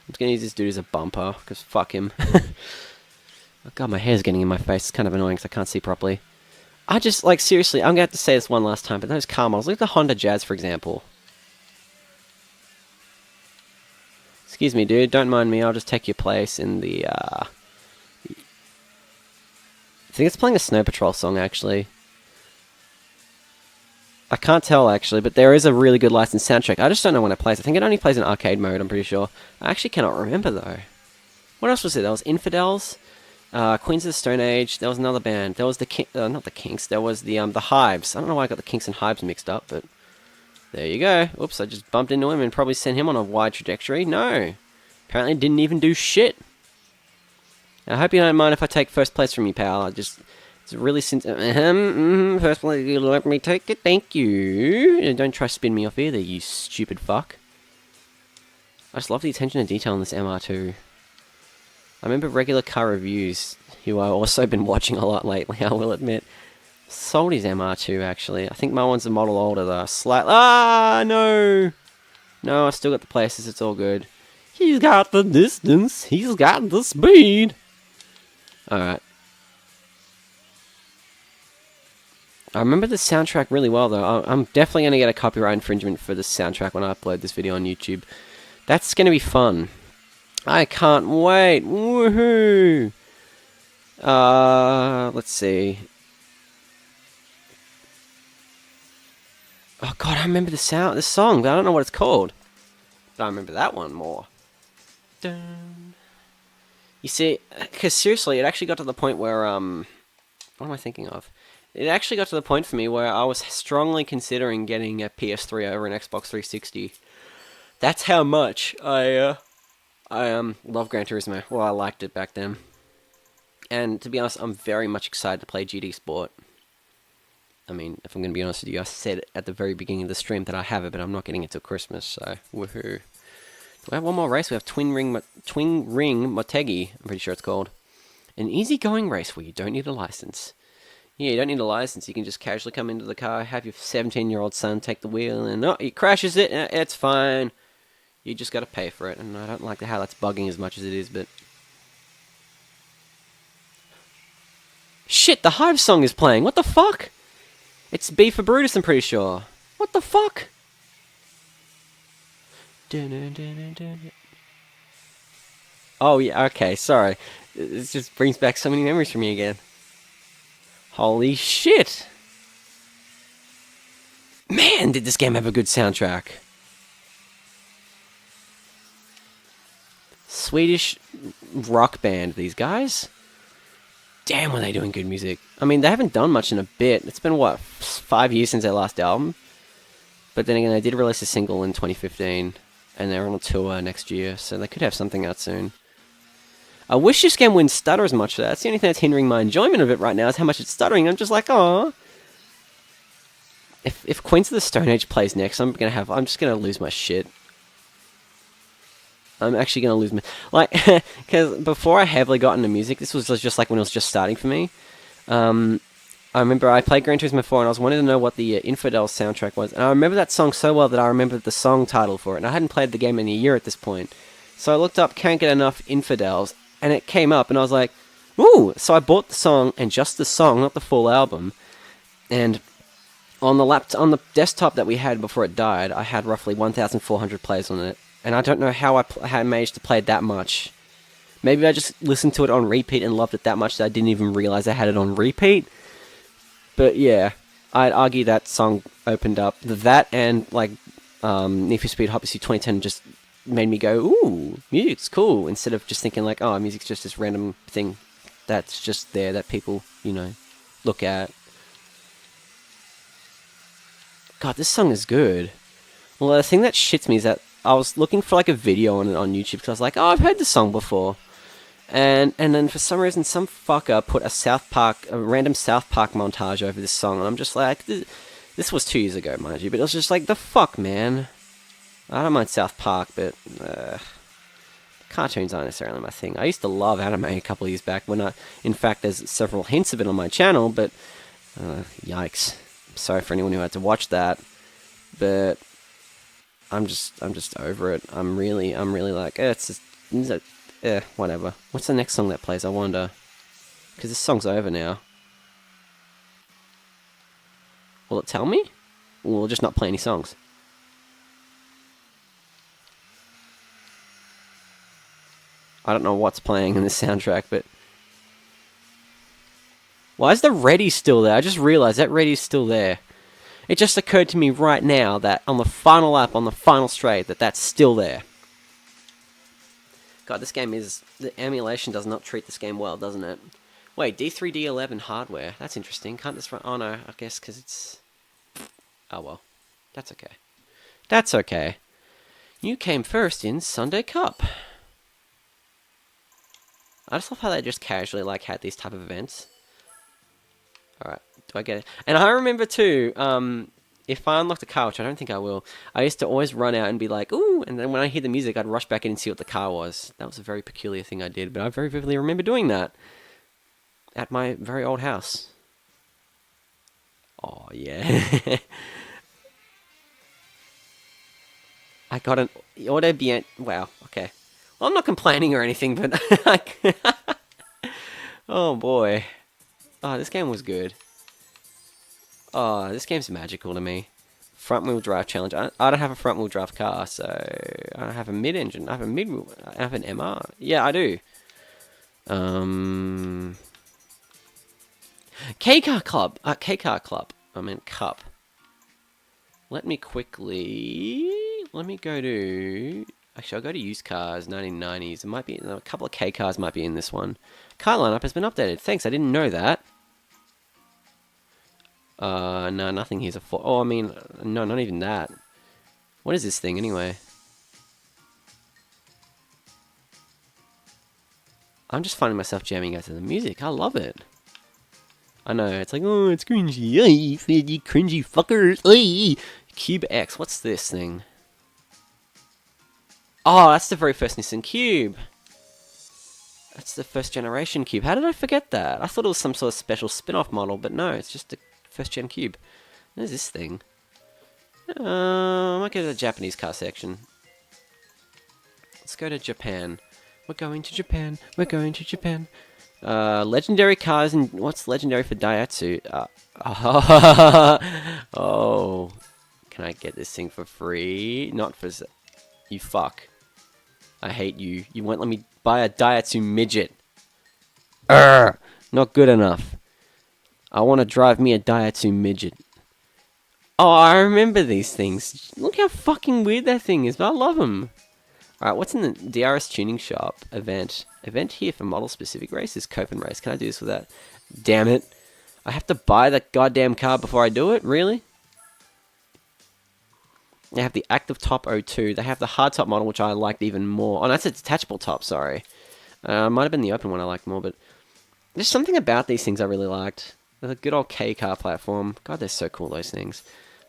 just going to use this dude as a bumper, because fuck him. Oh, God, my hair's getting in my face. It's kind of annoying because I can't see properly. I just, like, seriously, I'm going to have to say this one last time, but those car models, look at the Honda Jazz, for example. Excuse me, dude, don't mind me, I'll just take your place in the, I think it's playing a Snow Patrol song, actually. I can't tell, actually, but there is a really good licensed soundtrack. I just don't know when it plays. I think it only plays in arcade mode, I'm pretty sure. I actually cannot remember, though. What else was it? There was Infidels, Queens of the Stone Age, there was another band. There was the not the Kinks, there was the Hives. I don't know why I got the Kinks and Hives mixed up, but there you go. Oops, I just bumped into him and probably sent him on a wide trajectory. No. Apparently didn't even do shit. I hope you don't mind if I take first place from you, pal. It's really first place, you let me take it, thank you. And don't try to spin me off either, you stupid fuck. I just love the attention to detail in this MR2. I remember regular car reviews, who I've also been watching a lot lately, I will admit. Sold his MR2, actually. I think my one's a model older, though. No! No, I still got the places, it's all good. He's got the distance, he's got the speed. Alright. I remember the soundtrack really well, though. I'm definitely going to get a copyright infringement for this soundtrack when I upload this video on YouTube. That's going to be fun. I can't wait. Woohoo! Let's see. Oh God, I remember the song, but I don't know what it's called. But I remember that one more. Dun. You see, because seriously, it actually got to the point where, what am I thinking of? It actually got to the point for me where I was strongly considering getting a PS3 over an Xbox 360. That's how much I love Gran Turismo. Well, I liked it back then. And to be honest, I'm very much excited to play GT Sport. I mean, if I'm going to be honest with you, I said at the very beginning of the stream that I have it, but I'm not getting it till Christmas, so woohoo. Do we have one more race? We have Twin Ring Motegi, I'm pretty sure it's called. An easygoing race where you don't need a license. Yeah, you don't need a license. You can just casually come into the car, have your 17-year-old son take the wheel, and he crashes it. It's fine. You just got to pay for it, and I don't like how that's bugging as much as it is, but... Shit, the Hive song is playing. What the fuck? It's B for Brutus, I'm pretty sure. What the fuck? Oh, yeah, okay, sorry. It just brings back so many memories for me again. Holy shit! Man, did this game have a good soundtrack. Swedish rock band, these guys. damn, were they doing good music. I mean, they haven't done much in a bit. It's been, what, 5 years since their last album? But then again, they did release a single in 2015, and they're on a tour next year, so they could have something out soon. I wish this game wouldn't stutter as much. That's the only thing that's hindering my enjoyment of it right now, is how much it's stuttering. I'm just like, oh. If Queens of the Stone Age plays next, I'm just gonna lose my shit. I'm actually gonna lose my... Like, because before I heavily got into music, this was just like when it was just starting for me. I remember I played Gran Turismo 4 and I was wanting to know what the Infidels soundtrack was. And I remember that song so well that I remembered the song title for it. And I hadn't played the game in a year at this point. So I looked up Can't Get Enough Infidels, and it came up, and I was like, ooh! So I bought the song, and just the song, not the full album. And on the desktop that we had before it died, I had roughly 1,400 plays on it. And I don't know how I managed to play it that much. Maybe I just listened to it on repeat and loved it that much that I didn't even realize I had it on repeat. But yeah, I'd argue that song opened up. That and, like, Need for Speed Hot Pursuit 2010 just made me go, ooh, music's cool, instead of just thinking, like, oh, music's just this random thing that's just there that people, you know, look at. God, this song is good. Well, the thing that shits me is that I was looking for, like, a video on it on YouTube, because I was like, oh, I've heard this song before. And then for some reason, some fucker put a random South Park montage over this song, and I'm just like, this was 2 years ago, mind you, but it was just like, the fuck, man. I don't mind South Park, but cartoons aren't necessarily my thing. I used to love anime a couple of years back, in fact, there's several hints of it on my channel, but yikes. I'm sorry for anyone who had to watch that, but I'm just over it. I'm really like, whatever. What's the next song that plays, I wonder? Because this song's over now. Will it tell me? Or will it just not play any songs? I don't know what's playing in this soundtrack, but... Why is the ready still there? I just realized that ready's still there. It just occurred to me right now that on the final lap, on the final straight, that's still there. God, this game is... The emulation does not treat this game well, doesn't it? Wait, D3D11 hardware. That's interesting. Can't this run... Oh no, I guess because it's... Oh well. That's okay. That's okay. You came first in Sunday Cup. I just love how they just casually, like, had these type of events. Alright, do I get it? And I remember too, if I unlocked a car, which I don't think I will, I used to always run out and be like, ooh, and then when I hear the music, I'd rush back in and see what the car was. That was a very peculiar thing I did, but I very vividly remember doing that. At my very old house. Oh, yeah. I got an Auto Bien... Wow, okay. Well, I'm not complaining or anything, but... Oh, boy. Oh, this game was good. Oh, this game's magical to me. Front-wheel drive challenge. I don't have a front-wheel drive car, so... I don't have a mid-engine. I have a mid-wheel... I have an MR. Yeah, I do. K-Car Club. K-Car Club. I meant Cup. Let me go to... Actually, I'll go to used cars, 1990s. It might be... A couple of K-Cars might be in this one. Car lineup has been updated. Thanks, I didn't know that. No, nothing here's a... Oh, I mean... No, not even that. What is this thing, anyway? I'm just finding myself jamming out to the music. I love it. I know, it's like, oh, it's cringy. Ay, you cringy fuckers. Ay. Cube X, what's this thing? Oh, that's the very first Nissan Cube. That's the first generation Cube. How did I forget that? I thought it was some sort of special spin-off model, but no, it's just a first gen Cube. There's this thing. I might go to the Japanese car section. Let's go to Japan. We're going to Japan. We're going to Japan. Legendary cars, and what's legendary for Daihatsu? Oh. Can I get this thing for free? Not for... You fuck. I hate you. You won't let me buy a Daihatsu midget. Urgh! Not good enough. I want to drive me a Daihatsu midget. Oh, I remember these things. Look how fucking weird that thing is, but I love them. Alright, what's in the DRS tuning shop? Event. Event here for model specific races. Copen race. Can I do this with that? Damn it. I have to buy that goddamn car before I do it? Really? They have the active top 02. They have the hard top model, which I liked even more. Oh, that's a detachable top, sorry. Might have been the open one I liked more, but there's something about these things I really liked. The good old K car platform. God, they're so cool, those things.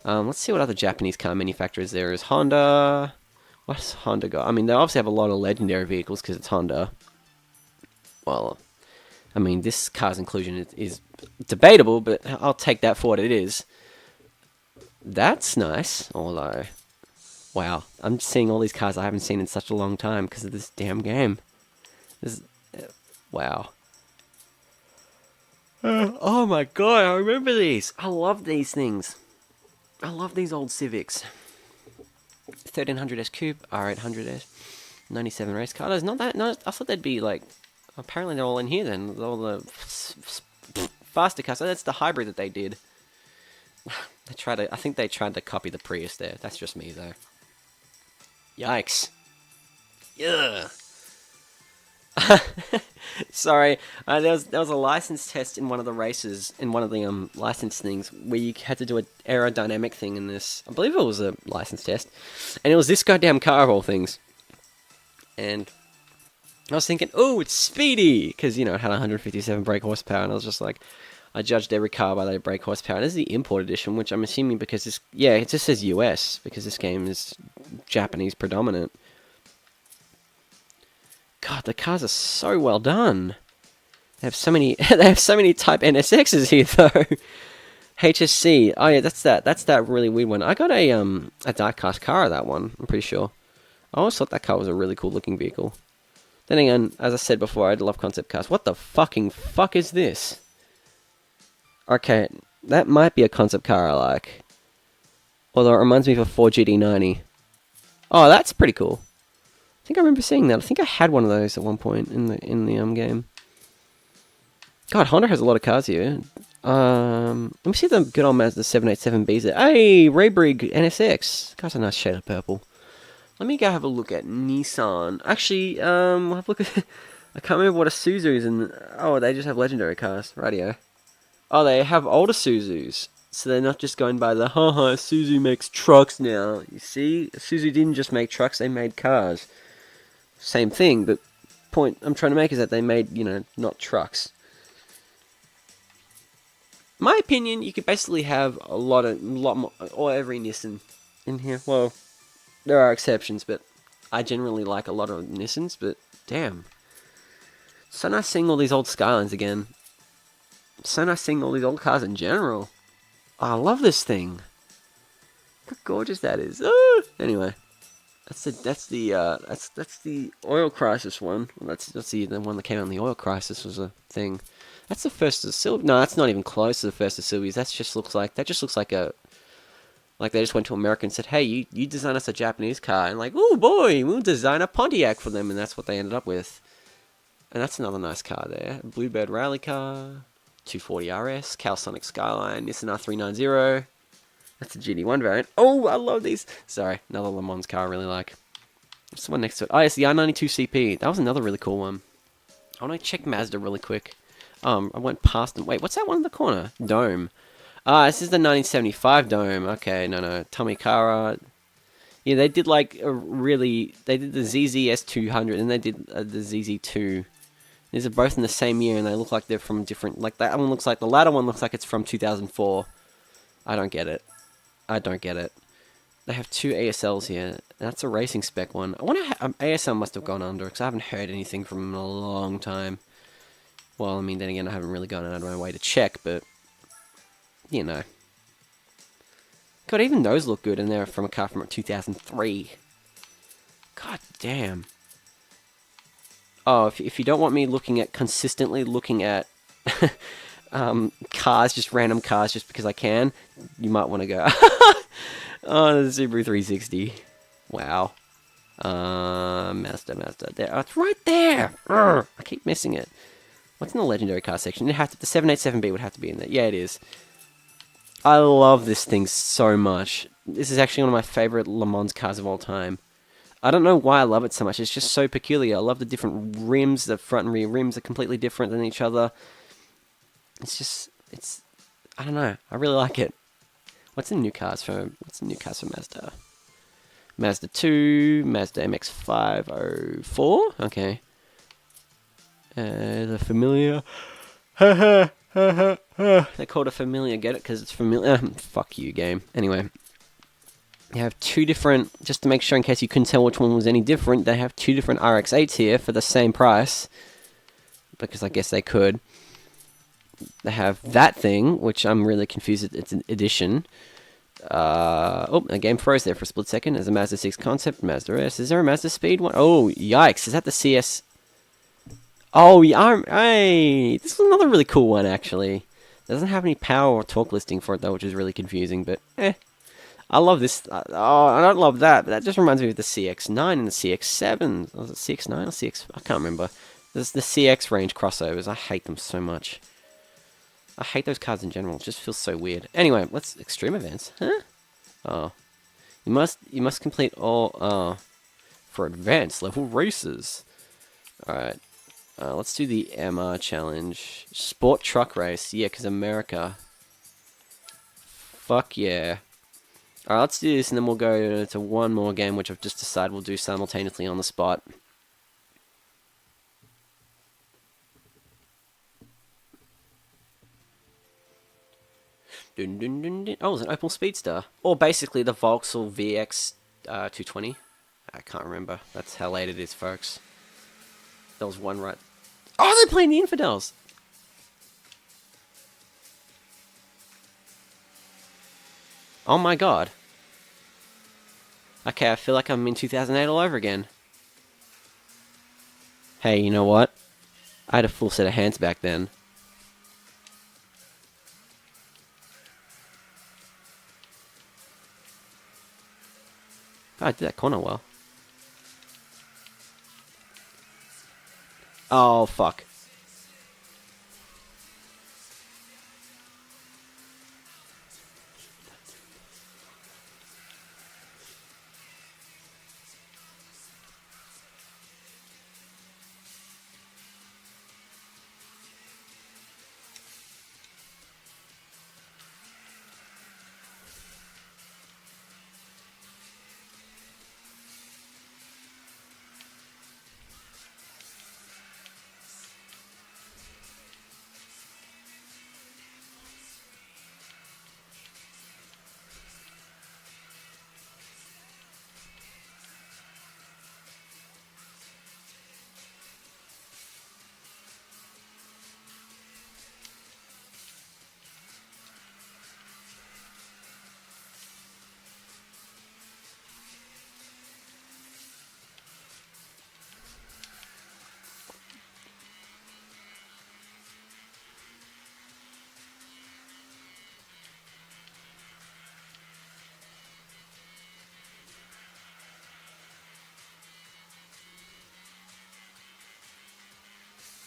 Let's see what other Japanese car manufacturers there is. Honda. What's Honda got? I mean, they obviously have a lot of legendary vehicles because it's Honda. Well, I mean, this car's inclusion is debatable, but I'll take that for what it is. That's nice, although... Wow, I'm seeing all these cars I haven't seen in such a long time because of this damn game. Wow. Oh my god, I remember these. I love these things. I love these old Civics. 1300S Coupe, R800S, 97 race car. There's not that. No, I thought they'd be like. Apparently they're all in here then. All the faster cars. So that's the hybrid that they did. They tried to. I think they tried to copy the Prius there. That's just me though. Yikes. Yeah. Sorry, there was a license test in one of the races, in one of the license things, where you had to do an aerodynamic thing in this. I believe it was a license test, and it was this goddamn car of all things. And I was thinking, oh, it's speedy, because, you know, it had 157 brake horsepower, and I was just like, I judged every car by their brake horsepower. This is the import edition, which I'm assuming because this, yeah, it just says US, because this game is Japanese predominant. God, the cars are so well done. They have so many. They have so many Type NSXs here, though. HSC. Oh yeah, that's that really weird one. I got a diecast car of that one. I'm pretty sure. I always thought that car was a really cool looking vehicle. Then again, as I said before, I love concept cars. What the fucking fuck is this? Okay, that might be a concept car I like. Although it reminds me of a Ford GT90. Oh, that's pretty cool. I think I remember seeing that. I think I had one of those at one point in the game. God, Honda has a lot of cars here. Let me see the good old Mazda 787Bs. Hey, Raybrig NSX. Car's a nice shade of purple. Let me go have a look at Nissan. Actually, we'll have a look at... I can't remember what a Suzu is. Oh, they just have legendary cars. Radio. Oh, they have older Suzus. So they're not just going by the, haha, Suzu makes trucks now. You see? Suzu didn't just make trucks, they made cars. Same thing, but point I'm trying to make is that they made, you know, not trucks. My opinion, you could basically have a lot more, or every Nissan in here. Well, there are exceptions, but I generally like a lot of Nissans, but damn. So nice seeing all these old Skylines again. So nice seeing all these old cars in general. Oh, I love this thing. Look how gorgeous that is. Anyway, that's the oil crisis one. That's the one that came out in the oil crisis was a thing. That's the first of Sylvie. No, that's not even close to the first of Sylvie's. That just looks like a like they just went to America and said, hey, you design us a Japanese car, and like, oh boy, we'll design a Pontiac for them, and that's what they ended up with. And that's another nice car there. Bluebird rally car, 240 RS, Calisonic Skyline, Nissan R390. That's a GT1 variant. Oh, I love these. Sorry, another Le Mans car I really like. What's the one next to it? Oh, it's the R92 CP. That was another really cool one. I want to check Mazda really quick. I went past them. Wait, what's that one in the corner? Dome. This is the 1975 Dome. Okay, no. Tomikara. Yeah, they did like they did the ZZS200 and they did the ZZ2. These are both in the same year and they look like they're from different, like that one looks like, the latter one looks like it's from 2004. I don't get it. They have two ASLs here. That's a racing spec one. I wonder how ASL must have gone under because I haven't heard anything from them in a long time. Well, I mean, then again, I haven't really gone out of my way to check, but, you know. God, even those look good, and they're from a car from 2003. God damn. Oh, if you don't want me consistently looking at cars, just random cars, just because I can, you might want to go. Oh, the Subaru 360. Wow. Mazda. There, oh, it's right there. Urgh, I keep missing it. What's in the legendary car section? The 787B would have to be in there. Yeah, it is. I love this thing so much. This is actually one of my favorite Le Mans cars of all time. I don't know why I love it so much. It's just so peculiar. I love the different rims. The front and rear rims are completely different than each other. It's I don't know. I really like it. What's the new cars for Mazda? Mazda 2, Mazda MX-504. Okay. The Familia. They're called a Familia. Get it? Because it's familiar. Fuck you, game. Anyway. They have two different, just to make sure in case you couldn't tell which one was any different, they have two different RX-8s here for the same price. Because I guess they could. They have that thing, which I'm really confused. It's an edition. Oh, the game froze there for a split second. There's a Mazda 6 Concept, Mazda S. Is there a Mazda Speed one? Oh, yikes. Is that the CS? Oh, yeah. Hey, this is another really cool one, actually. Doesn't have any power or torque listing for it, though, which is really confusing, but I love this. Oh, I don't love that, but that just reminds me of the CX-9 and the CX-7. Was it CX-9 or CX? I can't remember. There's the CX range crossovers. I hate them so much. I hate those cars in general. It just feels so weird. Anyway, let's extreme events. Huh? Oh, you must complete all for advanced level races. All right. Let's do the MR challenge. Sport truck race. Yeah, because America. Fuck yeah. Alright, let's do this and then we'll go to one more game which I've just decided we'll do simultaneously on the spot. Dun, dun, dun, dun. Oh, it's an Opel Speedster. Or basically the Vauxhall VX 220. I can't remember. That's how late it is, folks. There was one right... Oh, they're playing the Infidels! Oh my god. Okay, I feel like I'm in 2008 all over again. Hey, you know what? I had a full set of hands back then. Oh, I did that corner well. Oh, fuck.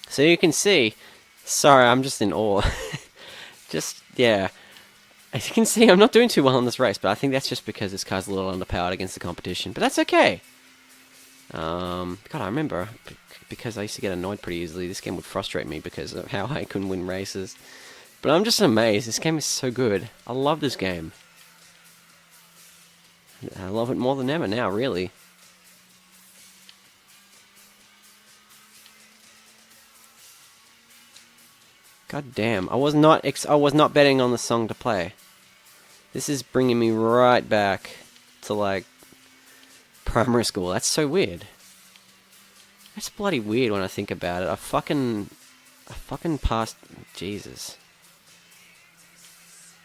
So you can see... Sorry, I'm just in awe. Just, yeah. As you can see, I'm not doing too well in this race, but I think that's just because this car's a little underpowered against the competition. But that's okay. God, I remember, because I used to get annoyed pretty easily, this game would frustrate me because of how I couldn't win races. But I'm just amazed. This game is so good. I love this game. I love it more than ever now, really. God damn, I was not betting on the song to play. This is bringing me right back to, like, primary school. That's so weird. That's bloody weird when I think about it. I fucking passed... Jesus.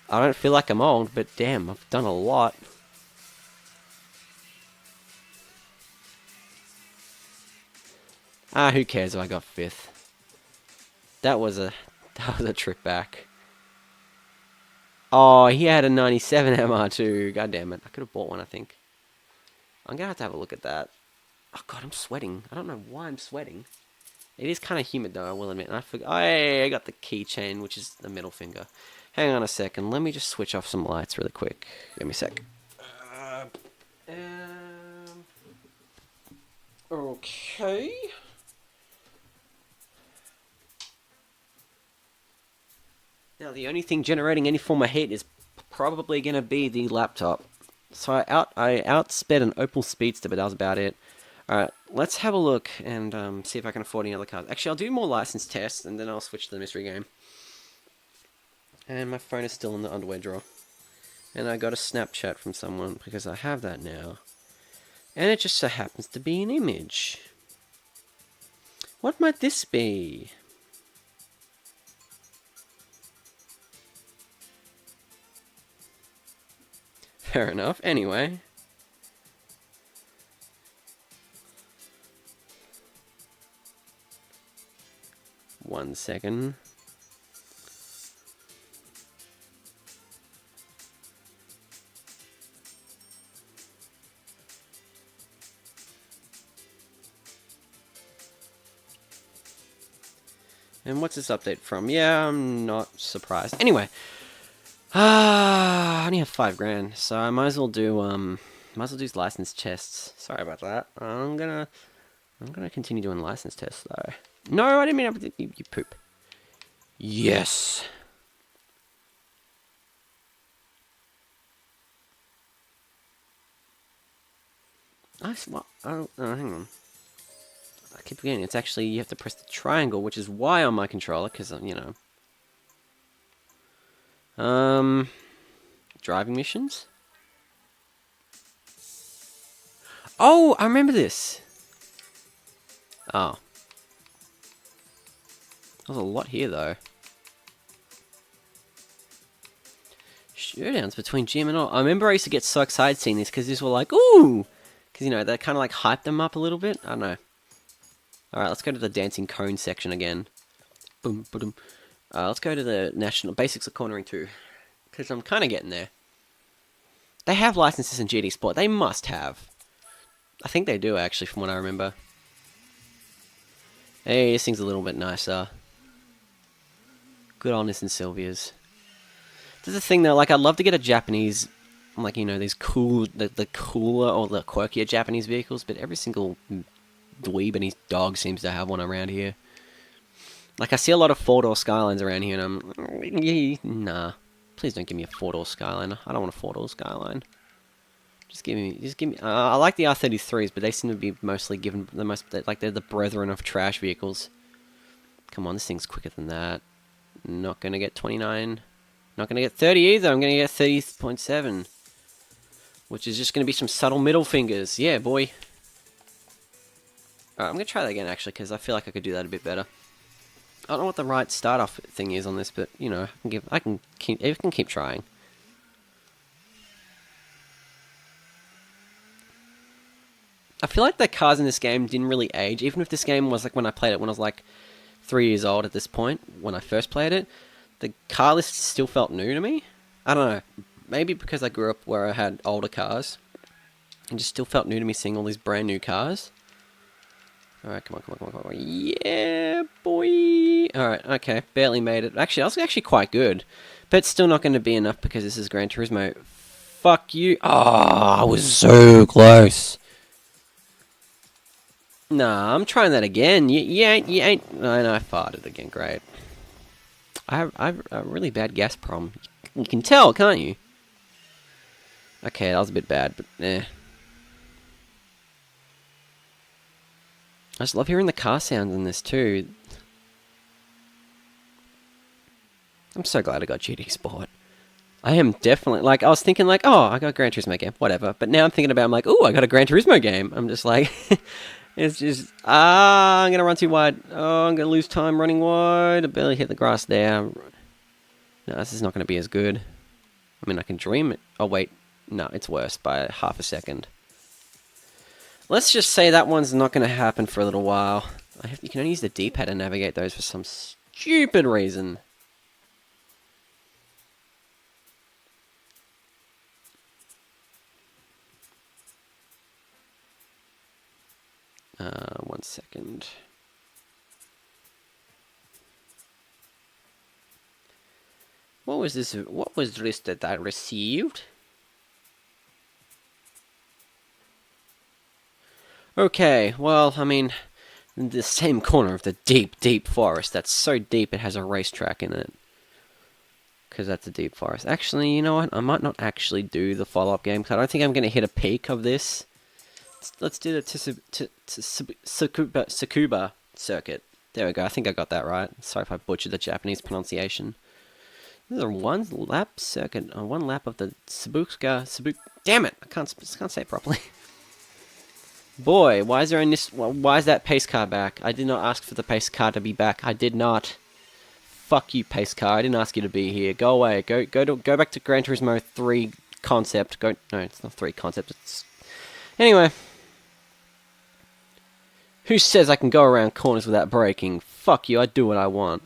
I don't feel like I'm old, but damn, I've done a lot. Ah, who cares if I got 5th? That was a trip back. Oh, he had a 97 MR2. God damn it. I could have bought one, I think. I'm going to have a look at that. Oh, God, I'm sweating. I don't know why I'm sweating. It is kind of humid, though, I will admit. And I forgot. Oh, I got the keychain, which is the middle finger. Hang on a second. Let me just switch off some lights really quick. Give me a sec. Okay. Now the only thing generating any form of heat is probably going to be the laptop. So I outsped an Opel Speedster, but that was about it. Alright, let's have a look and see if I can afford any other cars. Actually, I'll do more license tests, and then I'll switch to the mystery game. And my phone is still in the underwear drawer. And I got a Snapchat from someone, because I have that now. And it just so happens to be an image. What might this be? Fair enough. Anyway. One second. And what's this update from? Yeah, I'm not surprised. Anyway. I only have $5,000, so I might as well do license tests. Sorry about that. I'm gonna continue doing license tests though. No, I didn't mean you poop. Yes. What? Oh, hang on. I keep forgetting. It's actually you have to press the triangle, which is why on my controller, because you know. Driving missions. Oh, I remember this. Oh. There's a lot here, though. Showdowns between Jim and all. I remember I used to get so excited seeing this, because these were like, ooh! Because, you know, they kind of like hyped them up a little bit. I don't know. Alright, let's go to the dancing cone section again. Boom, boom. Let's go to the national basics of cornering 2. Because I'm kind of getting there. They have licenses in GD Sport. They must have. I think they do, actually, from what I remember. Hey, this thing's a little bit nicer. Good on this and Sylvia's. This is the thing, though, like, I'd love to get a Japanese, like, you know, these cool, the cooler or the quirkier Japanese vehicles, but every single dweeb and his dog seems to have one around here. Like, I see a lot of four-door Skylines around here, and I'm, nah. Please don't give me a four-door Skyline. I don't want a four-door Skyline. Just give me. I like the R33s, but they seem to be mostly given the most, like they're the brethren of trash vehicles. Come on, this thing's quicker than that. Not gonna get 29. Not gonna get 30 either. I'm gonna get 30.7, which is just gonna be some subtle middle fingers. Yeah, boy. Alright, I'm gonna try that again actually, because I feel like I could do that a bit better. I don't know what the right start-off thing is on this, but you know, I can keep trying. I feel like the cars in this game didn't really age, even if this game was like when I played it when I was like 3 years old at this point, when I first played it, the car list still felt new to me. I don't know, maybe because I grew up where I had older cars, it just still felt new to me seeing all these brand new cars. Alright, come on. Yeah, boy! Alright, okay, barely made it. Actually, I was actually quite good, but it's still not going to be enough because this is Gran Turismo. Fuck you. Oh, I was so close. Nah, I'm trying that again. You ain't. I know, I farted again. Great. I have a really bad gas problem. You can tell, can't you? Okay, that was a bit bad, but eh. I just love hearing the car sounds in this too. I'm so glad I got GD Sport. I am definitely, like, I was thinking like, oh, I got a Gran Turismo game, whatever. But now I'm thinking about, I'm like, oh, I got a Gran Turismo game. I'm just like, it's just, I'm going to run too wide. Oh, I'm going to lose time running wide. I barely hit the grass there. No, this is not going to be as good. I mean, I can dream it. Oh, wait. No, it's worse by half a second. Let's just say that one's not going to happen for a little while. You can only use the D-pad to navigate those for some stupid reason. One second. What was this? What was this that I received? Okay, well, I mean, the same corner of the deep, deep forest. That's so deep it has a racetrack in it. Because that's a deep forest. Actually, you know what? I might not actually do the follow-up game, because I don't think I'm going to hit a peak of this. Let's do the Tsukuba circuit. There we go. I think I got that right. Sorry if I butchered the Japanese pronunciation. This is a one lap circuit. One lap of the Subuk. Damn it! I can't say it properly. Boy, why is that pace car back? I did not ask for the pace car to be back. I did not. Fuck you, pace car. I didn't ask you to be here. Go away. Go back to Gran Turismo 3 concept. No, it's not 3 concept. Anyway. Who says I can go around corners without braking? Fuck you, I do what I want.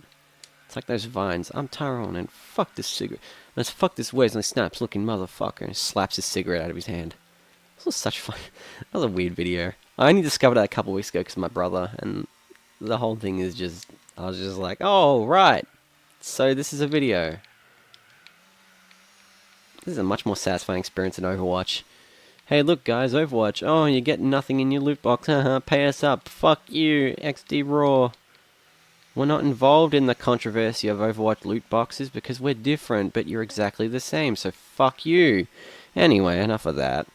It's like those vines. I'm Tyrone, and fuck this cigarette. Let's fuck this Wesley Snipes looking motherfucker, and slaps his cigarette out of his hand. This was such fun. That was a weird video. I only discovered that a couple weeks ago because of my brother, and the whole thing is just... I was just like, oh, right. So this is a video. This is a much more satisfying experience than Overwatch. Hey, look, guys, Overwatch. Oh, you get nothing in your loot box. Haha, pay us up. Fuck you, XD Raw. We're not involved in the controversy of Overwatch loot boxes because we're different, but you're exactly the same, so fuck you. Anyway, enough of that.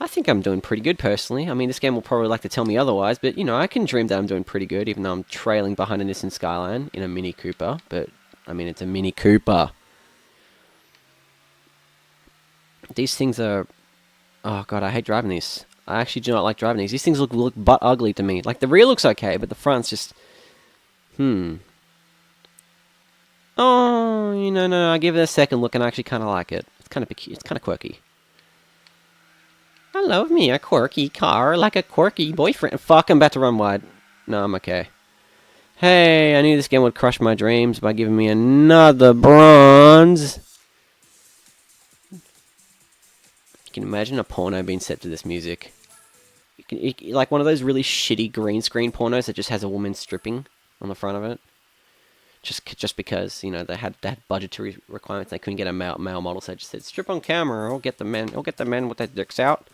I think I'm doing pretty good, personally. I mean, this game will probably like to tell me otherwise, but, you know, I can dream that I'm doing pretty good, even though I'm trailing behind a Nissan Skyline in a Mini Cooper. But, I mean, it's a Mini Cooper. These things are... Oh, God, I hate driving these. I actually do not like driving these. These things look butt ugly to me. Like, the rear looks okay, but the front's just... Oh, you know, no, I give it a second look and I actually kind of like it. It's kind of it's kind of quirky. I love me a quirky car, like a quirky boyfriend. Fuck, I'm about to run wide. No, I'm okay. Hey, I knew this game would crush my dreams by giving me another bronze. You can imagine a porno being set to this music. Like one of those really shitty green screen pornos that just has a woman stripping on the front of it. Just because, you know, they had budgetary requirements, they couldn't get a male model, so they just said strip on camera, or get the men with their dicks out,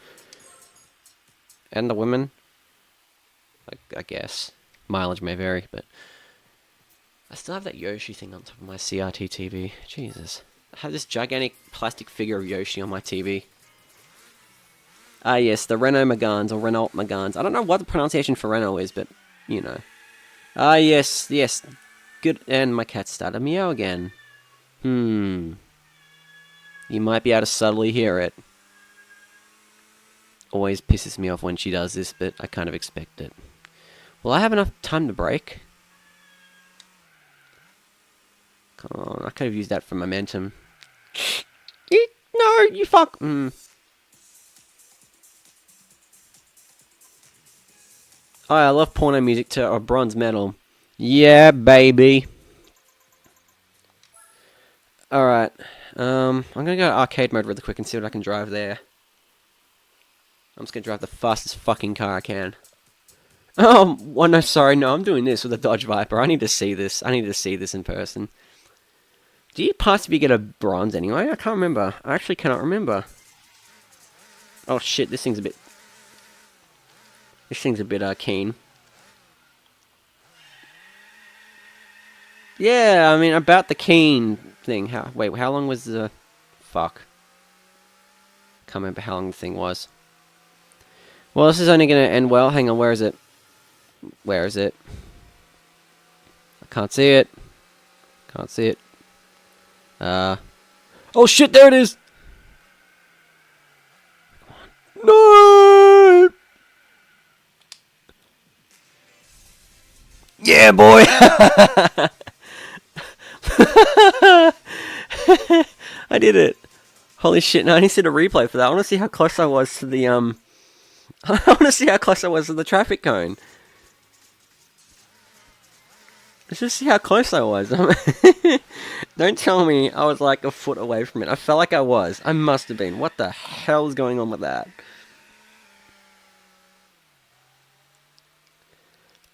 and the women. I guess mileage may vary, but I still have that Yoshi thing on top of my CRT TV. Jesus, I have this gigantic plastic figure of Yoshi on my TV. Ah, yes, the Renault Megans or Renault Megans. I don't know what the pronunciation for Renault is, but you know. Ah, yes. Good, and my cat started to meow again. You might be able to subtly hear it. Always pisses me off when she does this, but I kind of expect it. Will I have enough time to brake? Come on, I could have used that for momentum. No, you fuck! Oh, I love porno music too, or bronze medal. Yeah, baby. Alright. I'm gonna go to arcade mode really quick and see what I can drive there. I'm just gonna drive the fastest fucking car I can. Oh, well, no, sorry, no, I'm doing this with a Dodge Viper. I need to see this. I need to see this in person. Do you possibly get a bronze anyway? I can't remember. I actually cannot remember. Oh shit, this thing's a bit... keen. Yeah, I mean, about the keen thing. How long was the... Fuck. Can't remember how long the thing was. Well, this is only going to end well. Hang on, where is it? Where is it? I can't see it. Can't see it. Oh shit, there it is! No! Yeah, boy! I did it. Holy shit, now I need to see the replay for that. I want to see how close I was to the, I want to see how close I was to the traffic cone. Let's just see how close I was. Don't tell me I was like a foot away from it. I felt like I was. I must have been. What the hell is going on with that?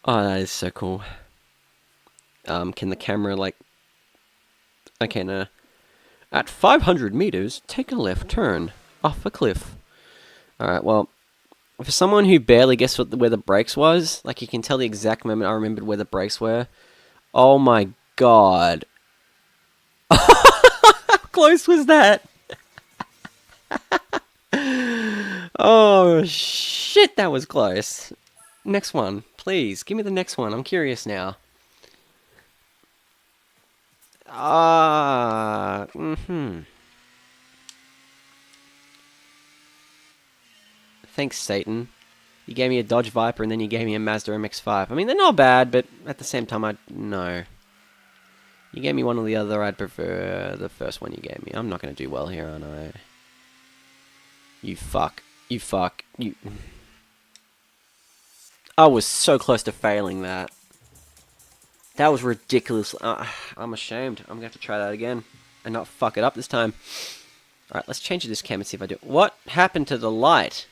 Oh, that is so cool. Can the camera, like... Okay, no. At 500 meters, take a left turn. Off a cliff. Alright, well... For someone who barely guessed where the brakes was, like you can tell the exact moment I remembered where the brakes were. Oh my god. How close was that? Oh shit, that was close. Next one, please. Give me the next one. I'm curious now. Thanks, Satan. You gave me a Dodge Viper and then you gave me a Mazda MX-5. I mean, they're not bad, but at the same time, no. You gave me one or the other, I'd prefer the first one you gave me. I'm not going to do well here, aren't I? You fuck. You fuck. You... I was so close to failing that. That was ridiculous. I'm ashamed. I'm going to have to try that again. And not fuck it up this time. Alright, let's change this cam and see if I do... What happened to the light?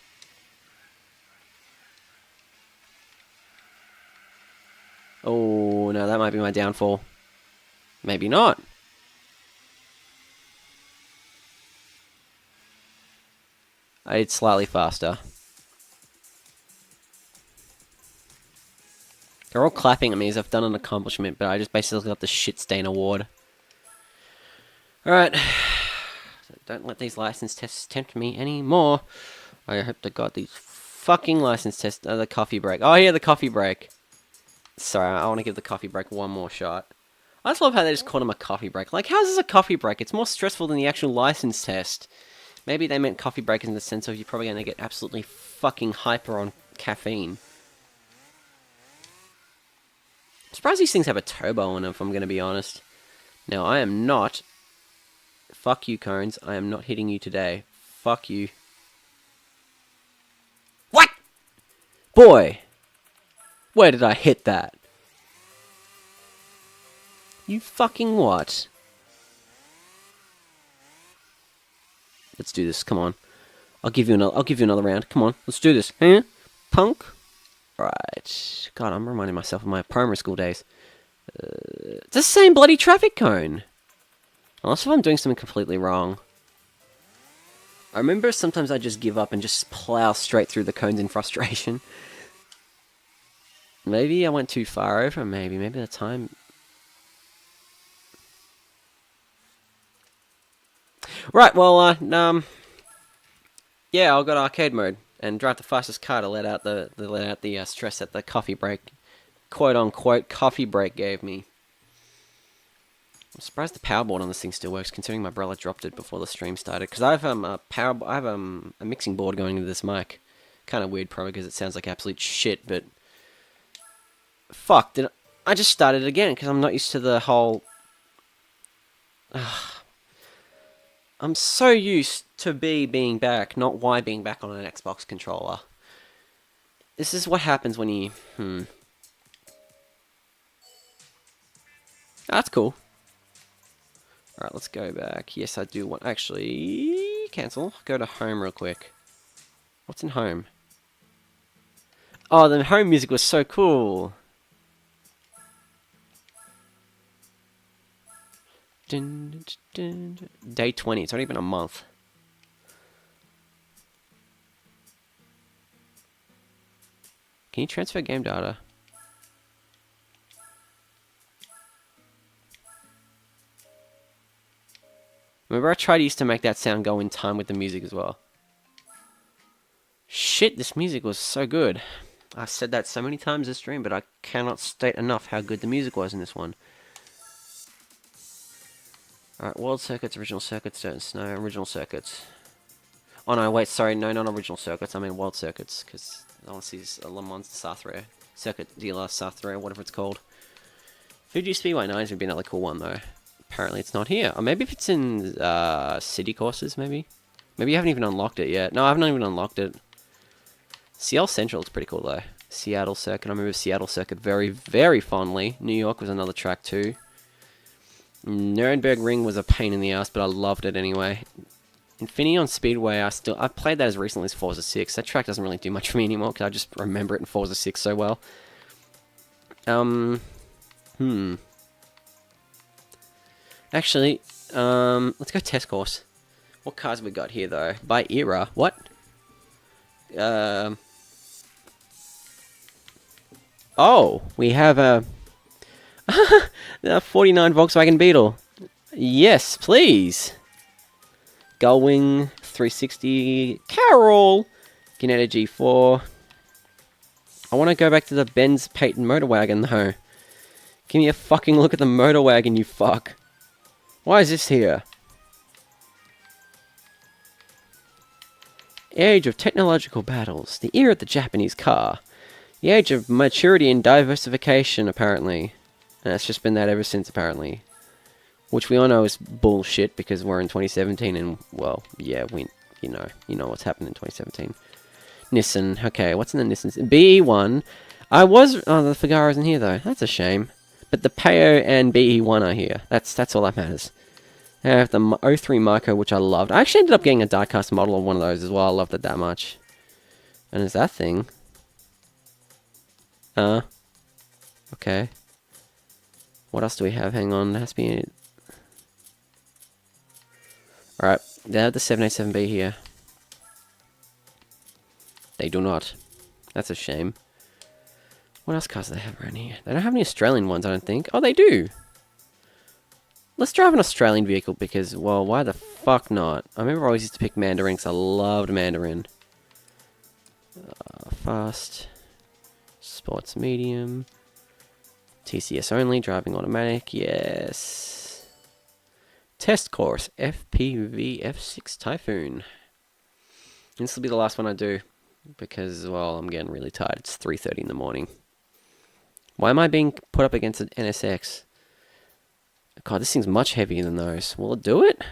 Oh, no, that might be my downfall. Maybe not. It's slightly faster. They're all clapping at me as I've done an accomplishment, but I just basically got the shit stain award. Alright. Don't let these license tests tempt me anymore. I hope to God these fucking license tests... the coffee break. Oh, yeah, the coffee break. Sorry, I want to give the coffee break one more shot. I just love how they just called him a coffee break. Like, how is this a coffee break? It's more stressful than the actual license test. Maybe they meant coffee break in the sense of you're probably going to get absolutely fucking hyper on caffeine. I'm surprised these things have a turbo on them, if I'm going to be honest. Now, I am not... Fuck you, cones. I am not hitting you today. Fuck you. What? Boy! Where did I hit that? You fucking what? Let's do this. Come on. I'll give you another round. Come on. Let's do this. Huh? Punk? Right. God, I'm reminding myself of my primary school days. It's the same bloody traffic cone. Unless if I'm doing something completely wrong. I remember sometimes I just give up and just plow straight through the cones in frustration. Maybe I went too far over. Maybe the time... Right, well, yeah, I'll go to arcade mode and drive the fastest car to let out the stress that the coffee break, quote unquote, coffee break gave me. I'm surprised the power board on this thing still works, considering my brother dropped it before the stream started. Because I have a mixing board going into this mic. Kind of weird, probably because it sounds like absolute shit, but fuck, I just started it again because I'm not used to the whole. I'm so used to being back, not Y being back on an Xbox controller. This is what happens when you... That's cool. Alright, let's go back. Yes, I do want... Actually... Cancel. Go to home real quick. What's in home? Oh, the home music was so cool. Day 20. It's only been a month. Can you transfer game data? Remember I used to make that sound go in time with the music as well. Shit, this music was so good. I've said that so many times this stream, but I cannot state enough how good the music was in this one. Alright, world circuits, original circuits, don't snow, original circuits. Oh no, wait, sorry, no, not original circuits, I mean world circuits, because I want to see Le Mans Sartre, Circuit Dealer Sartre, whatever it's called. Fuji Speedway 9 would be another cool one, though. Apparently it's not here. Or maybe if it's in city courses, maybe? Maybe you haven't even unlocked it yet. No, I haven't even unlocked it. CL Central is pretty cool, though. Seattle Circuit, I remember Seattle Circuit very, very fondly. New York was another track, too. Nuremberg Ring was a pain in the ass, but I loved it anyway. Infineon Speedway, I played that as recently as Forza 6. That track doesn't really do much for me anymore, because I just remember it in Forza 6 so well. Actually, let's go test course. What cars we got here, though? By era, what? Oh, we have a 49 Volkswagen Beetle. Yes, please. Gullwing 360 Carol. Ginetta G4. I want to go back to the Benz Peyton motor wagon though. Give me a fucking look at the motor wagon, you fuck. Why is this here? Age of technological battles. The era of the Japanese car. The age of maturity and diversification, apparently. And it's just been that ever since, apparently. Which we all know is bullshit because we're in 2017 and, well, yeah, you know what's happened in 2017. Nissan. Okay, what's in the Nissan? BE1. Oh, the Figaro isn't here though. That's a shame. But the Peo and BE1 are here. That's all that matters. I have the 03 Micro, which I loved. I actually ended up getting a diecast model of one of those as well. I loved it that much. And there's that thing. Okay. What else do we have? Hang on, there has to be... Alright, they have the 787B here. They do not. That's a shame. What else cars do they have around here? They don't have any Australian ones, I don't think. Oh, they do! Let's drive an Australian vehicle because, well, why the fuck not? I remember I always used to pick Mandarin because I loved Mandarin. Fast. Sports medium. TCS only, driving automatic, yes. Test course, FPV F6 Typhoon. This will be the last one I do because, well, I'm getting really tired. It's 3:30 in the morning. Why am I being put up against an NSX? God, this thing's much heavier than those. Will it do it?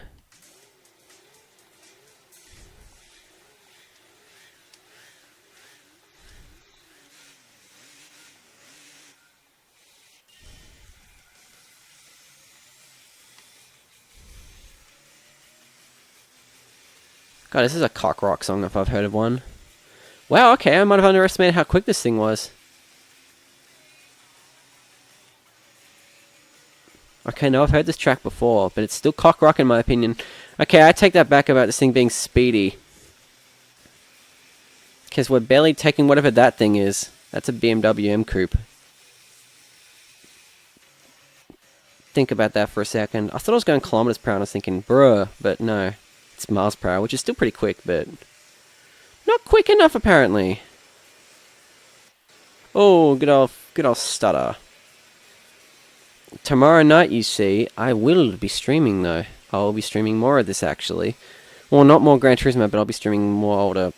God, this is a cock rock song if I've heard of one. Wow, okay, I might have underestimated how quick this thing was. Okay, no, I've heard this track before, but it's still cock rock in my opinion. Okay, I take that back about this thing being speedy. Because we're barely taking whatever that thing is. That's a BMW M Coupe. Think about that for a second. I thought I was going kilometers per hour and I was thinking, bruh, but no. It's miles per hour, which is still pretty quick, but not quick enough apparently. Oh, good old stutter. Tomorrow night, you see, I will be streaming though. I'll be streaming more of this actually. Well, not more Gran Turismo, but I'll be streaming more older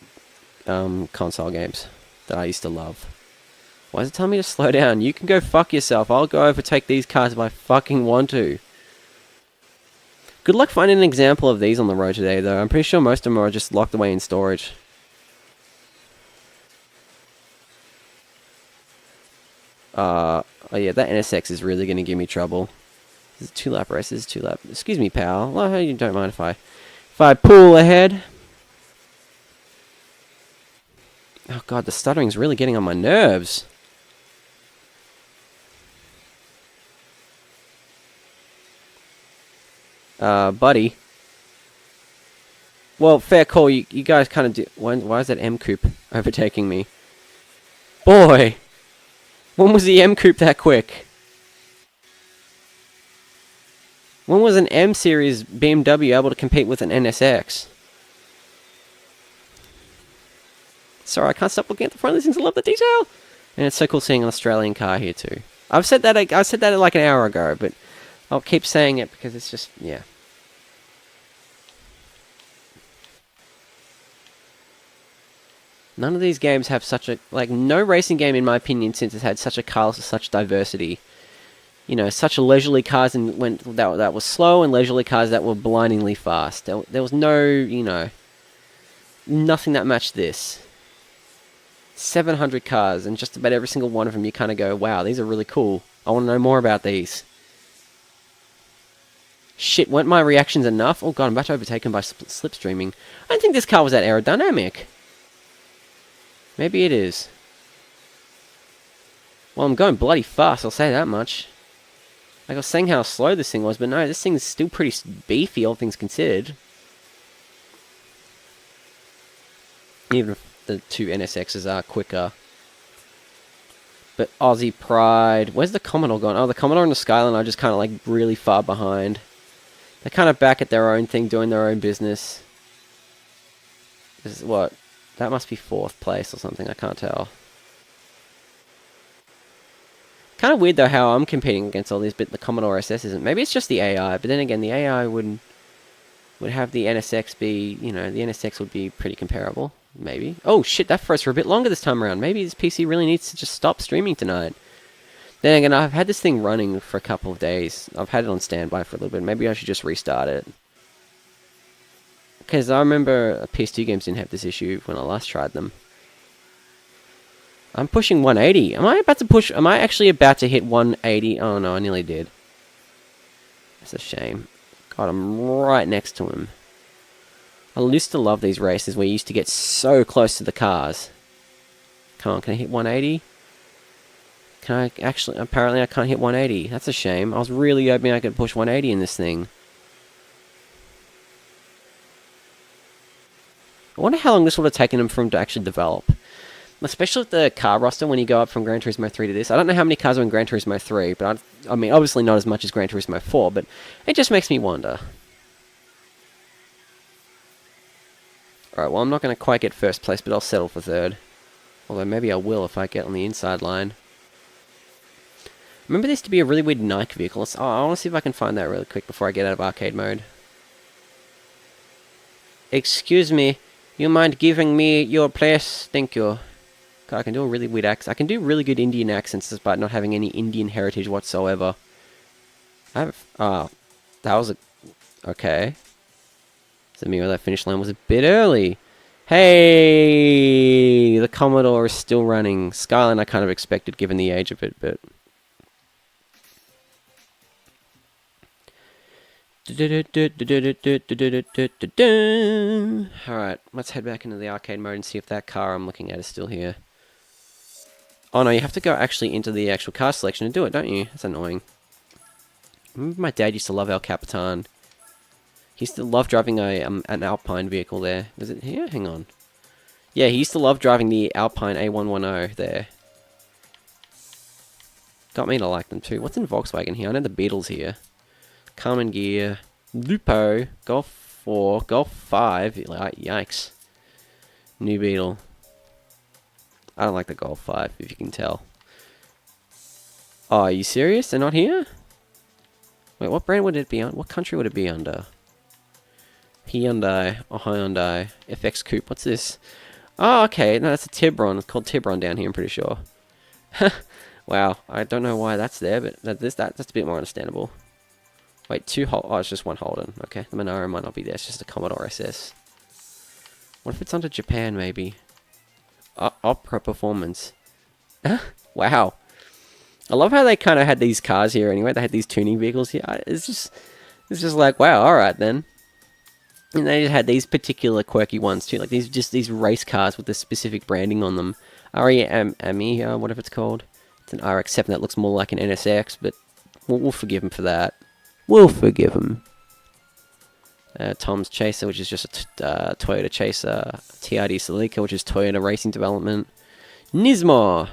console games that I used to love. Why is it telling me to slow down? You can go fuck yourself. I'll go overtake these cars if I fucking want to. Good luck finding an example of these on the road today, though. I'm pretty sure most of them are just locked away in storage. Oh yeah, that NSX is really going to give me trouble. This is 2-lap race. This is 2-lap. Excuse me, pal. Well, you don't mind if I pull ahead. Oh god, the stuttering's really getting on my nerves. Buddy. Well, fair call. You guys kind of do. Why is that M Coupe overtaking me? Boy! When was the M Coupe that quick? When was an M Series BMW able to compete with an NSX? Sorry, I can't stop looking at the front of these things. I love the detail! And it's so cool seeing an Australian car here too. I said that like an hour ago, but I'll keep saying it because it's just, yeah. None of these games have such a, like, no racing game in my opinion since it's had such a car, such diversity. You know, such leisurely cars and that was slow and leisurely cars that were blindingly fast. There was no, you know, nothing that matched this. 700 cars and just about every single one of them you kind of go, wow, these are really cool. I want to know more about these. Shit, weren't my reactions enough? Oh god, I'm about to overtaken by slipstreaming. I don't think this car was that aerodynamic. Maybe it is. Well, I'm going bloody fast, I'll say that much. Like I was saying how slow this thing was, but no, this thing's still pretty beefy, all things considered. Even if the two NSXs are quicker. But Aussie Pride... Where's the Commodore gone? Oh, the Commodore and the Skyline are just kind of like really far behind. They're kind of back at their own thing, doing their own business. This is what? That must be 4th place or something, I can't tell. Kind of weird though how I'm competing against all these, but the Commodore SS isn't. Maybe it's just the AI, but then again, the AI would have the NSX be, you know, the NSX would be pretty comparable. Maybe. Oh shit, that froze for a bit longer this time around. Maybe this PC really needs to just stop streaming tonight. Then again, I've had this thing running for a couple of days. I've had it on standby for a little bit. Maybe I should just restart it. Because I remember PS2 games didn't have this issue when I last tried them. I'm pushing 180. Am I actually about to hit 180? Oh no, I nearly did. That's a shame. God, I'm right next to him. I used to love these races where you used to get so close to the cars. Come on, can I hit 180? Can I actually... Apparently I can't hit 180. That's a shame. I was really hoping I could push 180 in this thing. I wonder how long this would have taken them for them to actually develop. Especially with the car roster when you go up from Gran Turismo 3 to this. I don't know how many cars are in Gran Turismo 3, but I mean, obviously not as much as Gran Turismo 4, but it just makes me wonder. Alright, well, I'm not going to quite get 1st place, but I'll settle for 3rd. Although maybe I will if I get on the inside line. Remember this to be a really weird Nike vehicle. I want to see if I can find that really quick before I get out of arcade mode. Excuse me, you mind giving me your place? Thank you. God, I can do a really weird accent. I can do really good Indian accents despite not having any Indian heritage whatsoever. That was a... Okay. So maybe that finish line was a bit early. Hey! The Commodore is still running. Skyline I kind of expected given the age of it, but... Alright, let's head back into the arcade mode and see if that car I'm looking at is still here. Oh no, you have to go actually into the actual car selection and do it, don't you? That's annoying. I remember my dad used to love El Capitan. He used to love driving an Alpine vehicle there. Was it here? Hang on. Yeah, he used to love driving the Alpine A110 there. Got me to like them too. What's in Volkswagen here? I know the Beetle's here. Carmen Gear. Lupo. Golf 4. Golf 5. Yikes. New Beetle. I don't like the Golf 5, if you can tell. Oh, are you serious? They're not here? Wait, what brand would it be on? What country would it be under? Hyundai or Hyundai FX Coupe. What's this? Oh, okay. No, that's a Tibron. It's called Tibron down here, I'm pretty sure. Wow. I don't know why that's there, but that's a bit more understandable. Wait, oh, it's just one Holden. Okay, the Monaro might not be there. It's just a Commodore SS. What if it's under Japan, maybe? Opera Performance. Wow. I love how they kind of had these cars here anyway. They had these tuning vehicles here. It's just like, wow, alright then. And they had these particular quirky ones too, like these race cars with the specific branding on them. AMI, whatever it's called. It's an RX-7 that looks more like an NSX, but we'll forgive him for that. We'll forgive him. Tom's Chaser, which is just a Toyota Chaser. TRD Celica, which is Toyota Racing Development. Nismo!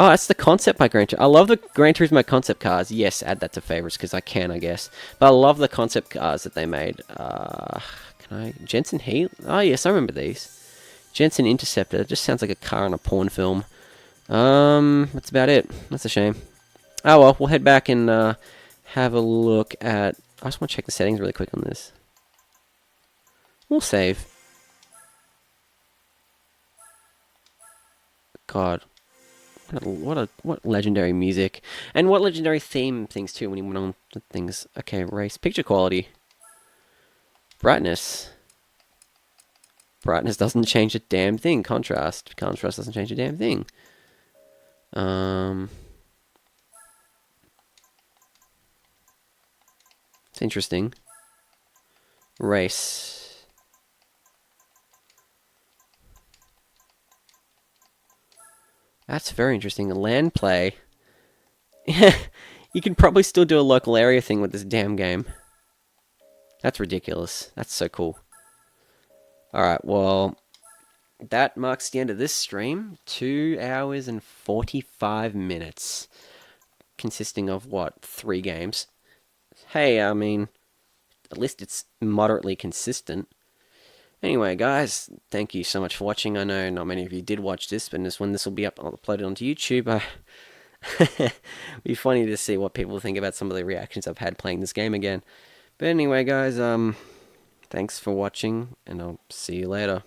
Oh, that's the concept by Gran Turismo. I love the Gran Turismo concept cars. Yes, add that to favorites because I can, I guess. But I love the concept cars that they made. Jensen Heat? Oh, yes, I remember these. Jensen Interceptor. It just sounds like a car in a porn film. That's about it. That's a shame. Oh, well, we'll head back and have a look at... I just want to check the settings really quick on this. We'll save. God. What legendary music. And what legendary theme things too when he went on the things. Okay, race. Picture quality. Brightness. Brightness doesn't change a damn thing. Contrast. Contrast doesn't change a damn thing. It's interesting. Race. That's very interesting. Land play. You can probably still do a local area thing with this damn game. That's ridiculous. That's so cool. Alright, well... that marks the end of this stream. 2 hours and 45 minutes. Consisting of what? 3 games. Hey, I mean, at least it's moderately consistent. Anyway, guys, thank you so much for watching. I know not many of you did watch this, but when this will be uploaded onto YouTube, it'd be funny to see what people think about some of the reactions I've had playing this game again. But anyway, guys, thanks for watching, and I'll see you later.